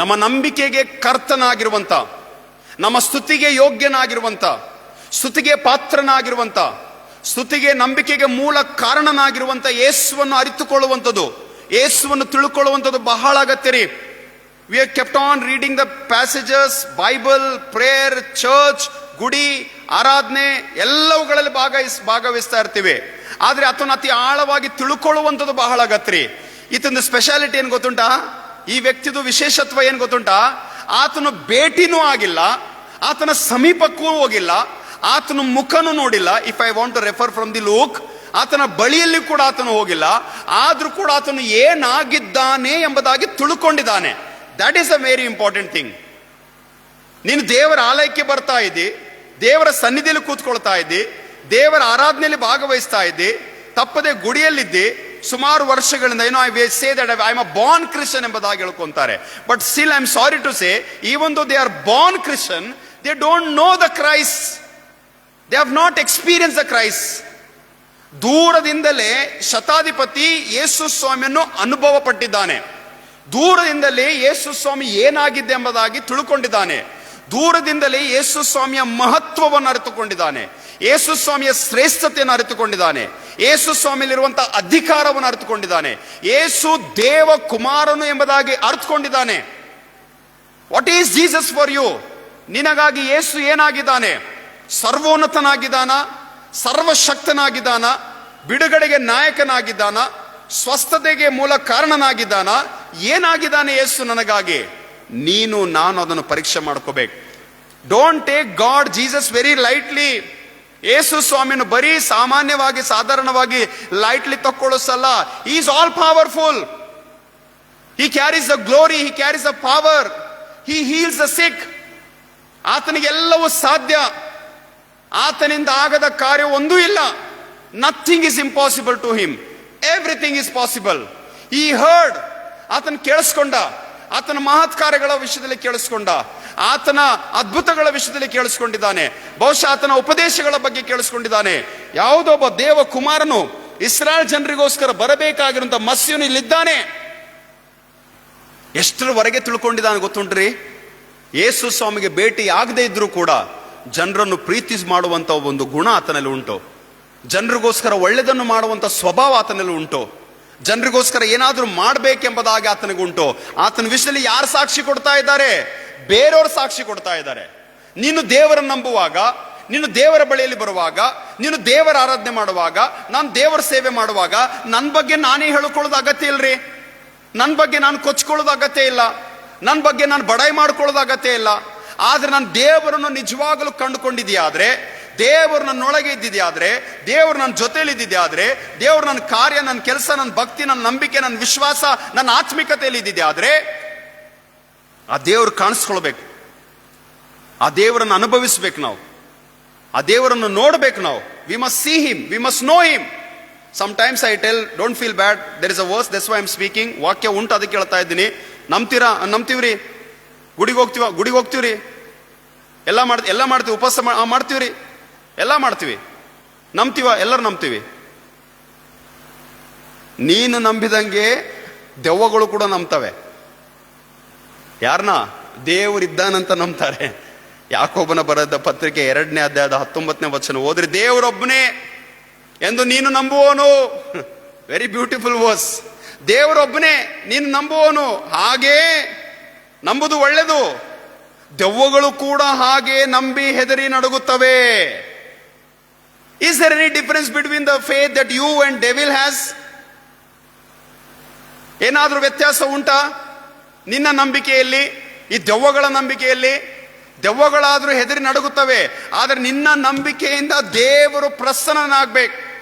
ನಮ್ಮ ನಂಬಿಕೆಗೆ ಕರ್ತನಾಗಿರುವಂತ, ನಮ್ಮ ಸ್ತುತಿಗೆ ಯೋಗ್ಯನಾಗಿರುವಂತ, ಸ್ತುತಿಗೆ ಪಾತ್ರನಾಗಿರುವಂತ, ಸ್ತುತಿಗೆ ನಂಬಿಕೆಗೆ ಮೂಲ ಕಾರಣನಾಗಿರುವಂತ ಯೇಸುವನ್ನು ಅರಿತುಕೊಳ್ಳುವಂಥದ್ದು, ಯೇಸುವನ್ನು ತಿಳ್ಕೊಳ್ಳುವಂಥದ್ದು ಬಹಳ ಅಗತ್ಯ ರೀ. We have kept on reading the passages, Bible, prayer, church, ಗುಡಿ, ಆರಾಧನೆ ಎಲ್ಲವುಗಳಲ್ಲಿ ಭಾಗವಹಿಸ್ತಾ ಇರ್ತೀವಿ. ಆದ್ರೆ ಆತನ ಅತಿ ಆಳವಾಗಿ ತಿಳ್ಕೊಳ್ಳುವಂಥದ್ದು ಬಹಳ ಅಗತ್ಯ ರೀ. ಈತನ ಸ್ಪೆಷಾಲಿಟಿ ಏನ್ ಗೊತ್ತುಂಟಾ? ಈ ವ್ಯಕ್ತಿದು ವಿಶೇಷತ್ವ ಏನ್ ಗೊತ್ತುಂಟಾ? ಆತನು ಭೇಟಿನೂ ಆಗಿಲ್ಲ, ಆತನ ಸಮೀಪಕ್ಕೂ ಹೋಗಿಲ್ಲ, ಆತನ ಮುಖನೂ ನೋಡಿಲ್ಲ. If I want to refer from the Luke, ಆತನ ಬಳಿಯಲ್ಲಿ ಕೂಡ ಆತನು ಹೋಗಿಲ್ಲ. ಆದ್ರೂ ಕೂಡ ಆತನು ಏನಾಗಿದ್ದಾನೆ ಎಂಬುದಾಗಿ ತಿಳ್ಕೊಂಡಿದ್ದಾನೆ. That is a very important thing. ನೀನು ದೇವರ ಆಲಯಕ್ಕೆ ಬರ್ತಾ ಇದ್ದಿ, ದೇವರ ಸನ್ನಿಧಿಯಲ್ಲಿ ಕೂತ್ಕೊಳ್ತಾ ಇದ್ದಿ, ದೇವರ ಆರಾಧನೆಯಲ್ಲಿ ಭಾಗವಹಿಸ್ತಾ ಇದ್ದಿ, ತಪ್ಪದೆ ಗುಡಿಯಲ್ಲಿದ್ದಿ ಸುಮಾರು ವರ್ಷಗಳಿಂದ. I say that I am a born Christian ಎಂಬುದಾಗಿ ಹೇಳ್ಕೊಂತಾರೆ. But still I am sorry to say, even though they are born Christian, they don't know the Christ, they have not experience the Christ. ದೂರದಿಂದಲೇ ಶತಾಧಿಪತಿ ಯೇಸು ಸ್ವಾಮಿಯನ್ನು ಅನುಭವ ಪಟ್ಟಿದ್ದಾನೆ. ದೂರದಿಂದಲೇ ಯೇಸು ಸ್ವಾಮಿ ಏನಾಗಿದೆ ಎಂಬುದಾಗಿ ತಿಳ್ಕೊಂಡಿದ್ದಾನೆ. ದೂರದಿಂದಲೇ ಯೇಸು ಸ್ವಾಮಿಯ ಮಹತ್ವವನ್ನು ಅರಿತುಕೊಂಡಿದ್ದಾನೆ. ಯೇಸು ಸ್ವಾಮಿಯ ಶ್ರೇಷ್ಠತೆಯನ್ನು ಅರಿತುಕೊಂಡಿದ್ದಾನೆ. ಯೇಸು ಸ್ವಾಮಿಯಲ್ಲಿರುವಂತಹ ಅಧಿಕಾರವನ್ನು ಅರಿತುಕೊಂಡಿದ್ದಾನೆ. ಯೇಸು ದೇವ ಕುಮಾರನು ಎಂಬುದಾಗಿ ಅರಿತುಕೊಂಡಿದ್ದಾನೆ. What is Jesus for you? ನಿನಗಾಗಿ ಯೇಸು ಏನಾಗಿದ್ದಾನೆ? ಸರ್ವೋನ್ನತನಾಗಿದ್ದಾನ, ಸರ್ವಶಕ್ತನಾಗಿದ್ದಾನ, ಬಿಡುಗಡೆಗೆ ನಾಯಕನಾಗಿದ್ದಾನ, ಸ್ವಸ್ಥತೆಗೆ ಮೂಲ ಕಾರಣನಾಗಿದ್ದಾನ. ಏನಾಗಿದ್ದಾನೆ ಯೇಸು ನನಗಾಗಿ? ನೀನು ನಾನು ಅದನ್ನು ಪರೀಕ್ಷೆ ಮಾಡ್ಕೋಬೇಕು. Don't take God Jesus very lightly. ಯೇಸು ಸ್ವಾಮಿಯನ್ನು ಬರೀ ಸಾಮಾನ್ಯವಾಗಿ ಸಾಧಾರಣವಾಗಿ ಲೈಟ್ಲಿ ತಕ್ಕೊಳ್ಳೋಸಲ್ಲ. Is all powerful. He carries the glory, he carries the power, he heals the sick. ಆತನಿಗೆಲ್ಲವೂ ಸಾಧ್ಯ. ಆತನಿಂದ ಆಗದ ಕಾರ್ಯ ಒಂದೂ ಇಲ್ಲ. Nothing is impossible to him, everything is possible. He heard, ಆತನ ಕೇಳಿಸ್ಕೊಂಡ, ಆತನ ಮಹತ್ ಕಾರ್ಯಗಳ ವಿಷಯದಲ್ಲಿ ಕೇಳಿಸ್ಕೊಂಡ, ಆತನ ಅದ್ಭುತಗಳ ವಿಷಯದಲ್ಲಿ ಕೇಳಿಸ್ಕೊಂಡಿದ್ದಾನೆ, ಬಹುಶಃ ಆತನ ಉಪದೇಶಗಳ ಬಗ್ಗೆ ಕೇಳಿಸ್ಕೊಂಡಿದ್ದಾನೆ. ಯಾವುದೊಬ್ಬ ದೇವ ಕುಮಾರನು ಇಸ್ರಾಯೇಲ್ ಜನರಿಗೋಸ್ಕರ ಬರಬೇಕಾಗಿರುವಂತ ಮಸ್ಯನು ಇಲ್ಲಿದ್ದಾನೆ. ಎಷ್ಟರವರೆಗೆ ತಿಳ್ಕೊಂಡಿದ್ದಾನೆ ಗೊತ್ತುಂಟ್ರಿ? ಯೇಸು ಸ್ವಾಮಿಗೆ ಭೇಟಿ ಆಗದೆ ಇದ್ರೂ ಕೂಡ ಜನರನ್ನು ಪ್ರೀತಿ ಮಾಡುವಂತ ಒಂದು ಗುಣ ಆತನಲ್ಲಿ ಉಂಟು. ಜನರಿಗೋಸ್ಕರ ಒಳ್ಳೆದನ್ನು ಮಾಡುವಂತ ಸ್ವಭಾವ ಆತನಲ್ಲಿ ಉಂಟು. ಜನರಿಗೋಸ್ಕರ ಏನಾದ್ರೂ ಮಾಡಬೇಕೆಂಬುದಾಗಿ ಆತನಿಗುಂಟು. ಆತನ ವಿಷಯದಲ್ಲಿ ಯಾರು ಸಾಕ್ಷಿ ಕೊಡ್ತಾ ಇದ್ದಾರೆ? ಬೇರೆಯವರು ಸಾಕ್ಷಿ ಕೊಡ್ತಾ ಇದ್ದಾರೆ. ನೀನು ದೇವರನ್ನು ನಂಬುವಾಗ, ನೀನು ದೇವರ ಬಳಿಯಲ್ಲಿ ಬರುವಾಗ, ನೀನು ದೇವರ ಆರಾಧನೆ ಮಾಡುವಾಗ, ನಾನು ದೇವರ ಸೇವೆ ಮಾಡುವಾಗ ನನ್ನ ಬಗ್ಗೆ ನಾನೇ ಹೇಳ್ಕೊಳ್ಳೋದು ಅಗತ್ಯ ಇಲ್ರಿ. ನನ್ನ ಬಗ್ಗೆ ನಾನು ಕೊಚ್ಕೊಳ್ಳೋದು ಅಗತ್ಯ ಇಲ್ಲ. ನನ್ನ ಬಗ್ಗೆ ನಾನು ಬಡಾಯಿ ಮಾಡ್ಕೊಳ್ಳೋದು ಅಗತ್ಯ ಇಲ್ಲ. ಆದ್ರೆ ನಾನು ದೇವರನ್ನು ನಿಜವಾಗಲೂ ಕಂಡುಕೊಂಡಿದ್ಯಾದ್ರೆ, ದೇವರು ನನ್ನೊಳಗೆ ಇದ್ದಿದ್ಯಾದ್ರೆ, ದೇವರು ನನ್ನ ಜೊತೆಯಲ್ಲಿ ಇದ್ದಿದ್ಯಾದ್ರೆ, ದೇವರು ನನ್ನ ಕಾರ್ಯ, ನನ್ನ ಕೆಲಸ, ನನ್ನ ಭಕ್ತಿ, ನನ್ನ ನಂಬಿಕೆ, ನನ್ನ ವಿಶ್ವಾಸ, ನನ್ನ ಆತ್ಮಿಕತೆಯಲ್ಲಿ ಇದ್ದಿದ್ಯಾದ್ರೆ, ಆ ದೇವರು ಕಾಣಿಸ್ಕೊಳ್ಬೇಕು. ಆ ದೇವರನ್ನು ಅನುಭವಿಸ್ಬೇಕು ನಾವು. ಆ ದೇವರನ್ನು ನೋಡ್ಬೇಕು ನಾವು. We must C him, we must know him. Sometimes I tell, don't feel bad, there is a verse, that's why I'm speaking. ವಾಕ್ಯ ಉಂಟು, ಅದಕ್ಕೆ ಹೇಳ್ತಾ ಇದ್ದೀನಿ. ನಂಬ್ತೀವ್ರಿ, ಗುಡಿಗೆ ಹೋಗ್ತೀವ್ರಿ, ಎಲ್ಲ ಮಾಡ್ತೀವಿ, ಉಪವಾಸ ಮಾಡ್ತೀವ್ರಿ, ಎಲ್ಲ ಮಾಡ್ತೀವಿ, ಎಲ್ಲರೂ ನಂಬ್ತೀವಿ. ನೀನು ನಂಬಿದಂಗೆ ದೆವ್ವಗಳು ಕೂಡ ನಂಬ್ತವೆ. ಯಾರನ್ನ? ದೇವರಿದ್ದಾನಂತ ನಂಬ್ತಾರೆ. ಯಾಕೋಬನ ಬರೆದ ಪತ್ರಿಕೆ 2ನೇ ಅಧ್ಯಾಯದ 19ನೇ ವಚನ ಓದ್ರಿ. ದೇವರೊಬ್ಬನೇ ಎಂದು ನೀನು ನಂಬುವನು. Very beautiful verse. ದೇವರೊಬ್ಬನೇ ನೀನು ನಂಬುವನು, ಹಾಗೇ ನಂಬುದು ಒಳ್ಳೆದು. ದೆವ್ವಗಳು ಕೂಡ ಹಾಗೆ ನಂಬಿ ಹೆದರಿ ನಡುಗುತ್ತವೆ. Is there any difference between the faith that you and devil has? ಏನಾದ್ರೂ ವ್ಯತ್ಯಾಸ ಉಂಟಾ ನಿನ್ನ ನಂಬಿಕೆಯಲ್ಲಿ, ಈ ದೆವ್ವಗಳ ನಂಬಿಕೆಯಲ್ಲಿ? ದೆವ್ವಗಳಾದ್ರೂ ಹೆದರಿ ನಡುಗುತ್ತವೆ, ಆದರೆ ನಿನ್ನ ನಂಬಿಕೆಯಿಂದ ದೇವರು ಪ್ರಸನ್ನನಾಗಬೇಕು,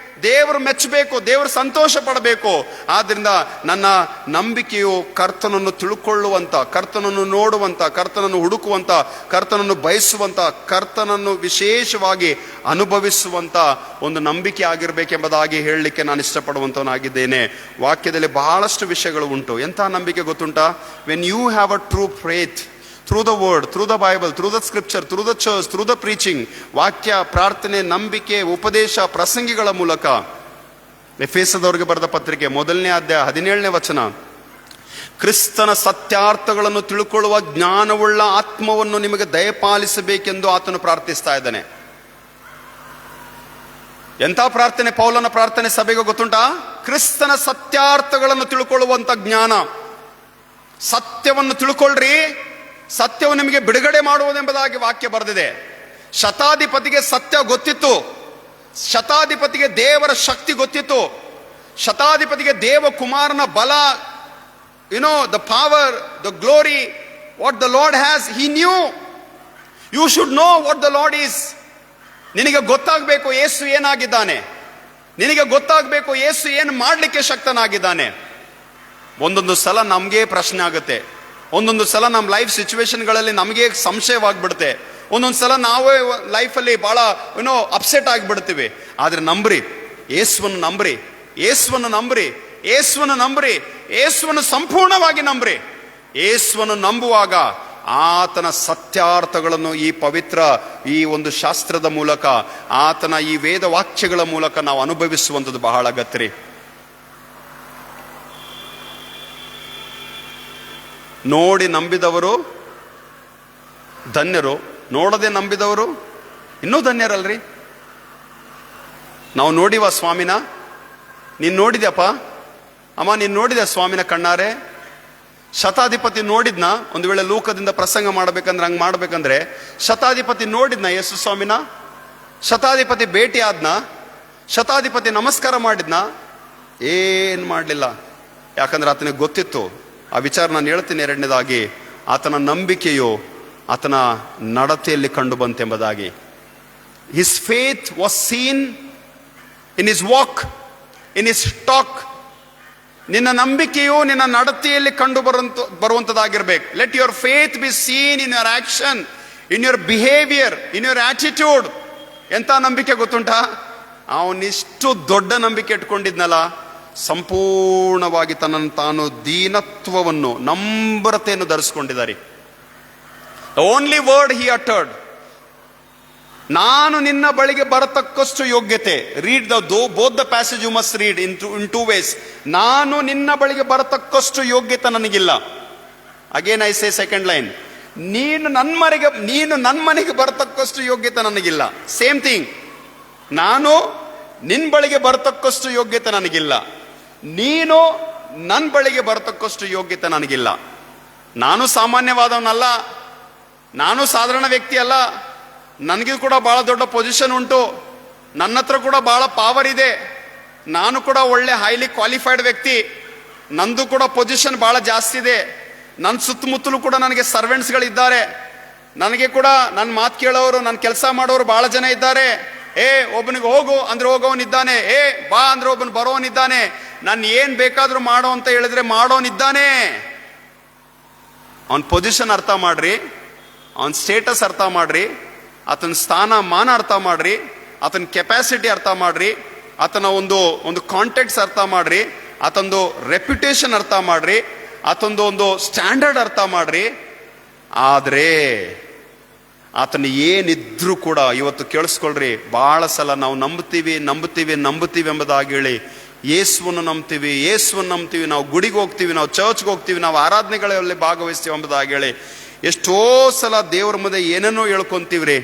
ದೇವರು ಮೆಚ್ಚಬೇಕು, ದೇವರು ಸಂತೋಷ ಪಡಬೇಕು. ಆದ್ರಿಂದ ನನ್ನ ನಂಬಿಕೆಯು ಕರ್ತನನ್ನು ತಿಳ್ಕೊಳ್ಳುವಂತ, ಕರ್ತನನ್ನು ನೋಡುವಂತ, ಕರ್ತನನ್ನು ಹುಡುಕುವಂತ, ಕರ್ತನನ್ನು ಬಯಸುವಂತ, ಕರ್ತನನ್ನು ವಿಶೇಷವಾಗಿ ಅನುಭವಿಸುವಂತ ಒಂದು ನಂಬಿಕೆ ಆಗಿರ್ಬೇಕೆಂಬುದಾಗಿ ಹೇಳಲಿಕ್ಕೆ ನಾನು ಇಷ್ಟಪಡುವಂತವನಾಗಿದ್ದೇನೆ. ವಾಕ್ಯದಲ್ಲಿ ಬಹಳಷ್ಟು ವಿಷಯಗಳು ಉಂಟು. ಎಂಥ ನಂಬಿಕೆ ಗೊತ್ತುಂಟಾ? When you have a true faith through the word, through the Bible, through the scripture, through the church, through the preaching, ವಾಕ್ಯ, ಪ್ರಾರ್ಥನೆ, ನಂಬಿಕೆ, ಉಪದೇಶ, ಪ್ರಸಂಗಿಗಳ ಮೂಲಕ. ಎಫೆಸದವರಿಗೆ ಬರೆದ ಪತ್ರಿಕೆ 1ನೇ ಅಧ್ಯಾಯ 17ನೇ ವಚನ, ಕ್ರಿಸ್ತನ ಸತ್ಯಾರ್ಥಗಳನ್ನು ತಿಳ್ಕೊಳ್ಳುವ ಜ್ಞಾನವುಳ್ಳ ಆತ್ಮವನ್ನು ನಿಮಗೆ ದಯಪಾಲಿಸಬೇಕೆಂದು ಆತನು ಪ್ರಾರ್ಥಿಸ್ತಾ ಇದ್ದಾನೆ. ಎಂಥ ಪ್ರಾರ್ಥನೆ? ಪೌಲನ ಪ್ರಾರ್ಥನೆ ಸಭೆಗೆ ಗೊತ್ತುಂಟಾ? ಕ್ರಿಸ್ತನ ಸತ್ಯಾರ್ಥಗಳನ್ನು ತಿಳ್ಕೊಳ್ಳುವಂತ ಜ್ಞಾನ. ಸತ್ಯವನ್ನು ತಿಳ್ಕೊಳ್ರಿ, ಸತ್ಯವು ನಿಮಗೆ ಬಿಡುಗಡೆ ಮಾಡುವುದೆಂಬುದಾಗಿ ವಾಕ್ಯ ಬರೆದಿದೆ. ಶತಾಧಿಪತಿಗೆ ಸತ್ಯ ಗೊತ್ತಿತ್ತು, ಶತಾಧಿಪತಿಗೆ ದೇವರ ಶಕ್ತಿ ಗೊತ್ತಿತ್ತು, ಶತಾಧಿಪತಿಗೆ ದೇವಕುಮಾರನ ಬಲ, the power, the glory, what the Lord has, he knew. You should know what the Lord is. ನಿನಗೆ ಗೊತ್ತಾಗಬೇಕು ಯೇಸು ಏನಾಗಿದ್ದಾನೆ, ನಿನಗೆ ಗೊತ್ತಾಗಬೇಕು ಯೇಸು ಏನು ಮಾಡಲಿಕ್ಕೆ ಶಕ್ತನಾಗಿದ್ದಾನೆ. ಒಂದೊಂದು ಸಲ ನಮಗೆ ಪ್ರಶ್ನೆ ಆಗುತ್ತೆ, ಒಂದೊಂದು ಸಲ ನಮ್ಮ ಲೈಫ್ ಸಿಚುವೇಶನ್ಗಳಲ್ಲಿ ನಮಗೆ ಸಂಶಯವಾಗ್ಬಿಡುತ್ತೆ, ಒಂದೊಂದು ಸಲ ನಾವೇ ಲೈಫಲ್ಲಿ ಬಹಳ ಅಪ್ಸೆಟ್ ಆಗಿಬಿಡ್ತೀವಿ. ಆದ್ರೆ ನಂಬ್ರಿ, ಯೇಸುವನ್ನು ನಂಬ್ರಿ, ಯೇಸುವನ್ನು ನಂಬ್ರಿ, ಯೇಸುವನ್ನು ನಂಬ್ರಿ, ಯೇಸುವನ್ನು ಸಂಪೂರ್ಣವಾಗಿ ನಂಬ್ರಿ. ಯೇಸುವನ್ನು ನಂಬುವಾಗ ಆತನ ಸತ್ಯಾರ್ಥಗಳನ್ನು ಈ ಪವಿತ್ರ ಈ ಒಂದು ಶಾಸ್ತ್ರದ ಮೂಲಕ, ಆತನ ಈ ವೇದ ವಾಕ್ಯಗಳ ಮೂಲಕ ನಾವು ಅನುಭವಿಸುವಂಥದ್ದು ಬಹಳ ಅಗತ್ಯ. ನೋಡಿ ನಂಬಿದವರು ಧನ್ಯರು, ನೋಡದೆ ನಂಬಿದವರು ಇನ್ನೂ ಧನ್ಯರಲ್ರಿ. ನಾವು ನೋಡಿವ ಸ್ವಾಮಿನ? ನೀನು ನೋಡಿದ್ಯಪ್ಪ ಅಮ್ಮ, ನೀನು ನೋಡಿದ ಸ್ವಾಮಿನ ಕಣ್ಣಾರೆ? ಶತಾಧಿಪತಿ ನೋಡಿದ್ನ? ಒಂದು ವೇಳೆ ಲೋಕದಿಂದ ಪ್ರಸಂಗ ಮಾಡ್ಬೇಕಂದ್ರೆ, ಹಂಗೆ ಮಾಡ್ಬೇಕಂದ್ರೆ ಶತಾಧಿಪತಿ ನೋಡಿದ್ನ ಯೇಸು ಸ್ವಾಮಿನ? ಶತಾಧಿಪತಿ ಭೇಟಿ ಆದ್ನ? ಶತಾಧಿಪತಿ ನಮಸ್ಕಾರ ಮಾಡಿದ್ನ? ಏನ್ ಮಾಡಲಿಲ್ಲ. ಯಾಕಂದ್ರೆ ಆತನಿಗೆ ಗೊತ್ತಿತ್ತು. ಆ ವಿಚಾರ ನಾನು ಹೇಳ್ತೀನಿ. ಎರಡನೇದಾಗಿ, ಆತನ ನಂಬಿಕೆಯು ಆತನ ನಡತೆಯಲ್ಲಿ ಕಂಡು ಬಂತೆಂಬುದಾಗಿ. His faith was seen in his walk, in his talk. ನಿನ್ನ ನಂಬಿಕೆಯು ನಿನ್ನ ನಡತೆಯಲ್ಲಿ ಕಂಡು ಬರುವಂತದ್ದಾಗಿರ್ಬೇಕು. Let your faith be seen in your action, in your behaviour, in your attitude. ಎಂಥ ನಂಬಿಕೆ ಗೊತ್ತುಂಟಾ? ಅವನಿಷ್ಟು ದೊಡ್ಡ ನಂಬಿಕೆ ಇಟ್ಕೊಂಡಿದ್ನಲ್ಲ, ಸಂಪೂರ್ಣವಾಗಿ ತನ್ನನ್ನು ತಾನು ದೀನತ್ವವನ್ನು, ನಂಬ್ರತೆಯನ್ನು ಧರಿಸಿಕೊಂಡಿದ್ದಾರೆ. ಓನ್ಲಿ ವರ್ಡ್ ಹಿ ಅಟರ್ಡ್, ನಾನು ನಿನ್ನ ಬಳಿಗೆ ಬರತಕ್ಕಷ್ಟು ಯೋಗ್ಯತೆ. Read both the passage you must read in two ways. ನಾನು ನಿನ್ನ ಬಳಿಗೆ ಬರತಕ್ಕಷ್ಟು ಯೋಗ್ಯತೆ ನನಗಿಲ್ಲ. Again I say second line, ನೀನು ನನ್ನ ಮನೆಗೆ ಬರತಕ್ಕಷ್ಟು ಯೋಗ್ಯತೆ ನನಗಿಲ್ಲ. ಸೇಮ್ ಥಿಂಗ್, ನಾನು ನಿನ್ನ ಬಳಿಗೆ ಬರತಕ್ಕಷ್ಟು ಯೋಗ್ಯತೆ ನನಗಿಲ್ಲ, ನೀನು ನನ್ನ ಬಳಿಗೆ ಬರತಕ್ಕಷ್ಟು ಯೋಗ್ಯತೆ ನನಗಿಲ್ಲ. ನಾನು ಸಾಮಾನ್ಯವಾದವನಲ್ಲ, ನಾನು ಸಾಧಾರಣ ವ್ಯಕ್ತಿ ಅಲ್ಲ. ನನಗೂ ಕೂಡ ಬಹಳ ದೊಡ್ಡ ಪೊಸಿಷನ್ ಉಂಟು, ನನ್ನ ಹತ್ರ ಕೂಡ ಬಹಳ ಪವರ್ ಇದೆ, ನಾನು ಕೂಡ ಒಳ್ಳೆ ಹೈಲಿ ಕ್ವಾಲಿಫೈಡ್ ವ್ಯಕ್ತಿ, ನಂದು ಕೂಡ ಪೊಸಿಷನ್ ಬಹಳ ಜಾಸ್ತಿ ಇದೆ, ನನ್ನ ಸುತ್ತಮುತ್ತಲೂ ಕೂಡ ನನಗೆ ಸರ್ವೆಂಟ್ಸ್ಗಳಿದ್ದಾರೆ, ನನಗೆ ಕೂಡ ನನ್ನ ಮಾತು ಕೇಳೋರು, ನನ್ನ ಕೆಲಸ ಮಾಡೋರು ಬಹಳ ಜನ ಇದ್ದಾರೆ. ಒಬ್ಬನಿಗೆ ಹೋಗು ಅಂದ್ರೆ ಹೋಗೋನಿದ್ದಾನೆ, ಬಾ ಅಂದ್ರೆ ಒಬ್ಬನು ಬರೋನಿದ್ದಾನೆ, ನಾನು ಏನ್ ಬೇಕಾದ್ರೂ ಮಾಡೋ ಅಂತ ಹೇಳಿದ್ರೆ ಮಾಡೋನಿದ್ದಾನೆ. ಅವನ ಪೊಸಿಷನ್ ಅರ್ಥ ಮಾಡ್ರಿ, ಅವನ ಸ್ಟೇಟಸ್ ಅರ್ಥ ಮಾಡ್ರಿ, ಆತನ ಸ್ಥಾನ ಮಾನ ಅರ್ಥ ಮಾಡ್ರಿ, ಆತನ ಕೆಪಾಸಿಟಿ ಅರ್ಥ ಮಾಡ್ರಿ. ಆತನ ಒಂದು ಕಾಂಟೆಕ್ಟ್ಸ್ ಅರ್ಥ ಮಾಡ್ರಿ, ಆತಂದು ರೆಪ್ಯುಟೇಷನ್ ಅರ್ಥ ಮಾಡ್ರಿ, ಆತಂದು ಸ್ಟ್ಯಾಂಡರ್ಡ್ ಅರ್ಥ ಮಾಡ್ರಿ. ಆದ್ರೆ ಆತನ ಏನಿದ್ರು ಕೂಡ ಇವತ್ತು ಕೇಳಿಸ್ಕೊಳ್ರಿ, ಬಹಳ ಸಲ ನಾವು ನಂಬುತ್ತೀವಿ ಎಂಬುದಾಗಿ ಹೇಳಿ ಯೇಸುವನ್ನು ನಂಬ್ತೀವಿ, ನಾವು ಗುಡಿಗೆ ಹೋಗ್ತೀವಿ, ನಾವು ಚರ್ಚ್ಗೆ ಹೋಗ್ತೀವಿ, ನಾವು ಆರಾಧನೆಗಳಲ್ಲಿ ಭಾಗವಹಿಸ್ತೀವಿ ಎಂಬುದಾಗಿ ಹೇಳಿ ಎಷ್ಟೋ ಸಲ ದೇವರ ಮುಂದೆ ಏನೇನೋ ಹೇಳ್ಕೊಂತೀವ್ರಿ.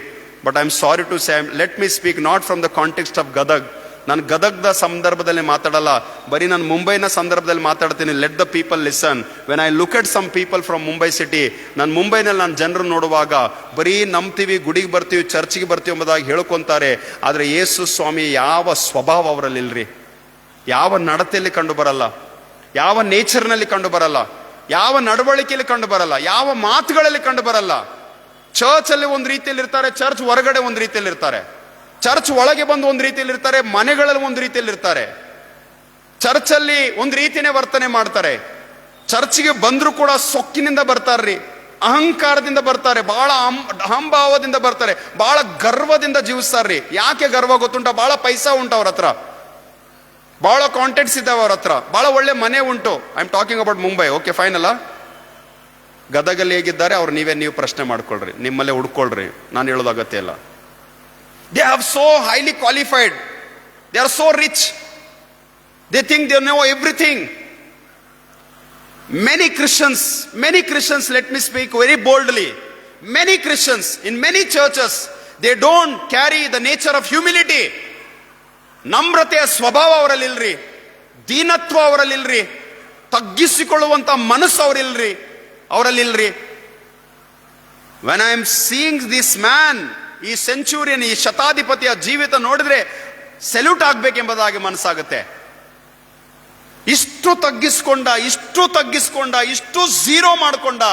But I am sorry to say, let me speak not from the context of Gadag. ನಾನು ಗದಗ್ದ ಸಂದರ್ಭದಲ್ಲಿ ಮಾತಾಡಲ್ಲ, ಬರೀ ನಾನು ಮುಂಬೈನ ಸಂದರ್ಭದಲ್ಲಿ ಮಾತಾಡ್ತೀನಿ. Let the people listen. When I look at some people from Mumbai city, ನಾನು ಮುಂಬೈನಲ್ಲಿ ನಾನು ಜನರು ನೋಡುವಾಗ ಬರೀ ನಂಬ್ತೀವಿ, ಗುಡಿಗೆ ಬರ್ತೀವಿ, ಚರ್ಚ್ಗೆ ಬರ್ತೀವಿ ಎಂಬುದಾಗಿ ಹೇಳ್ಕೊಂತಾರೆ. ಆದರೆ ಯೇಸು ಸ್ವಾಮಿ ಯಾವ ಸ್ವಭಾವ ಅವರಲ್ಲಿ ಇಲ್ರಿ, ಯಾವ ನಡತೆಯಲ್ಲಿ ಕಂಡು ಬರಲ್ಲ, ಯಾವ ನೇಚರ್ನಲ್ಲಿ ಕಂಡು ಬರಲ್ಲ, ಯಾವ ನಡವಳಿಕೆಯಲ್ಲಿ ಕಂಡು ಬರಲ್ಲ, ಯಾವ ಮಾತುಗಳಲ್ಲಿ ಕಂಡು ಬರಲ್ಲ. ಚರ್ಚ್ ಅಲ್ಲಿ ಒಂದು ರೀತಿಯಲ್ಲಿ ಇರ್ತಾರೆ, ಚರ್ಚ್ ಹೊರಗಡೆ ಒಂದು ರೀತಿಯಲ್ಲಿ ಇರ್ತಾರೆ, ಚರ್ಚ್ ಒಳಗೆ ಬಂದು ಒಂದು ರೀತಿಯಲ್ಲಿ ಇರ್ತಾರೆ, ಮನೆಗಳಲ್ಲಿ ಒಂದು ರೀತಿಯಲ್ಲಿ ಇರ್ತಾರೆ. ಚರ್ಚ್ ಅಲ್ಲಿ ಒಂದು ರೀತಿನೇ ವರ್ತನೆ ಮಾಡ್ತಾರೆ, ಚರ್ಚ್ಗೆ ಬಂದ್ರು ಕೂಡ ಸೊಕ್ಕಿನಿಂದ ಬರ್ತಾರ್ರಿ, ಅಹಂಕಾರದಿಂದ ಬರ್ತಾರೆ, ಬಹಳ ಅಹಂಭಾವದಿಂದ ಬರ್ತಾರೆ, ಬಹಳ ಗರ್ವದಿಂದ ಜೀವಿಸ್ತಾರ್ರಿ. ಯಾಕೆ ಗರ್ವ ಗೊತ್ತುಂಟ? ಬಹಳ ಪೈಸಾ ಉಂಟು ಅವ್ರ ಹತ್ರ, ಬಹಳ ಕಾಂಟ್ಯಾಕ್ಟ್ಸ್ ಇದ್ದಾವೆ ಅವ್ರ ಹತ್ರ, ಬಹಳ ಒಳ್ಳೆ ಮನೆ ಉಂಟು. I am talking about Mumbai. Okay, fine ಅಲ್ಲ? ಗದಗಲ್ಲಿ ಹೇಗಿದ್ದಾರೆ ಅವ್ರು ನೀವು ಪ್ರಶ್ನೆ ಮಾಡ್ಕೊಳ್ರಿ, ನಿಮ್ಮಲ್ಲೇ ಹುಡ್ಕೊಳ್ರಿ, ನಾನು ಹೇಳೋದು ಅಗತ್ಯ ಇಲ್ಲ. They have so highly qualified, they are so rich, they think they know everything. Many Christians, let me speak very boldly, many Christians in many churches, they don't carry the nature of humility. ನಮ್ರತೆಯ ಸ್ವಭಾವ ಅವರಲ್ಲಿಲ್ರಿ, ದೀನತ್ವ ಅವರಲ್ಲಿಲ್ರಿ, ತಗ್ಗಿಸಿಕೊಳ್ಳುವಂತ ಮನಸ್ಸು ಅವರಲ್ಲಿಲ್ರಿ. When I am seeing this man, ಈ centurion, ಈ ಶತಾಧಿಪತಿಯ ಜೀವಿತ ನೋಡಿದ್ರೆ salute ಆಗ್ಬೇಕೆಂಬುದಾಗಿ ಮನಸ್ಸಾಗುತ್ತೆ. ಇಷ್ಟು ತಗ್ಗಿಸ್ಕೊಂಡ, ಇಷ್ಟು zero ಮಾಡ್ಕೊಂಡ.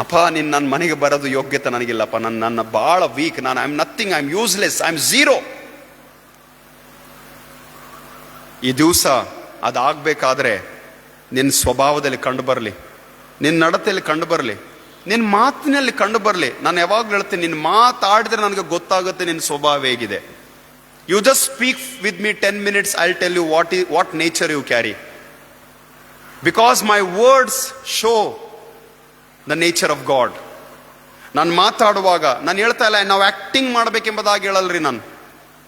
ಅಪ್ಪ, ನನ್ನ ಮನೆಗೆ ಬರೋದು ಯೋಗ್ಯತೆ ನನಗಿಲ್ಲಪ್ಪ, ನನ್ನ ಬಹಳ weak, I am nothing, I am useless, I am zero. ಈ ದಿವಸ ಅದಾಗಬೇಕಾದ್ರೆ ನಿನ್ನ ಸ್ವಭಾವದಲ್ಲಿ ಕಂಡು ಬರಲಿ, ನಿನ್ನ ನಡತೆಯಲ್ಲಿ ಕಂಡು ಬರಲಿ, ನಿನ್ನ ಮಾತಿನಲ್ಲಿ ಕಂಡು ಬರಲಿ. ನಾನು ಯಾವಾಗಲೂ ಹೇಳ್ತೀನಿ, ನಿನ್ನ ಮಾತಾಡಿದ್ರೆ ನನಗೆ ಗೊತ್ತಾಗುತ್ತೆ ನಿನ್ನ ಸ್ವಭಾವ ಹೇಗಿದೆ. You just speak with me 10 minutes, I will tell you what nature you carry, because my words show the nature of God. ನಾನು ಮಾತಾಡುವಾಗ ನಾನು ಹೇಳ್ತಾ ಇಲ್ಲ ನಾವು ಆಕ್ಟಿಂಗ್ ಮಾಡ್ಬೇಕೆಂಬುದಾಗಿ ಹೇಳಲ್ರಿ,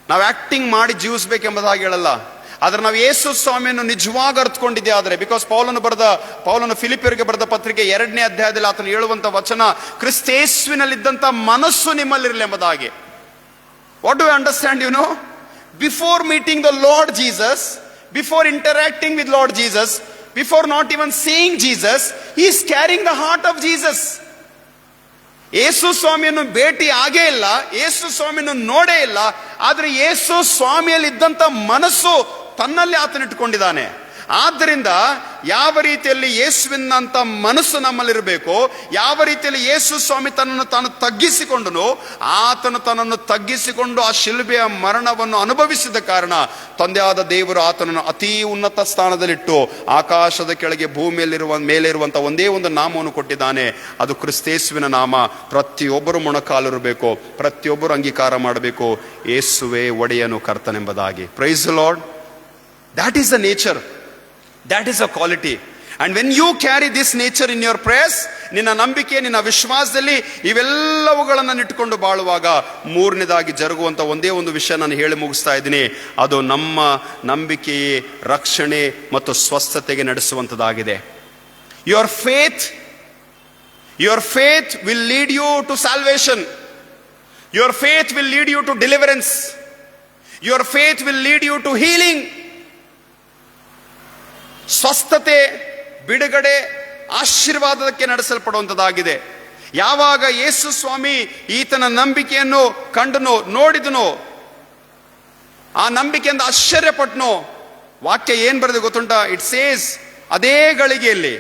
ನಾವು ಆಕ್ಟಿಂಗ್ ಮಾಡಿ ಜೀವಿಸ್ಬೇಕೆಂಬುದಾಗಿ ಹೇಳಲ್ಲ. ಆದ್ರೆ ನಾವು ಯೇಸು ಸ್ವಾಮಿಯನ್ನು ನಿಜವಾಗಿ ಅರ್ಥಕೊಂಡಿದ್ದೆ ಆದ್ರೆ, ಬಿಕಾಸ್ ಪೌಲನು ಫಿಲಿಪಿಯರಿಗೆ ಬರೆದ ಪತ್ರಿಕೆ 2ನೇ ಅಧ್ಯಾಯದಲ್ಲಿ ಆತನು ಹೇಳುವಂತ ವಚನ, ಕ್ರಿಸ್ತೇಸುವಿನಲ್ಲಿದ್ದಂತ ಮನಸ್ಸು ನಿಮ್ಮಲ್ಲಿರಲಿ ಎಂಬುದಾಗಿ. What do you understand? You know, before meeting the Lord Jesus, before interacting with Lord Jesus, before not even seeing Jesus, he is carrying the heart of Jesus. ಯೇಸು ಸ್ವಾಮಿಯನ್ನು ಭೇಟಿ ಆಗೇ ಇಲ್ಲ, ಯೇಸು ಸ್ವಾಮಿಯನ್ನು ನೋಡೇ ಇಲ್ಲ, ಆದ್ರೆ ಯೇಸು ಸ್ವಾಮಿಯಲ್ಲಿ ಇದ್ದಂತ ಮನಸ್ಸು ತನ್ನಲ್ಲಿ ಆತನಿಟ್ಟುಕೊಂಡಿದ್ದಾನೆ. ಆದ್ದರಿಂದ ಯಾವ ರೀತಿಯಲ್ಲಿ ಯೇಸುವಿನಂತ ಮನಸ್ಸು ನಮ್ಮಲ್ಲಿರಬೇಕು, ಯಾವ ರೀತಿಯಲ್ಲಿ ಯೇಸು ಸ್ವಾಮಿ ತನ್ನನ್ನು ತಾನು ತಗ್ಗಿಸಿಕೊಂಡನು, ಆತನು ತನ್ನನ್ನು ತಗ್ಗಿಸಿಕೊಂಡು ಆ ಶಿಲುಬೆಯ ಮರಣವನ್ನು ಅನುಭವಿಸಿದ ಕಾರಣ ತಂದೆಯಾದ ದೇವರು ಆತನನ್ನು ಅತಿ ಉನ್ನತ ಸ್ಥಾನದಲ್ಲಿಟ್ಟು ಆಕಾಶದ ಕೆಳಗೆ ಮೇಲಿರುವಂತ ಒಂದೇ ಒಂದು ನಾಮವನ್ನು ಕೊಟ್ಟಿದ್ದಾನೆ, ಅದು ಕ್ರಿಸ್ತೇಸುವಿನ ನಾಮ. ಪ್ರತಿಯೊಬ್ಬರು ಮೊಣಕಾಲಿರಬೇಕು, ಪ್ರತಿಯೊಬ್ಬರು ಅಂಗೀಕಾರ ಮಾಡಬೇಕು, ಯೇಸುವೇ ಒಡೆಯನು ಕರ್ತನೆಂಬುದಾಗಿ. Praise the Lord. That is the nature, that is a quality. And when you carry this nature in your prayers, ನಿನ್ನ ನಂಬಿಕೆ, ನಿನ್ನ ವಿಶ್ವಾಸದಲ್ಲಿ ಇವೆಲ್ಲವುಗಳನ್ನು ಇಟ್ಟುಕೊಂಡು ಬಾಳುವಾಗ ಮೂರನೇದಾಗಿ ಜರುಗುವಂತ ಒಂದೇ ಒಂದು ವಿಷಯ ನಾನು ಹೇಳಿ ಮುಗಿಸ್ತಾ ಇದ್ದೀನಿ, ಅದು ನಮ್ಮ ನಂಬಿಕೆಯೇ ರಕ್ಷಣೆ ಮತ್ತು ಸ್ವಸ್ಥತೆಗೆ ನಡೆಸುವಂತದ್ದಾಗಿದೆ. Your faith will lead you to salvation. Your faith will lead you to deliverance. Your faith will lead you to healing. ಸ್ವಸ್ಥತೆ, ಬಿಡುಗಡೆ, ಆಶೀರ್ವಾದಕ್ಕೆ ನಡೆಸಲ್ಪಡುವಂಥದ್ದಾಗಿದೆ. ಯಾವಾಗ ಯೇಸು ಸ್ವಾಮಿ ಈತನ ನಂಬಿಕೆಯನ್ನು ಕಂಡನು, ನೋಡಿದನು, ಆ ನಂಬಿಕೆಯಿಂದ ಆಶ್ಚರ್ಯಪಟ್ಟನು, ವಾಕ್ಯ ಏನ್ ಬರೆದು ಗೊತ್ತುಂಟ? ಇಟ್ ಸೇಸ್, ಅದೇ ಗಳಿಗೆಯಲ್ಲಿ,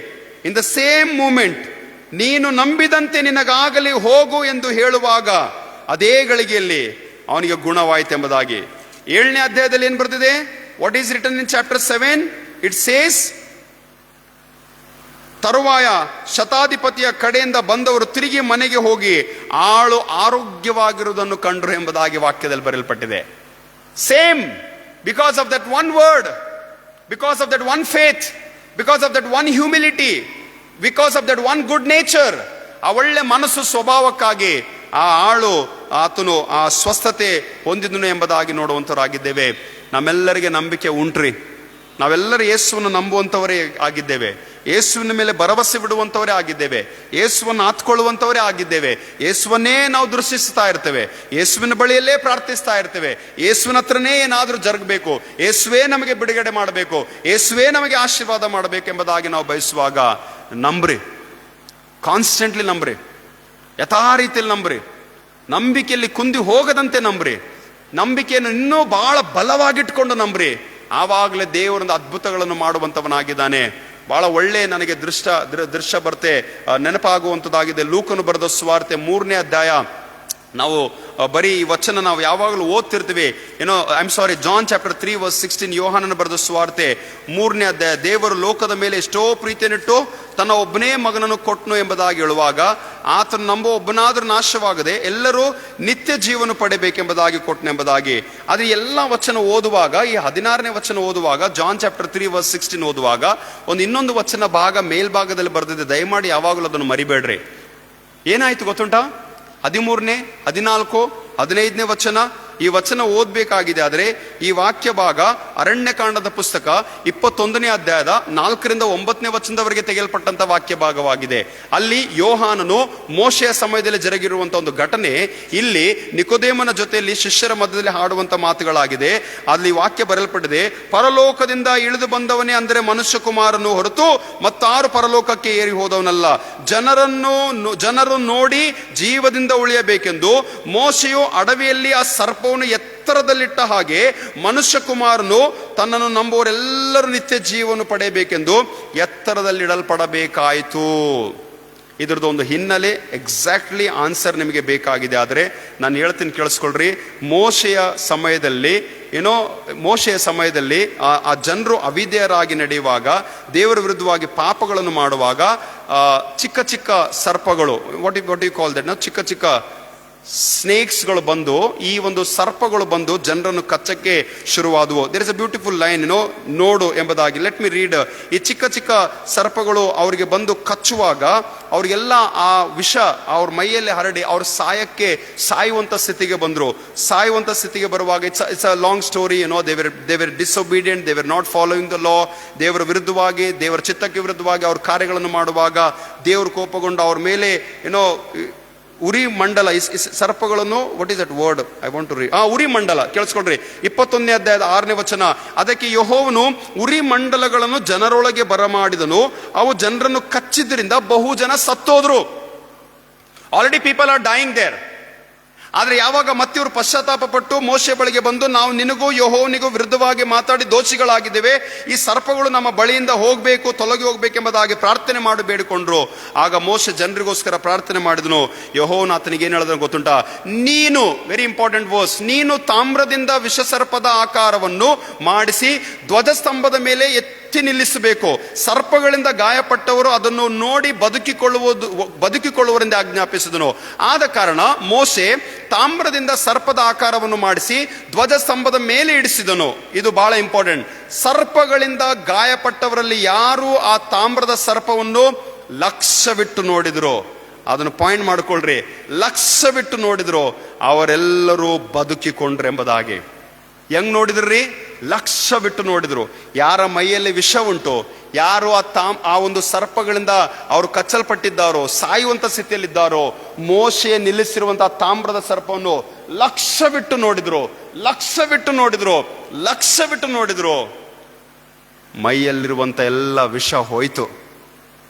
ಇನ್ ದ ಸೇಮ್ ಮೂಮೆಂಟ್, ನೀನು ನಂಬಿದಂತೆ ನಿನಗಾಗಲಿ ಹೋಗು ಎಂದು ಹೇಳುವಾಗ ಅದೇ ಗಳಿಗೆಯಲ್ಲಿ ಅವನಿಗೆ ಗುಣವಾಯಿತೆಂಬುದಾಗಿ. 7ನೇ ಅಧ್ಯಾಯದಲ್ಲಿ ಏನ್ ಬರೆದಿದೆ? What is written in chapter 7? It says, ತರುವಾಯ ಶತಾಧಿಪತಿಯ ಕಡೆಯಿಂದ ಬಂದವರು ತಿರುಗಿ ಮನೆಗೆ ಹೋಗಿ ಆಳು ಆರೋಗ್ಯವಾಗಿರುವುದನ್ನು ಕಂಡ್ರು ಎಂಬುದಾಗಿ ವಾಕ್ಯದಲ್ಲಿ ಬರೆಯಲ್ಪಟ್ಟಿದೆ. Same, because of that one word, because of that one faith, because of that one humility, because of that one good nature. ಆ ಒಳ್ಳೆ ಮನಸ್ಸು ಸ್ವಭಾವಕ್ಕಾಗಿ ಆ ಆಳು ಆತನು ಆ ಸ್ವಸ್ಥತೆ ಹೊಂದಿದನು ಎಂಬುದಾಗಿ ನೋಡುವಂತವರಾಗಿದ್ದೇವೆ. ನಮ್ಮೆಲ್ಲರಿಗೆ ನಂಬಿಕೆ ಉಂಟ್ರಿ. ನಾವೆಲ್ಲರೂ ಯೇಸುವನ್ನು ನಂಬುವಂಥವರೇ ಆಗಿದ್ದೇವೆ. ಯೇಸುವಿನ ಮೇಲೆ ಭರವಸೆ ಬಿಡುವಂಥವರೇ ಆಗಿದ್ದೇವೆ. ಯೇಸುವನ್ನು ಆತ್ಕೊಳ್ಳುವಂಥವರೇ ಆಗಿದ್ದೇವೆ. ಯೇಸುವನ್ನೇ ನಾವು ದೃಷ್ಟಿಸ್ತಾ ಇರ್ತೇವೆ. ಯೇಸುವಿನ ಬಳಿಯಲ್ಲೇ ಪ್ರಾರ್ಥಿಸ್ತಾ ಇರ್ತೇವೆ. ಯೇಸುವಿನ ಹತ್ರನೇ ಏನಾದರೂ ಜರುಗಬೇಕು, ಯೇಸುವೇ ನಮಗೆ ಬಿಡುಗಡೆ ಮಾಡಬೇಕು, ಯೇಸುವೇ ನಮಗೆ ಆಶೀರ್ವಾದ ಮಾಡಬೇಕೆಂಬುದಾಗಿ ನಾವು ಬಯಸುವಾಗ ನಂಬ್ರಿ, ಕಾನ್ಸ್ಟೆಂಟ್ಲಿ ನಂಬ್ರಿ, ಯಥಾ ರೀತಿಯಲ್ಲಿ ನಂಬ್ರಿ, ನಂಬಿಕೆಯಲ್ಲಿ ಕುಂದಿ ಹೋಗದಂತೆ ನಂಬ್ರಿ, ನಂಬಿಕೆಯನ್ನು ಇನ್ನೂ ಬಹಳ ಬಲವಾಗಿಟ್ಕೊಂಡು ನಂಬ್ರಿ. ಆವಾಗಲೇ ದೇವರೊಂದು ಅದ್ಭುತಗಳನ್ನು ಮಾಡುವಂಥವನಾಗಿದ್ದಾನೆ. ಬಹಳ ಒಳ್ಳೆ ನನಗೆ ದೃಶ್ಯ ಬರ್ತೆ ನೆನಪಾಗುವಂಥದ್ದಾಗಿದೆ. ಲೂಕನು ಬರೆದ ಸುವಾರ್ತೆ 3ನೇ ಅಧ್ಯಾಯ. ನಾವು ಬರೀ ಈ ವಚನ ನಾವು ಯಾವಾಗಲೂ ಓದ್ತಿರ್ತೀವಿ. ಜಾನ್ ಚಾಪ್ಟರ್ 3 ವರ್ಸ್ 16, ಯೋಹಾನನ ಬರೆದ ಸುವಾರ್ತೆ 3ನೇ ಅಧ್ಯಾಯ. ದೇವರು ಲೋಕದ ಮೇಲೆ ಎಷ್ಟೋ ಪ್ರೀತಿಯನ್ನಿಟ್ಟು ತನ್ನ ಒಬ್ಬನೇ ಮಗನನ್ನು ಕೊಟ್ಟನು ಎಂಬುದಾಗಿ ಹೇಳುವಾಗ, ಆತನು ನಂಬುವ ಒಬ್ಬನಾದ್ರೂ ನಾಶವಾಗದೆ ಎಲ್ಲರೂ ನಿತ್ಯ ಜೀವನ ಪಡೆಯಬೇಕೆಂಬುದಾಗಿ ಕೊಟ್ಟನೆಂಬುದಾಗಿ. ಆದರೆ ಎಲ್ಲ ವಚನ ಓದುವಾಗ, ಈ 16ನೇ ವಚನ ಓದುವಾಗ, ಜಾನ್ ಚಾಪ್ಟರ್ 3 ವರ್ಸ್ 16 ಓದುವಾಗ ಇನ್ನೊಂದು ವಚನ ಭಾಗ ಮೇಲ್ಭಾಗದಲ್ಲಿ ಬರೆದಿದೆ. ದಯಮಾಡಿ ಯಾವಾಗಲೂ ಅದನ್ನು ಮರಿಬೇಡ್ರಿ. ಏನಾಯ್ತು ಗೊತ್ತುಂಟಾ? 13ನೇ, 14, 15ನೇ ವಚನ ಈ ವಚನ ಓದ್ಬೇಕಾಗಿದೆ. ಆದರೆ ಈ ವಾಕ್ಯ ಭಾಗ ಅರಣ್ಯಕಾಂಡದ ಪುಸ್ತಕ 21ನೇ ಅಧ್ಯಾಯದ 4ರಿಂದ 9ನೇ ವಚನದವರೆಗೆ ತೆಗೆಯಲ್ಪಟ್ಟಂತ ವಾಕ್ಯ ಭಾಗವಾಗಿದೆ. ಅಲ್ಲಿ ಯೋಹಾನನು ಮೋಶೆಯ ಸಮಯದಲ್ಲಿ ಜರುಗಿರುವಂತಹ ಒಂದು ಘಟನೆ ಇಲ್ಲಿ ನಿಕೋದೇಮನ ಜೊತೆಯಲ್ಲಿ ಶಿಷ್ಯರ ಮಧ್ಯದಲ್ಲಿ ಹಾಡುವಂತ ಮಾತುಗಳಾಗಿದೆ. ಅಲ್ಲಿ ವಾಕ್ಯ ಬರೆಯಲ್ಪಟ್ಟಿದೆ, ಪರಲೋಕದಿಂದ ಇಳಿದು ಬಂದವನೇ ಅಂದರೆ ಮನುಷ್ಯ ಕುಮಾರನು ಹೊರತು ಮತ್ತಾರು ಪರಲೋಕಕ್ಕೆ ಏರಿ ಹೋದವನಲ್ಲ. ಜನರು ನೋಡಿ ಜೀವದಿಂದ ಉಳಿಯಬೇಕೆಂದು ಮೋಶೆಯು ಅಡವಿಯಲ್ಲಿ ಆ ಸರ್ಪವನ್ನು ಎತ್ತರದಲ್ಲಿಟ್ಟ ಹಾಗೆ ಮನುಷ್ಯ ಕುಮಾರನು ತನ್ನನ್ನು ನಂಬುವರೆಲ್ಲರೂ ನಿತ್ಯ ಜೀವನ ಪಡೆಯಬೇಕೆಂದು ಎತ್ತರದಲ್ಲಿಡಲ್ಪಡಬೇಕಾಯಿತು. ಇದ್ರದ್ದು ಒಂದು ಹಿನ್ನೆಲೆ, ಎಕ್ಸಾಕ್ಟ್ಲಿ ಆನ್ಸರ್ ನಿಮಗೆ ಬೇಕಾಗಿದೆ. ಆದರೆ ನಾನು ಹೇಳ್ತೀನಿ, ಕೇಳಿಸ್ಕೊಳ್ರಿ. ಮೋಶೆಯ ಸಮಯದಲ್ಲಿ ಆ ಜನರು ಅವಿಧೇಯರಾಗಿ ನಡೆಯುವಾಗ, ದೇವರ ವಿರುದ್ಧವಾಗಿ ಪಾಪಗಳನ್ನು ಮಾಡುವಾಗ, ಚಿಕ್ಕ ಚಿಕ್ಕ ಸರ್ಪಗಳು, ವಾಟ್ ಯು ಕಾಲ್ ದಟ್, ಚಿಕ್ಕ ಚಿಕ್ಕ ಸ್ನೇಕ್ಸ್ಗಳು ಬಂದು, ಈ ಒಂದು ಸರ್ಪಗಳು ಬಂದು ಜನರನ್ನು ಕಚ್ಚಕ್ಕೆ ಶುರುವಾದವು. There is a beautiful line, ನೋಡು ಎಂಬುದಾಗಿ. Let me read. ಈ ಚಿಕ್ಕ ಚಿಕ್ಕ ಸರ್ಪಗಳು ಅವರಿಗೆ ಬಂದು ಕಚ್ಚುವಾಗ ಅವ್ರಿಗೆಲ್ಲ ಆ ವಿಷ ಅವ್ರ ಮೈಯಲ್ಲಿ ಹರಡಿ ಅವ್ರ ಸಾಯುವಂತ ಸ್ಥಿತಿಗೆ ಬಂದ್ರು. ಸಾಯುವಂತ ಸ್ಥಿತಿಗೆ ಬರುವಾಗ it's a long story. They were disobedient, they were not following the law. ದೇವರ ವಿರುದ್ಧವಾಗಿ, ದೇವರ ಚಿತ್ತಕ್ಕೆ ವಿರುದ್ಧವಾಗಿ ಅವ್ರ ಕಾರ್ಯಗಳನ್ನು ಮಾಡುವಾಗ ದೇವರು ಕೋಪಗೊಂಡು ಅವ್ರ ಮೇಲೆ ಉರಿ ಮಂಡಲ, ಸರ್ಪಗಳನ್ನು, what is that word I want to read, ಉರಿ ಮಂಡಲ. ಕೇಳಿಸ್ಕೊಳ್ರಿ, 21ನೇ ಅಧ್ಯಾಯದ 6ನೇ ವಚನ. ಅದಕ್ಕೆ ಯೆಹೋವನು ಉರಿ ಮಂಡಲಗಳನ್ನು ಜನರೊಳಗೆ ಬರಮಾಡಿದನು, ಅವು ಜನರನ್ನು ಕಚ್ಚಿದ್ರಿಂದ ಬಹು ಜನ ಸತ್ತೋದ್ರು. Already people are dying there. ಆದ್ರೆ ಯಾವಾಗ ಮತ್ತೆ ಇವರು ಪಶ್ಚಾತ್ತಾಪ ಪಟ್ಟು ಮೋಶೆ ಬಳಿಗೆ ಬಂದು, ನಾವು ನಿನಗೂ ಯೆಹೋವನಿಗೂ ವಿರುದ್ಧವಾಗಿ ಮಾತಾಡಿ ದೋಷಿಗಳಾಗಿದ್ದೇವೆ, ಈ ಸರ್ಪಗಳು ನಮ್ಮ ಬಳಿಯಿಂದ ಹೋಗ್ಬೇಕು, ತೊಲಗಿ ಹೋಗ್ಬೇಕೆಂಬುದಾಗಿ ಪ್ರಾರ್ಥನೆ ಮಾಡಿ ಬೇಡಿಕೊಂಡ್ರು. ಆಗ ಮೋಶೆ ಜನರಿಗೋಸ್ಕರ ಪ್ರಾರ್ಥನೆ ಮಾಡಿದನು. ಯೆಹೋವನು ಆತನಿಗೆ ಏನ್ ಹೇಳಿದ್ರು ಗೊತ್ತುಂಟಾ? ನೀನು, ವೆರಿ ಇಂಪಾರ್ಟೆಂಟ್ ವರ್ಸ್, ನೀನು ತಾಮ್ರದಿಂದ ವಿಷಸರ್ಪದ ಆಕಾರವನ್ನು ಮಾಡಿಸಿ ಧ್ವಜಸ್ತಂಭದ ಮೇಲೆ ಎತ್ತಿ ನಿಲ್ಲಿಸಬೇಕು. ಸರ್ಪಗಳಿಂದ ಗಾಯಪಟ್ಟವರು ಅದನ್ನು ನೋಡಿ ಬದುಕಿಕೊಳ್ಳುವರೆಂದು ಆಜ್ಞಾಪಿಸಿದನು. ಆದ ಕಾರಣ ಮೋಶೆ ತಾಮ್ರದಿಂದ ಸರ್ಪದ ಆಕಾರವನ್ನು ಮಾಡಿಸಿ ಧ್ವಜಸ್ತಂಭದ ಮೇಲೆ ಇಡಿಸಿದನು. ಇದು ಬಹಳ ಇಂಪಾರ್ಟೆಂಟ್. ಸರ್ಪಗಳಿಂದ ಗಾಯಪಟ್ಟವರಲ್ಲಿ ಯಾರು ಆ ತಾಮ್ರದ ಸರ್ಪವನ್ನು ಲಕ್ಷ್ಯವಿಟ್ಟು ನೋಡಿದ್ರು, ಅದನ್ನು ಪಾಯಿಂಟ್ ಮಾಡಿಕೊಳ್ಳ್ರಿ, ಲಕ್ಷ್ಯವಿಟ್ಟು ನೋಡಿದ್ರು, ಅವರೆಲ್ಲರೂ ಬದುಕಿಕೊಂಡ್ರೆಂಬುದಾಗಿ. ಹೆಂಗ್ ನೋಡಿದ್ರಿ? ಲಕ್ಷ್ಯ ಬಿಟ್ಟು ನೋಡಿದ್ರು. ಯಾರ ಮೈಯಲ್ಲಿ ವಿಷ ಉಂಟು, ಯಾರು ಆ ಒಂದು ಸರ್ಪಗಳಿಂದ ಅವರು ಕಚ್ಚಲ್ಪಟ್ಟಿದ್ದಾರೋ, ಸಾಯುವಂತ ಸ್ಥಿತಿಯಲ್ಲಿದ್ದಾರೋ, ಮೋಶೆ ನಿಲ್ಲಿಸಿರುವಂತಹ ತಾಮ್ರದ ಸರ್ಪವನ್ನು ಲಕ್ಷ್ಯ ಬಿಟ್ಟು ನೋಡಿದ್ರು. ಮೈಯಲ್ಲಿರುವಂತ ಎಲ್ಲ ವಿಷ ಹೋಯ್ತು,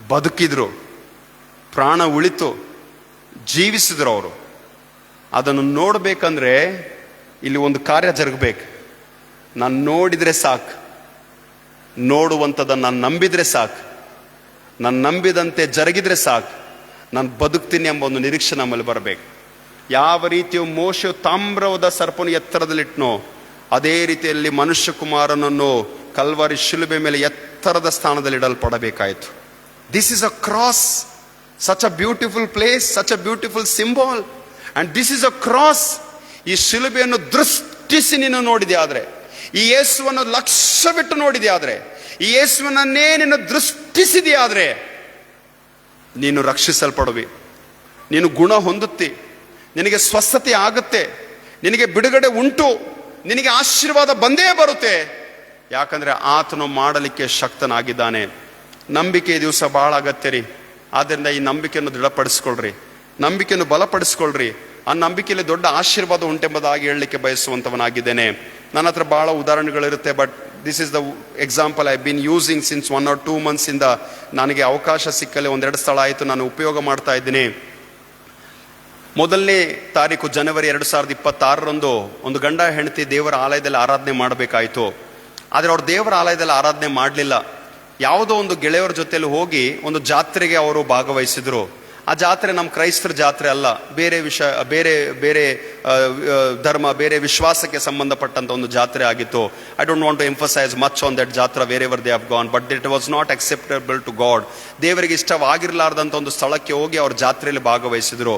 ಬದುಕಿದ್ರು, ಪ್ರಾಣ ಉಳಿತು, ಜೀವಿಸಿದ್ರು ಅವರು. ಅದನ್ನು ನೋಡ್ಬೇಕಂದ್ರೆ ಇಲ್ಲಿ ಒಂದು ಕಾರ್ಯ ಜರುಗಬೇಕು. ನಾನು ನೋಡಿದ್ರೆ ಸಾಕು, ನೋಡುವಂಥದ್ದನ್ನು ನಾನು ನಂಬಿದ್ರೆ ಸಾಕು, ನಾನು ನಂಬಿದಂತೆ ಜರುಗಿದ್ರೆ ಸಾಕು, ನಾನು ಬದುಕ್ತೀನಿ ಎಂಬ ಒಂದು ನಿರೀಕ್ಷೆ ನಮ್ಮಲ್ಲಿ ಬರಬೇಕು. ಯಾವ ರೀತಿಯು ಮೋಶೆ ತಾಮ್ರದ ಸರ್ಪನು ಎತ್ತರದಲ್ಲಿಟ್ನೋ, ಅದೇ ರೀತಿಯಲ್ಲಿ ಮನುಷ್ಯ ಕುಮಾರನನ್ನು ಕಲ್ವಾರಿ ಶಿಲುಬೆ ಮೇಲೆ ಎತ್ತರದ ಸ್ಥಾನದಲ್ಲಿ ಇಡಲ್ಪಡಬೇಕಾಯಿತು. This is a cross, such a beautiful place, such a beautiful symbol, and this is a cross. ಈ ಶಿಲುಬೆಯನ್ನು ದೃಷ್ಟಿಸಿ ನೀನು ನೋಡಿದೆ ಆದ್ರೆ, ಈ ಯೇಸುವನ್ನು ಲಕ್ಷ್ಯವಿಟ್ಟು ನೋಡಿದೆ ಆದ್ರೆ, ಈ ಯೇಸುವನ್ನೇ ನೀನು ದೃಷ್ಟಿಸಿದೆಯಾದ್ರೆ ನೀನು ರಕ್ಷಿಸಲ್ಪಡುವಿ, ನೀನು ಗುಣ ಹೊಂದುತ್ತಿ, ನಿನಗೆ ಸ್ವಸ್ಥತೆ ಆಗುತ್ತೆ, ನಿನಗೆ ಬಿಡುಗಡೆ ಉಂಟು, ನಿನಗೆ ಆಶೀರ್ವಾದ ಬಂದೇ ಬರುತ್ತೆ. ಯಾಕಂದ್ರೆ ಆತನು ಮಾಡಲಿಕ್ಕೆ ಶಕ್ತನಾಗಿದ್ದಾನೆ. ನಂಬಿಕೆ ಈ ದಿವಸ ಬಹಳ ಅಗತ್ಯ ರೀ. ಆದ್ದರಿಂದ ಈ ನಂಬಿಕೆಯನ್ನು ದೃಢಪಡಿಸ್ಕೊಳ್ರಿ, ನಂಬಿಕೆಯನ್ನು ಬಲಪಡಿಸ್ಕೊಳ್ರಿ. ಆ ನಂಬಿಕೆಯಲ್ಲಿ ದೊಡ್ಡ ಆಶೀರ್ವಾದ ಉಂಟೆಂಬುದಾಗಿ ಹೇಳಲಿಕ್ಕೆ ಬಯಸುವಂತವನಾಗಿದ್ದೇನೆ. ನನ್ನ ಹತ್ರ ಬಹಳ ಉದಾಹರಣೆಗಳಿರುತ್ತೆ, but this is the example I been using since 1 or 2 months ಇಂದ. ನನಗೆ ಅವಕಾಶ ಸಿಕ್ಕಲ್ಲಿ 1-2 ಸ್ಥಳ ಆಯಿತು ನಾನು ಉಪಯೋಗ ಮಾಡ್ತಾ ಇದ್ದೀನಿ. 1ನೇ ತಾರೀಕು ಜನವರಿ 2026 ಒಂದು ಗಂಡ ಹೆಂಡತಿ ದೇವರ ಆಲಯದಲ್ಲಿ ಆರಾಧನೆ ಮಾಡಬೇಕಾಯಿತು. ಆದರೆ ಅವ್ರು ದೇವರ ಆಲಯದಲ್ಲಿ ಆರಾಧನೆ ಮಾಡಲಿಲ್ಲ. ಯಾವುದೋ ಒಂದು ಗೆಳೆಯರ ಜೊತೆಲಿ ಹೋಗಿ ಒಂದು ಜಾತ್ರೆಗೆ ಅವರು ಭಾಗವಹಿಸಿದ್ರು. ಆ ಜಾತ್ರೆ ನಮ್ಮ ಕ್ರೈಸ್ತರ ಜಾತ್ರೆ ಅಲ್ಲ, ಬೇರೆ ಬೇರೆ ಧರ್ಮ, ಬೇರೆ ವಿಶ್ವಾಸಕ್ಕೆ ಸಂಬಂಧಪಟ್ಟಂತ ಒಂದು ಜಾತ್ರೆ ಆಗಿತ್ತು. I don't want to emphasize much on that jatra wherever they have gone, but it was not acceptable to God. ದೇವರಿಗೆ ಇಷ್ಟವಾಗಿರ್ಲಾರ್ದಂತ ಒಂದು ಸ್ಥಳಕ್ಕೆ ಹೋಗಿ ಅವ್ರ ಜಾತ್ರೆಯಲ್ಲಿ ಭಾಗವಹಿಸಿದ್ರು.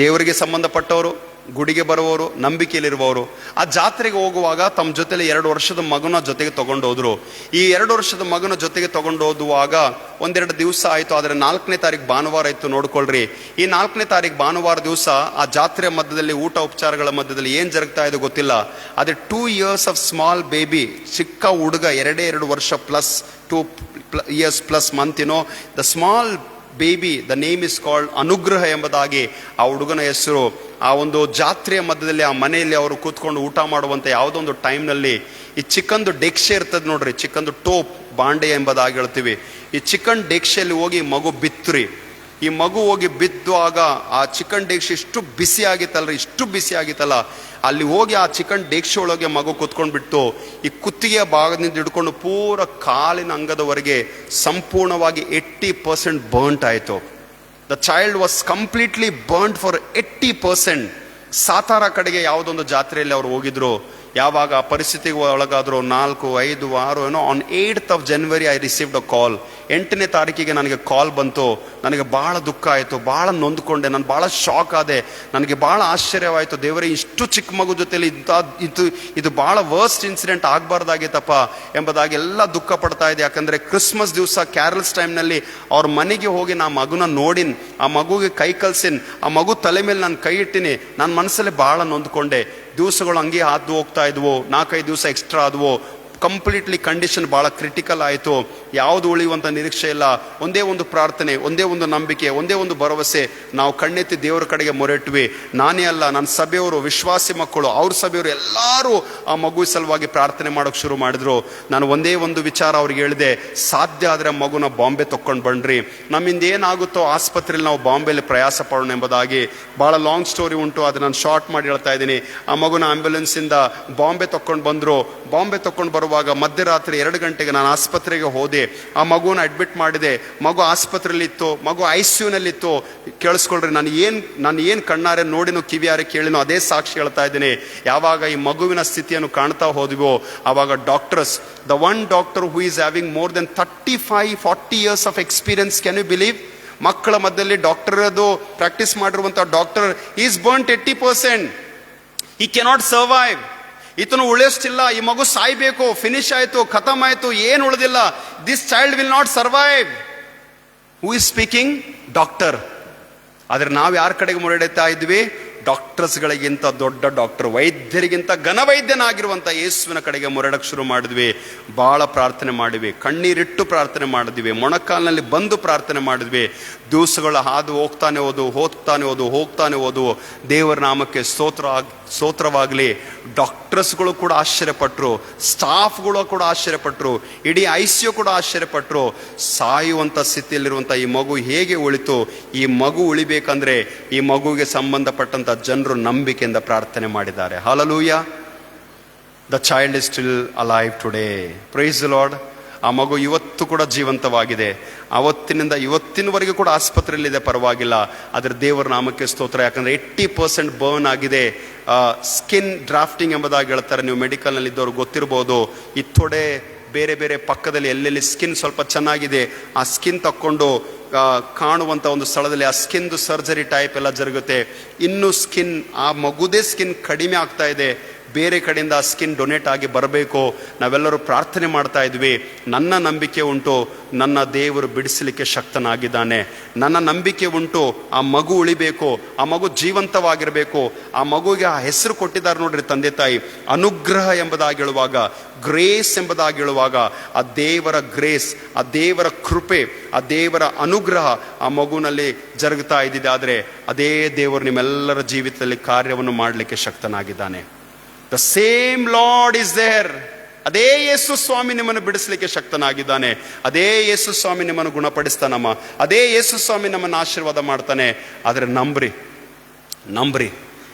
ದೇವರಿಗೆ ಸಂಬಂಧಪಟ್ಟವರು, ಗುಡಿಗೆ ಬರುವವರು, ನಂಬಿಕೆಯಲ್ಲಿರುವವರು ಆ ಜಾತ್ರೆಗೆ ಹೋಗುವಾಗ ತಮ್ಮ ಜೊತೆಲಿ 2 ವರ್ಷದ ಮಗನ ಜೊತೆಗೆ ತಗೊಂಡು ಹೋದ್ರು. ಈ 2 ವರ್ಷದ ಮಗನ ಜೊತೆಗೆ ತಗೊಂಡು ಹೋಗುವಾಗ 1-2 ದಿವಸ ಆಯಿತು. ಆದರೆ 4ನೇ ತಾರೀಕು ಭಾನುವಾರ ಇತ್ತು. ನೋಡ್ಕೊಳ್ರಿ, ಈ 4ನೇ ತಾರೀಕು ಭಾನುವಾರ ದಿವಸ ಆ ಜಾತ್ರೆ ಮಧ್ಯದಲ್ಲಿ ಊಟ ಉಪಚಾರಗಳ ಮಧ್ಯದಲ್ಲಿ ಏನ್ ಜರುಗ್ತಾ ಇದೆ ಗೊತ್ತಿಲ್ಲ. ಅದೇ 2 years ಆಫ್ ಸ್ಮಾಲ್ ಬೇಬಿ, ಚಿಕ್ಕ ಹುಡುಗ, 2 ವರ್ಷ plus 2 years plus month, the small baby, the name is called ಅನುಗ್ರಹ ಎಂಬುದಾಗಿ ಆ ಹುಡುಗನ ಹೆಸರು. ಆ ಒಂದು ಜಾತ್ರೆಯ ಮಧ್ಯದಲ್ಲಿ ಆ ಮನೆಯಲ್ಲಿ ಅವರು ಕೂತ್ಕೊಂಡು ಊಟ ಮಾಡುವಂತ ಯಾವುದೋ ಒಂದು ಟೈಮ್ನಲ್ಲಿ ಈ ಚಿಕ್ಕಂದು ಡೆಕ್ಷೆ ಇರ್ತದೆ ನೋಡ್ರಿ, ಚಿಕ್ಕಂದು ಟೋಪ್ ಬಾಂಡೆ ಎಂಬುದಾಗಿ ಹೇಳ್ತೀವಿ. ಈ ಚಿಕನ್ ಡೆಕ್ಷೆಯಲ್ಲಿ ಹೋಗಿ ಮಗು ಬಿತ್ತುರಿ. ಈ ಮಗು ಹೋಗಿ ಬಿದ್ದುವಾಗ ಆ ಚಿಕನ್ ಡೆಕ್ಷೆ ಇಷ್ಟು ಬಿಸಿ ಆಗಿತ್ತಲ್ರಿ, ಇಷ್ಟು ಬಿಸಿ ಆಗಿತ್ತಲ್ಲ, ಅಲ್ಲಿ ಹೋಗಿ ಆ ಚಿಕನ್ ಡೆಕ್ಷೆ ಒಳಗೆ ಮಗು ಕುತ್ಕೊಂಡ್ಬಿಟ್ಟು ಈ ಕುತ್ತಿಗೆಯ ಭಾಗದಿಂದ ಹಿಡ್ಕೊಂಡು ಪೂರ ಕಾಲಿನ ಅಂಗದವರೆಗೆ ಸಂಪೂರ್ಣವಾಗಿ 80% ಬರ್ನ್ಟ್ ಆಯಿತು. The child was completely burned for 80%. Satara ಕಡೆಗೆ ಯಾವುದೊಂದು ಜಾತ್ರೆಯಲ್ಲಿ ಅವರು ಹೋಗಿದ್ರು. ಯಾವಾಗ ಆ ಪರಿಸ್ಥಿತಿಗೆ ಒಳಗಾದ್ರು 4, 5, 6 on 8th of January I received a call. 8ನೇ ತಾರೀಕಿಗೆ ನನಗೆ ಕಾಲ್ ಬಂತು. ನನಗೆ ಬಹಳ ದುಃಖ ಆಯಿತು, ಬಹಳ ನೊಂದ್ಕೊಂಡೆ, ನಾನು ಬಹಳ ಶಾಕ್ ಆದೆ. ನನಗೆ ಬಹಳ ಆಶ್ಚರ್ಯವಾಯಿತು, ದೇವರೇ ಇಷ್ಟು ಚಿಕ್ಕ ಮಗು ಜೊತೆಲಿ ಇದು ಬಹಳ ವರ್ಸ್ಟ್ ಇನ್ಸಿಡೆಂಟ್ ಆಗಬಾರ್ದಾಗಿತ್ತಪ್ಪ ಎಂಬುದಾಗಿ ಎಲ್ಲ ದುಃಖ ಪಡ್ತಾ ಇದೆ. ಯಾಕಂದ್ರೆ ಕ್ರಿಸ್ಮಸ್ ದಿವಸ ಕ್ಯಾರಲ್ಸ್ ಟೈಮ್ನಲ್ಲಿ ಅವ್ರ ಮನೆಗೆ ಹೋಗಿ ನಾ ಮಗುನ ನೋಡಿನ್, ಆ ಮಗುಗೆ ಕೈ ಕಲ್ಸಿನ್, ಆ ಮಗು ತಲೆ ಮೇಲೆ ನಾನು ಕೈ ಇಟ್ಟಿನಿ. ನನ್ನ ಮನಸ್ಸಲ್ಲಿ ಬಹಳ ನೊಂದ್ಕೊಂಡೆ. ದಿವಸಗಳು ಹಂಗೆ ಹಾದು ಹೋಗ್ತಾ ಇದ್ವು, 4-5 ದಿವಸ ಎಕ್ಸ್ಟ್ರಾ ಆದವು. ಕಂಪ್ಲೀಟ್ಲಿ ಕಂಡೀಷನ್ ಬಹಳ ಕ್ರಿಟಿಕಲ್ ಆಯಿತು. ಯಾವುದು ಉಳಿಯುವಂಥ ನಿರೀಕ್ಷೆ ಇಲ್ಲ. ಒಂದೇ ಒಂದು ಪ್ರಾರ್ಥನೆ, ಒಂದೇ ಒಂದು ನಂಬಿಕೆ, ಒಂದೇ ಒಂದು ಭರವಸೆ. ನಾವು ಕಣ್ಣೆತ್ತಿ ದೇವರ ಕಡೆಗೆ ಮೊರೆಟ್ವಿ. ನಾನೇ ಅಲ್ಲ, ನನ್ನ ಸಭೆಯವರು, ವಿಶ್ವಾಸಿ ಮಕ್ಕಳು, ಅವ್ರ ಸಭೆಯವರು ಎಲ್ಲರೂ ಆ ಮಗು ಸಲುವಾಗಿ ಪ್ರಾರ್ಥನೆ ಮಾಡೋಕೆ ಶುರು ಮಾಡಿದ್ರು. ನಾನು ಒಂದೇ ಒಂದು ವಿಚಾರ ಅವ್ರಿಗೆ ಹೇಳಿದೆ, ಸಾಧ್ಯ ಆದರೆ ಮಗುನ ಬಾಂಬೆ ತಕ್ಕೊಂಡು ಬನ್ರಿ, ನಮ್ಮಿಂದ ಏನಾಗುತ್ತೋ ಆಸ್ಪತ್ರೆಯಲ್ಲಿ ನಾವು ಬಾಂಬೆಲಿ ಪ್ರಯಾಸ ಪಡೋಣ ಎಂಬುದಾಗಿ. ಬಹಳ ಲಾಂಗ್ ಸ್ಟೋರಿ ಉಂಟು, ಅದು ನಾನು ಶಾರ್ಟ್ ಮಾಡಿ ಹೇಳ್ತಾ ಇದ್ದೀನಿ. ಆ ಮಗುನ ಆಂಬ್ಯುಲೆನ್ಸಿಂದ ಬಾಂಬೆ ತಕ್ಕೊಂಡು ಬಂದರು. ಬಾಂಬೆ ತಕ್ಕೊಂಡು ಬರುವಾಗ ಮಧ್ಯರಾತ್ರಿ 2 ಗಂಟೆಗೆ ನಾನು ಆಸ್ಪತ್ರೆಗೆ ಹೋದೆ. ಆ ಮಗುನ ಅಡ್ಮಿಟ್ ಮಾಡಿದೆ. ಮಗು ಆಸ್ಪತ್ರೆಯಲ್ಲಿ ಇತ್ತು, ಮಗು ICUನಲ್ಲಿತ್ತು. ಕೇಳಿಸ್ಕೊಳ್ರಿ, ನಾನು ಏನ್ ಕಣ್ಣಾರೆ ನೋಡಿನೋ ಕಿವಿಯಾರೆ ಕೇಳಿನೋ ಅದೇ ಸಾಕ್ಷಿ ಹೇಳ್ತಾ ಇದ್ದೀನಿ. ಯಾವಾಗ ಈ ಮಗುವಿನ ಸ್ಥಿತಿಯನ್ನು ಕಾಣ್ತಾ ಹೋದ್ವೋ ಆವಾಗ doctors, the one doctor who is having more than 35-40 years of experience, can you believe? ಮಕ್ಕಳ ಮಧ್ಯದಲ್ಲಿ ಡಾಕ್ಟರ್ ಅದು ಪ್ರಾಕ್ಟೀಸ್ ಮಾಡಿರುವಂತಹ ಡಾಕ್ಟರ್ ಈಸ್ ಬರ್ನ್ಟ್ 80%. ಈ ಕೆನಾಟ್ ಸರ್ವೈವ್. ಈತನು ಉಳಿಯೋಷ್ಟಿಲ್ಲ, ಈ ಮಗು ಸಾಯ್ಬೇಕು, ಫಿನಿಶ್ ಆಯ್ತು, ಖತಮ್ ಆಯ್ತು, ಏನು ಉಳಿದಿಲ್ಲ. This child will not survive. Who is speaking? Doctor. ಆದ್ರೆ ನಾವು ಯಾರ ಕಡೆಗೆ ಮೊರೆಯಿಡ್ತಾ ಇದ್ವಿ? ಡಾಕ್ಟರ್ಸ್ಗಳಿಗಿಂತ ದೊಡ್ಡ ಡಾಕ್ಟರ್, ವೈದ್ಯರಿಗಿಂತ ಘನವೈದ್ಯನಾಗಿರುವಂಥ ಯೇಸುವಿನ ಕಡೆಗೆ ಮೊರೆಡಕ್ಕೆ ಶುರು ಮಾಡಿದ್ವಿ. ಬಹಳ ಪ್ರಾರ್ಥನೆ ಮಾಡಿದ್ವಿ, ಕಣ್ಣೀರಿಟ್ಟು ಪ್ರಾರ್ಥನೆ ಮಾಡಿದ್ವಿ, ಮೊಣಕಾಲಿನಲ್ಲಿ ಬಂದು ಪ್ರಾರ್ಥನೆ ಮಾಡಿದ್ವಿ. ದಿವಸಗಳ ಹಾದು ಹೋಗ್ತಾನೆ ಹೋದು ದೇವರ ನಾಮಕ್ಕೆ ಸ್ತೋತ್ರವಾಗಲಿ. ಡಾಕ್ಟರ್ಸ್ಗಳು ಕೂಡ ಆಶ್ಚರ್ಯಪಟ್ಟರು, ಸ್ಟಾಫ್ಗಳು ಕೂಡ ಆಶ್ಚರ್ಯಪಟ್ಟರು, ಇಡೀ ICU ಕೂಡ ಆಶ್ಚರ್ಯಪಟ್ಟರು. ಸಾಯುವಂಥ ಸ್ಥಿತಿಯಲ್ಲಿರುವಂಥ ಈ ಮಗು ಹೇಗೆ ಉಳಿತು? ಈ ಮಗು ಉಳಿಬೇಕಂದ್ರೆ ಈ ಮಗುವಿಗೆ ಸಂಬಂಧಪಟ್ಟಂತ ಜನರು ನಂಬಿಕೆಯಿಂದ ಪ್ರಾರ್ಥನೆ ಮಾಡಿದ್ದಾರೆ. Hallelujah. The child is still alive today. Praise the Lord. ಆ ಮಗು ಇವತ್ತು ಕೂಡ ಜೀವಂತವಾಗಿದೆ. ಅವತ್ತಿನಿಂದ ಇವತ್ತಿನವರೆಗೂ ಕೂಡ ಆಸ್ಪತ್ರೆಯಲ್ಲಿದೆ, ಪರವಾಗಿಲ್ಲ. ಆದರೆ ದೇವರ ನಾಮಕ್ಕೆ ಸ್ತೋತ್ರ. ಯಾಕಂದ್ರೆ 80% ಬರ್ನ್ ಆಗಿದೆ. ಸ್ಕಿನ್ ಡ್ರಾಫ್ಟಿಂಗ್ ಎಂಬುದಾಗಿ ಹೇಳ್ತಾರೆ. ನೀವು ಮೆಡಿಕಲ್ನಲ್ಲಿ ಇದ್ದವ್ರು ಗೊತ್ತಿರ್ಬೋದು. ಈ ತೊಡೆ ಬೇರೆ ಬೇರೆ ಪಕ್ಕದಲ್ಲಿ ಎಲ್ಲೆಲ್ಲಿ ಸ್ಕಿನ್ ಸ್ವಲ್ಪ ಚೆನ್ನಾಗಿದೆ ಆ ಸ್ಕಿನ್ ತಕ್ಕೊಂಡು ಕಾಣುವಂಥ ಒಂದು ಸ್ಥಳದಲ್ಲಿ ಆ ಸ್ಕಿನ್ದು ಸರ್ಜರಿ ಟೈಪ್ ಎಲ್ಲ ಜರುಗುತ್ತೆ. ಇನ್ನು ಸ್ಕಿನ್, ಆ ಮಗುದೇ ಸ್ಕಿನ್ ಕಡಿಮೆ ಆಗ್ತಾ ಇದೆ. ಬೇರೆ ಕಡೆಯಿಂದ ಸ್ಕಿನ್ ಡೊನೇಟ್ ಆಗಿ ಬರಬೇಕು. ನಾವೆಲ್ಲರೂ ಪ್ರಾರ್ಥನೆ ಮಾಡ್ತಾ ಇದ್ವಿ. ನನ್ನ ನಂಬಿಕೆ ಉಂಟು, ನನ್ನ ದೇವರು ಬಿಡಿಸಲಿಕ್ಕೆ ಶಕ್ತನಾಗಿದ್ದಾನೆ. ನನ್ನ ನಂಬಿಕೆ ಉಂಟು, ಆ ಮಗು ಉಳಿಬೇಕು, ಆ ಮಗು ಜೀವಂತವಾಗಿರಬೇಕು. ಆ ಮಗುವಿಗೆ ಆ ಹೆಸರು ಕೊಟ್ಟಿದ್ದಾರೆ ನೋಡ್ರಿ ತಂದೆ ತಾಯಿ, ಅನುಗ್ರಹ ಎಂಬುದಾಗಿ ಹೇಳುವಾಗ, ಗ್ರೇಸ್ ಎಂಬುದಾಗಿ ಹೇಳುವಾಗ, ಆ ದೇವರ ಗ್ರೇಸ್, ಆ ದೇವರ ಕೃಪೆ, ಆ ದೇವರ ಅನುಗ್ರಹ ಆ ಮಗುವಿನಲ್ಲಿ ಜರುಗುತ್ತಾ ಇದ್ದಿದೆ. ಆದರೆ ಅದೇ ದೇವರು ನಿಮ್ಮೆಲ್ಲರ ಜೀವಿತದಲ್ಲಿ ಕಾರ್ಯವನ್ನು ಮಾಡಲಿಕ್ಕೆ ಶಕ್ತನಾಗಿದ್ದಾನೆ. The same Lord is there. ಅದೇ ಯೇಸು ಸ್ವಾಮಿ ನಿಮ್ಮನ್ನು ಬಿಡಿಸಲಿಕ್ಕೆ ಶಕ್ತನಾಗಿದ್ದಾನೆ. ಅದೇ ಯೇಸು ಸ್ವಾಮಿ ನಿಮ್ಮನ್ನು ಗುಣಪಡಿಸ್ತಾನಮ್ಮ. ಅದೇ ಯೇಸು ಸ್ವಾಮಿ ನಮ್ಮನ್ನು ಆಶೀರ್ವಾದ ಮಾಡ್ತಾನೆ. ಆದರೆ ನಂಬ್ರಿ,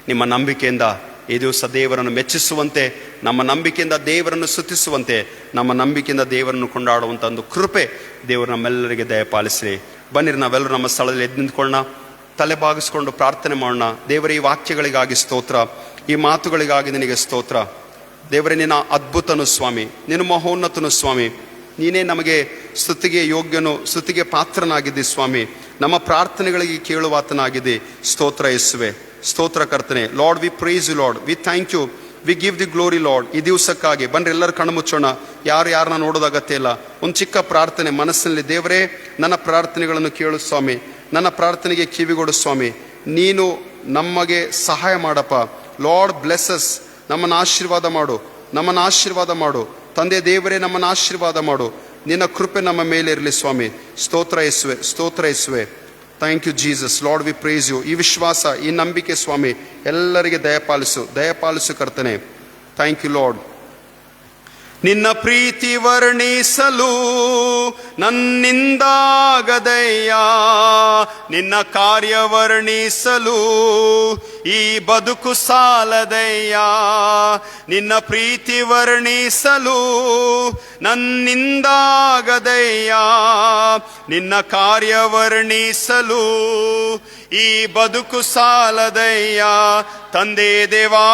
ನಿಮ್ಮ ನಂಬಿಕೆಯಿಂದ ಈ ದಿವಸ ದೇವರನ್ನು ಮೆಚ್ಚಿಸುವಂತೆ, ನಮ್ಮ ನಂಬಿಕೆಯಿಂದ ದೇವರನ್ನು ಸ್ತುತಿಸುವಂತೆ, ನಮ್ಮ ನಂಬಿಕೆಯಿಂದ ದೇವರನ್ನು ಕೊಂಡಾಡುವಂಥ ಒಂದು ಕೃಪೆ ದೇವರು ನಮ್ಮೆಲ್ಲರಿಗೆ ದಯಪಾಲಿಸಲಿ. ಬನ್ನಿರಿ, ನಾವೆಲ್ಲರೂ ನಮ್ಮ ಸ್ಥಳದಲ್ಲಿ ಎದ್ದು ನಿಂತ್ಕೊಳ್ಳೋಣ, ತಲೆ ಬಾಗಿಸ್ಕೊಂಡು ಪ್ರಾರ್ಥನೆ ಮಾಡೋಣ. ದೇವರ ಈ ವಾಕ್ಯಗಳಿಗಾಗಿ ಸ್ತೋತ್ರ, ಈ ಮಾತುಗಳಿಗಾಗಿ ನಿನಗೆ ಸ್ತೋತ್ರ. ದೇವರೇ, ನಿನ್ನ ಅದ್ಭುತನು ಸ್ವಾಮಿ, ನಿನ್ನ ಮಹೋನ್ನತನು ಸ್ವಾಮಿ. ನೀನೇ ನಮಗೆ ಸ್ತುತಿಗೆ ಯೋಗ್ಯನು, ಸ್ತುತಿಗೆ ಪಾತ್ರನಾಗಿದ್ದಿ ಸ್ವಾಮಿ. ನಮ್ಮ ಪ್ರಾರ್ಥನೆಗಳಿಗೆ ಕೇಳುವಾತನಾಗಿದ್ದಿ. ಸ್ತೋತ್ರ ಯೇಸುವೆ, ಸ್ತೋತ್ರ ಕರ್ತನೆ. Lord, we praise you lord, we thank you, we give the glory lord. ಈ ದಿವಸಕ್ಕಾಗಿ ಬನ್ರಿ, ಎಲ್ಲರೂ ಕಣ್ಣು ಮುಚ್ಚೋಣ. ಯಾರನ್ನ ನೋಡೋದು ಅಗತ್ಯ ಇಲ್ಲ. ಒಂದು ಚಿಕ್ಕ ಪ್ರಾರ್ಥನೆ ಮನಸ್ಸಿನಲ್ಲಿ. ದೇವರೇ, ನನ್ನ ಪ್ರಾರ್ಥನೆಗಳನ್ನು ಕೇಳು ಸ್ವಾಮಿ, ನನ್ನ ಪ್ರಾರ್ಥನೆಗೆ ಕಿವಿಗೊಡು ಸ್ವಾಮಿ. ನೀನು ನಮಗೆ ಸಹಾಯ ಮಾಡಪ್ಪ. ಲಾರ್ಡ್ ಬ್ಲೆಸ್ಸಸ್, ನಮ್ಮನ್ನು ಆಶೀರ್ವಾದ ಮಾಡು, ನಮ್ಮನ್ನು ಆಶೀರ್ವಾದ ಮಾಡು ತಂದೆ ದೇವರೇ, ನಮ್ಮನ್ನು ಆಶೀರ್ವಾದ ಮಾಡು. ನಿನ್ನ ಕೃಪೆ ನಮ್ಮ ಮೇಲೆ ಇರಲಿ ಸ್ವಾಮಿ. ಸ್ತೋತ್ರ ಯೇಸುವೆ, ಸ್ತೋತ್ರ ಯೇಸುವೆ. Thank you Jesus. Lord, we praise you. ಈ ವಿಶ್ವಾಸ, ಈ ನಂಬಿಕೆ ಸ್ವಾಮಿ ಎಲ್ಲರಿಗೆ ದಯಪಾಲಿಸು ಕರ್ತನೆ. Thank you lord. ನಿನ್ನ ಪ್ರೀತಿ ವರ್ಣಿಸಲು ನನ್ನಿಂದಾಗದಯ್ಯ, ನಿನ್ನ ಕಾರ್ಯ ವರ್ಣಿಸಲು ಈ ಬದುಕು ಸಾಲದಯ್ಯ. ನಿನ್ನ ಪ್ರೀತಿ ವರ್ಣಿಸಲು ನನ್ನಿಂದಾಗದಯ್ಯ, ನಿನ್ನ ಕಾರ್ಯ ವರ್ಣಿಸಲು ಈ ಬದುಕು ಸಾಲದಯ್ಯ. ತಂದೆ ದೇವಾ,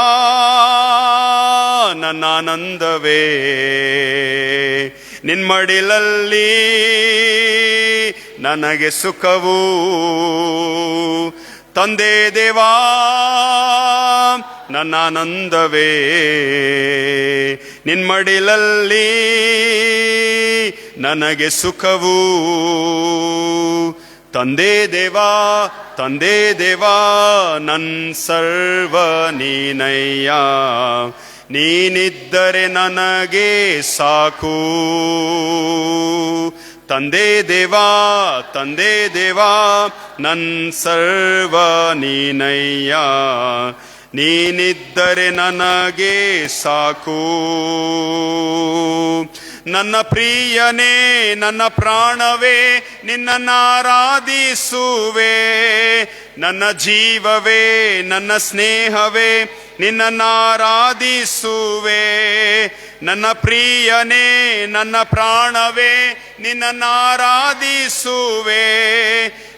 ನನ್ನ ಆನಂದವೇ ನಿನ್ಮಡಿಲಲ್ಲಿ ನನಗೆ ಸುಖವು. ತಂದೆ ದೇವಾ, ನನ್ನ ಆನಂದವೇ ನಿನ್ಮಡಿಲಲ್ಲಿ ನನಗೆ ಸುಖವು. ತಂದೆ ದೇವಾ, ತಂದೆ ದೇವಾ, ನನ್ ಸರ್ವ ನೀನಯ್ಯ. ನೀನಿದ್ದರೆ ನನಗೆ ಸಾಕು. ತಂದೆ ದೇವಾ, ತಂದೆ ದೇವಾ, ನನ್ ಸರ್ವ ನೀನಯ್ಯ. ನೀನಿದ್ದರೆ ನನಗೆ ಸಾಕು. ನನ್ನ ಪ್ರಿಯನೇ, ನನ್ನ ಪ್ರಾಣವೇ, ನಿನ್ನನ್ನಾರಾಧಿಸುವೆ. ನನ್ನ ಜೀವವೇ, ನನ್ನ ಸ್ನೇಹವೇ, ನಿನ್ನನ್ನಾರಾಧಿಸುವೆ. ನನ್ನ ಪ್ರಿಯನೇ, ನನ್ನ ಪ್ರಾಣವೇ, ನಿನ್ನನ್ನಾರಾಧಿಸುವೆ.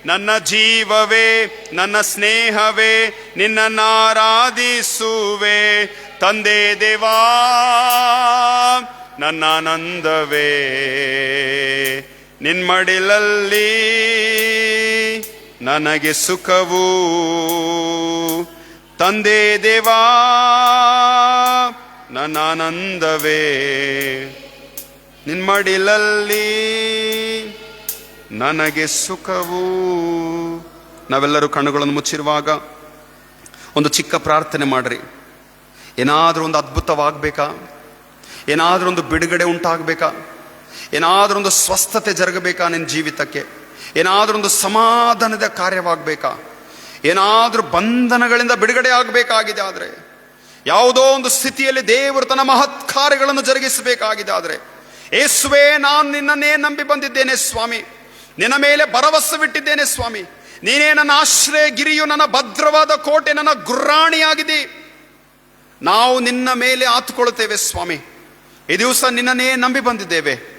ನನ್ನ ಜೀವವೇ, ನನ್ನ ಸ್ನೇಹವೇ, ನಿನ್ನನ್ನಾರಾಧಿಸುವೆ. ತಂದೆ ದೇವಾ, ನನ್ನ ಆನಂದವೇ ನಿನ್ಮಡಿಲಲ್ಲಿ ನನಗೆ ಸುಖವು. ತಂದೆ ದೇವಾ, ನನ್ನ ಆನಂದವೇ ನಿನ್ಮಡಿಲಲ್ಲಿ ನನಗೆ ಸುಖವು. ನಾವೆಲ್ಲರೂ ಕಣ್ಣುಗಳನ್ನು ಮುಚ್ಚಿರುವಾಗ ಒಂದು ಚಿಕ್ಕ ಪ್ರಾರ್ಥನೆ ಮಾಡ್ರಿ. ಏನಾದರೂ ಒಂದು ಅದ್ಭುತವಾಗಬೇಕಾ? ಏನಾದರೂ ಒಂದು ಬಿಡುಗಡೆ ಉಂಟಾಗಬೇಕಾ? ಏನಾದರೂ ಒಂದು ಸ್ವಸ್ಥತೆ ಜರುಗಬೇಕಾ ನಿನ್ನ ಜೀವಿತಕ್ಕೆ? ಏನಾದರೂ ಒಂದು ಸಮಾಧಾನದ ಕಾರ್ಯವಾಗಬೇಕಾ? ಏನಾದರೂ ಬಂಧನಗಳಿಂದ ಬಿಡುಗಡೆ ಆಗಬೇಕಾಗಿದೆ ಆದರೆ, ಯಾವುದೋ ಒಂದು ಸ್ಥಿತಿಯಲ್ಲಿ ದೇವರು ತನ್ನ ಮಹತ್ ಕಾರ್ಯಗಳನ್ನು ಜರುಗಿಸಬೇಕಾಗಿದೆ ಆದರೆ, ಯೇಸುವೇ, ನಾನು ನಿನ್ನನ್ನೇ ನಂಬಿ ಬಂದಿದ್ದೇನೆ ಸ್ವಾಮಿ, ನಿನ್ನ ಮೇಲೆ ಭರವಸವಿಟ್ಟಿದ್ದೇನೆ ಸ್ವಾಮಿ. ನೀನೇ ನನ್ನ ಆಶ್ರಯ ಗಿರಿಯು, ನನ್ನ ಭದ್ರವಾದ ಕೋಟೆ, ನನ್ನ ಗುರಾಣಿಯಾಗಿದೆ. ನಾವು ನಿನ್ನ ಮೇಲೆ ಆತುಕೊಳ್ಳುತ್ತೇವೆ ಸ್ವಾಮಿ. ಈ ದಿವಸ ನಿನ್ನನ್ನೇ ನಂಬಿ ಬಂದಿದ್ದೇವೆ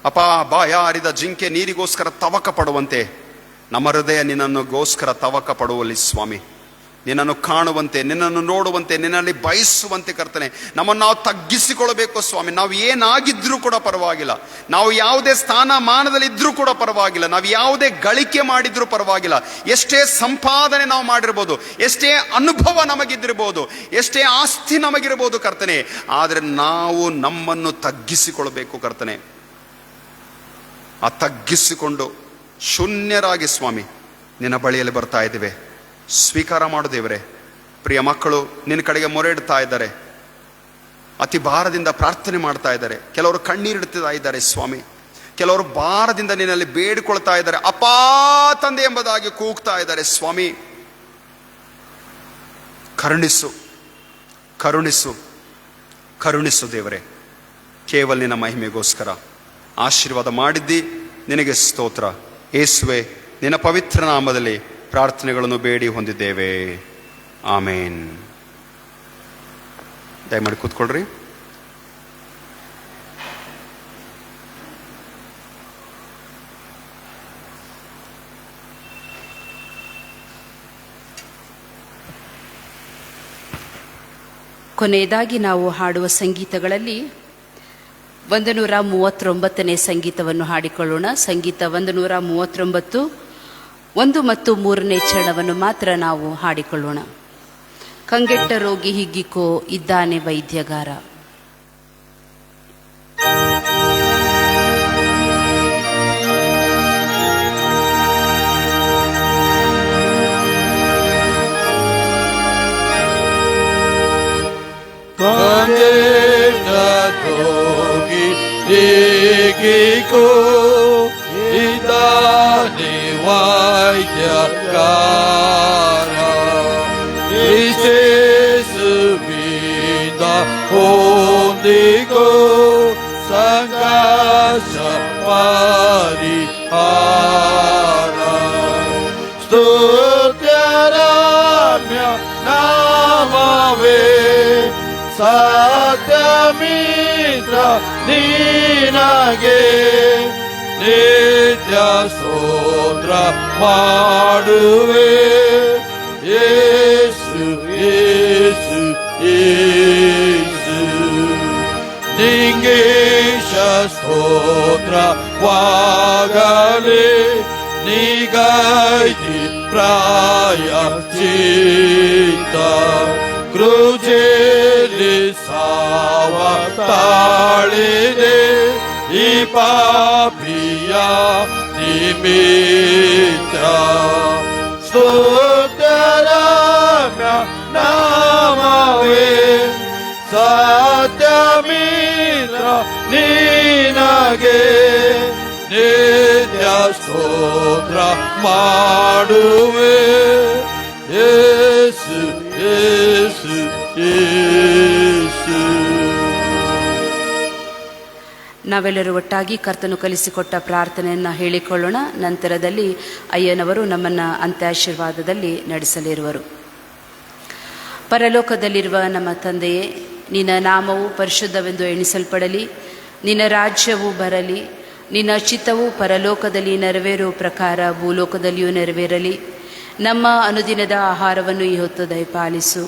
ಅಪ್ಪ. ಬಾಯ ಹರಿದ ಜಿಂಕೆ ನೀರಿಗೋಸ್ಕರ ತವಕ ಪಡುವಂತೆ ನಮ್ಮ ಹೃದಯ ನಿನ್ನನ್ನುಗೋಸ್ಕರ ತವಕ ಪಡುವಲ್ಲಿ ಸ್ವಾಮಿ. ನಿನ್ನನ್ನು ಕಾಣುವಂತೆ, ನಿನ್ನನ್ನು ನೋಡುವಂತೆ, ನಿನ್ನಲ್ಲಿ ಬಯಸುವಂತೆ ಕರ್ತನೆ ನಮ್ಮನ್ನು ನಾವು ತಗ್ಗಿಸಿಕೊಳ್ಳಬೇಕು ಸ್ವಾಮಿ. ನಾವು ಏನಾಗಿದ್ರೂ ಕೂಡ ಪರವಾಗಿಲ್ಲ, ನಾವು ಯಾವುದೇ ಸ್ಥಾನಮಾನದಲ್ಲಿ ಇದ್ರೂ ಕೂಡ ಪರವಾಗಿಲ್ಲ, ನಾವು ಯಾವುದೇ ಗಳಿಕೆ ಮಾಡಿದ್ರೂ ಪರವಾಗಿಲ್ಲ, ಎಷ್ಟೇ ಸಂಪಾದನೆ ನಾವು ಮಾಡಿರ್ಬೋದು, ಎಷ್ಟೇ ಅನುಭವ ನಮಗಿದ್ದಿರ್ಬೋದು, ಎಷ್ಟೇ ಆಸ್ತಿ ನಮಗಿರ್ಬೋದು ಕರ್ತನೆ, ಆದರೆ ನಾವು ನಮ್ಮನ್ನು ತಗ್ಗಿಸಿಕೊಳ್ಬೇಕು ಕರ್ತನೆ. ಆ ತಗ್ಗಿಸಿಕೊಂಡು ಶೂನ್ಯರಾಗಿ ಸ್ವಾಮಿ ನಿನ್ನ ಬಳಿಯಲ್ಲಿ ಬರ್ತಾ ಇದ್ದೇವೆ. ಸ್ವೀಕಾರ ಮಾಡು ದೇವರೇ. ಪ್ರಿಯ ಮಕ್ಕಳು ನಿನ್ನ ಕಡೆಗೆ ಮೊರೆ ಇಡ್ತಾ ಇದ್ದಾರೆ, ಅತಿ ಭಾರದಿಂದ ಪ್ರಾರ್ಥನೆ ಮಾಡ್ತಾ ಇದ್ದಾರೆ. ಕೆಲವರು ಕಣ್ಣೀರಿಡ್ತಾ ಇದ್ದಾರೆ ಸ್ವಾಮಿ, ಕೆಲವರು ಭಾರದಿಂದ ನಿನ್ನಲ್ಲಿ ಬೇಡಿಕೊಳ್ತಾ ಇದ್ದಾರೆ. ಅಪಾ ತಂದೆ ಎಂಬುದಾಗಿ ಕೂಗ್ತಾ ಇದ್ದಾರೆ ಸ್ವಾಮಿ. ಕರುಣಿಸು, ಕರುಣಿಸು, ಕರುಣಿಸು ದೇವರೇ. ಕೇವಲ ನಿನ್ನ ಮಹಿಮೆಗೋಸ್ಕರ ಆಶೀರ್ವಾದ ಮಾಡಿದ್ದಿ, ನಿನಗೆ ಸ್ತೋತ್ರ. ಯೇಸುವೆ, ನಿನ್ನ ಪವಿತ್ರ ನಾಮದಲ್ಲಿ ಪ್ರಾರ್ಥನೆಗಳನ್ನು ಬೇಡಿ ಹೊಂದಿದ್ದೇವೆ. ಆಮೇನ್. ದಯಮಾಡಿ ಕೂತ್ಕೊಳ್ರಿ. ಕೊನೆಯದಾಗಿ ನಾವು ಹಾಡುವ ಸಂಗೀತಗಳಲ್ಲಿ 139ನೇ ಸಂಗೀತವನ್ನು ಹಾಡಿಕೊಳ್ಳೋಣ. ಸಂಗೀತ 139, 1 ಮತ್ತು 3ನೇ ಚರಣವನ್ನು ಮಾತ್ರ ನಾವು ಹಾಡಿಕೊಳ್ಳೋಣ. ಕಂಗೆಟ್ಟ ರೋಗಿ ಹಿಗ್ಗಿಕೋ, ಇದ್ದಾನೆ ವೈದ್ಯಗಾರ. ಹೊಂದಿಕೋ ಸಂಘರ್ಷ ಪರಿಹಾರ. ಸ್ತುತ್ಯರಮ್ಯ ನಾಮವೇ ಸತ್ಯಮಿತ್ರ ನಿನಗೆ ನಿತ್ಯ ಸ್ತೋತ್ರ ಮಾಡುವೆ. ಯೇಸು ಯೇಸು ಯೇಸು ನಿಂಗೇಶ ಸ್ತೋತ್ರವಾಗಲಿ. ನಿಗೈದಿ ಪ್ರಾಯಶ್ಚಿತ್ತ ಕೃಜೆಲಿ ಸಾವ ತಾಳಿದೆ ಈ ಪಾಪಿಯ ನಿಮಿತ್ತ. ಸ್ತೋತ್ರರಮ್ಯ ನಾಮವೇ ಸತ್ಯಮಿತ್ರ ನಿನಗೆ ನಿತ್ಯ ಸ್ತೋತ್ರ ಮಾಡುವೆ. ಯೇಸು ಯೇಸು ಯೇಸು. ನಾವೆಲ್ಲರೂ ಒಟ್ಟಾಗಿ ಕರ್ತನು ಕಲಿಸಿಕೊಟ್ಟ ಪ್ರಾರ್ಥನೆಯನ್ನು ಹೇಳಿಕೊಳ್ಳೋಣ. ನಂತರದಲ್ಲಿ ಅಯ್ಯನವರು ನಮ್ಮನ್ನು ಅಂತ್ಯಾಶೀರ್ವಾದದಲ್ಲಿ ನಡೆಸಲಿರುವರು. ಪರಲೋಕದಲ್ಲಿರುವ ನಮ್ಮ ತಂದೆಯೇ, ನಿನ್ನ ನಾಮವು ಪರಿಶುದ್ಧವೆಂದು ಎಣಿಸಲ್ಪಡಲಿ. ನಿನ್ನ ರಾಜ್ಯವು ಬರಲಿ. ನಿನ್ನ ಚಿತ್ತವು ಪರಲೋಕದಲ್ಲಿ ನೆರವೇರುವ ಪ್ರಕಾರ ಭೂಲೋಕದಲ್ಲಿಯೂ ನೆರವೇರಲಿ. ನಮ್ಮ ಅನುದಿನದ ಆಹಾರವನ್ನು ಈ ಹೊತ್ತು ದಯಪಾಲಿಸು.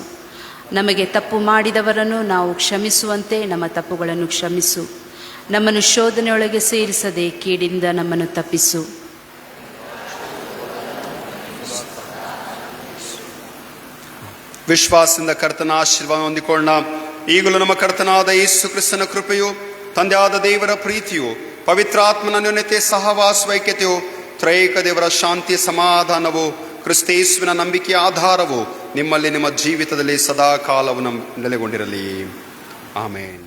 ನಮಗೆ ತಪ್ಪು ಮಾಡಿದವರನ್ನು ನಾವು ಕ್ಷಮಿಸುವಂತೆ ನಮ್ಮ ತಪ್ಪುಗಳನ್ನು ಕ್ಷಮಿಸು. ನಮ್ಮನ್ನು ಶೋಧನೆಯೊಳಗೆ ಸೇರಿಸದೆ ಕೀಡಿನಿಂದ ನಮ್ಮನ್ನು ತಪ್ಪಿಸು. ವಿಶ್ವಾಸದಿಂದ ಕರ್ತನ ಆಶೀರ್ವಾದ ಹೊಂದಿಕೊಳ್ಳೋಣ. ಈಗಲೂ ನಮ್ಮ ಕರ್ತನಾದ ಯೇಸು ಕ್ರಿಸ್ತನ ಕೃಪೆಯು, ತಂದೆಯಾದ ದೇವರ ಪ್ರೀತಿಯು, ಪವಿತ್ರಾತ್ಮನ ಅನ್ಯೋನ್ಯತೆ, ಸಹವಾಸವೈಕ್ಯತೆಯು, ತ್ರೈಕ ದೇವರ ಶಾಂತಿ ಸಮಾಧಾನವು, ಕ್ರಿಸ್ತೇಸುವಿನ ನಂಬಿಕೆಯ ಆಧಾರವು ನಿಮ್ಮಲ್ಲಿ ನಿಮ್ಮ ಜೀವಿತದಲ್ಲಿ ಸದಾ ಕಾಲವು ನೆಲೆಗೊಂಡಿರಲಿ. ಆಮೇನ್.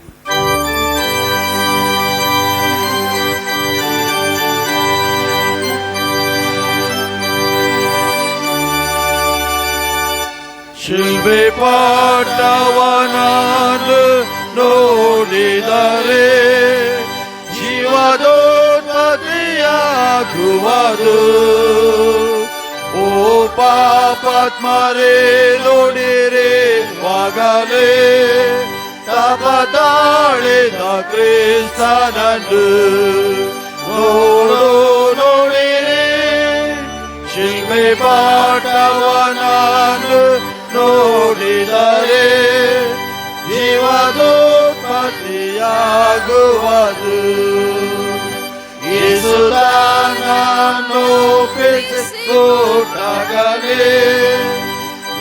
ಶಿಲ್ಬೆ ಪಾಠವನಾನು ನೋಡಿದರೆ ಜೀವದೋನ್ಮತಿಯಾಗುವುದು. ಓ ಪಾಪಾತ್ಮರೇ ನೋಡಿರೆ ವಾಗಲೇ ತಪದಾಳಿದ ಕ್ರಿಸ್ತನನ್ನು ನೋಡಿರೆ. ಶಿಲ್ಬೆ ಪಾಠವನಾನು ನೋಡಿದರೆ ಜೀವದೋತ್ಪತ್ತಿಯಾಗುವುದು. ಯೇಸು ತನ್ನನ್ನು ಒಪ್ಪಿಸಿಕೊಟ್ಟಾಗಲೇ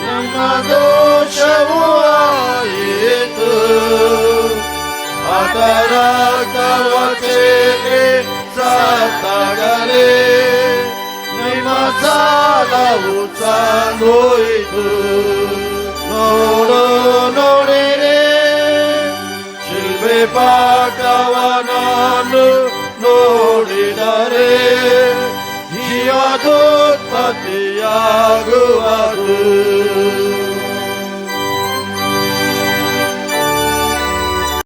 ನಮ್ಮ ದೋಷವೂ ಆಯಿತು. ಆತರ ಕವಚೆಗೆ ಸತ್ತಾಗಲೇ ನಿಮ್ಮ ಸಾಲವು ಸಂಗೋಯಿತು. ನೋಡಿರೆ ಶಿಲ್ಬೆ ಪಾಠವನನ್ನು ನೋಡಿದರೆ ಜೀವದೋತ್ಪತ್ತಿಯಾಗುವುದು.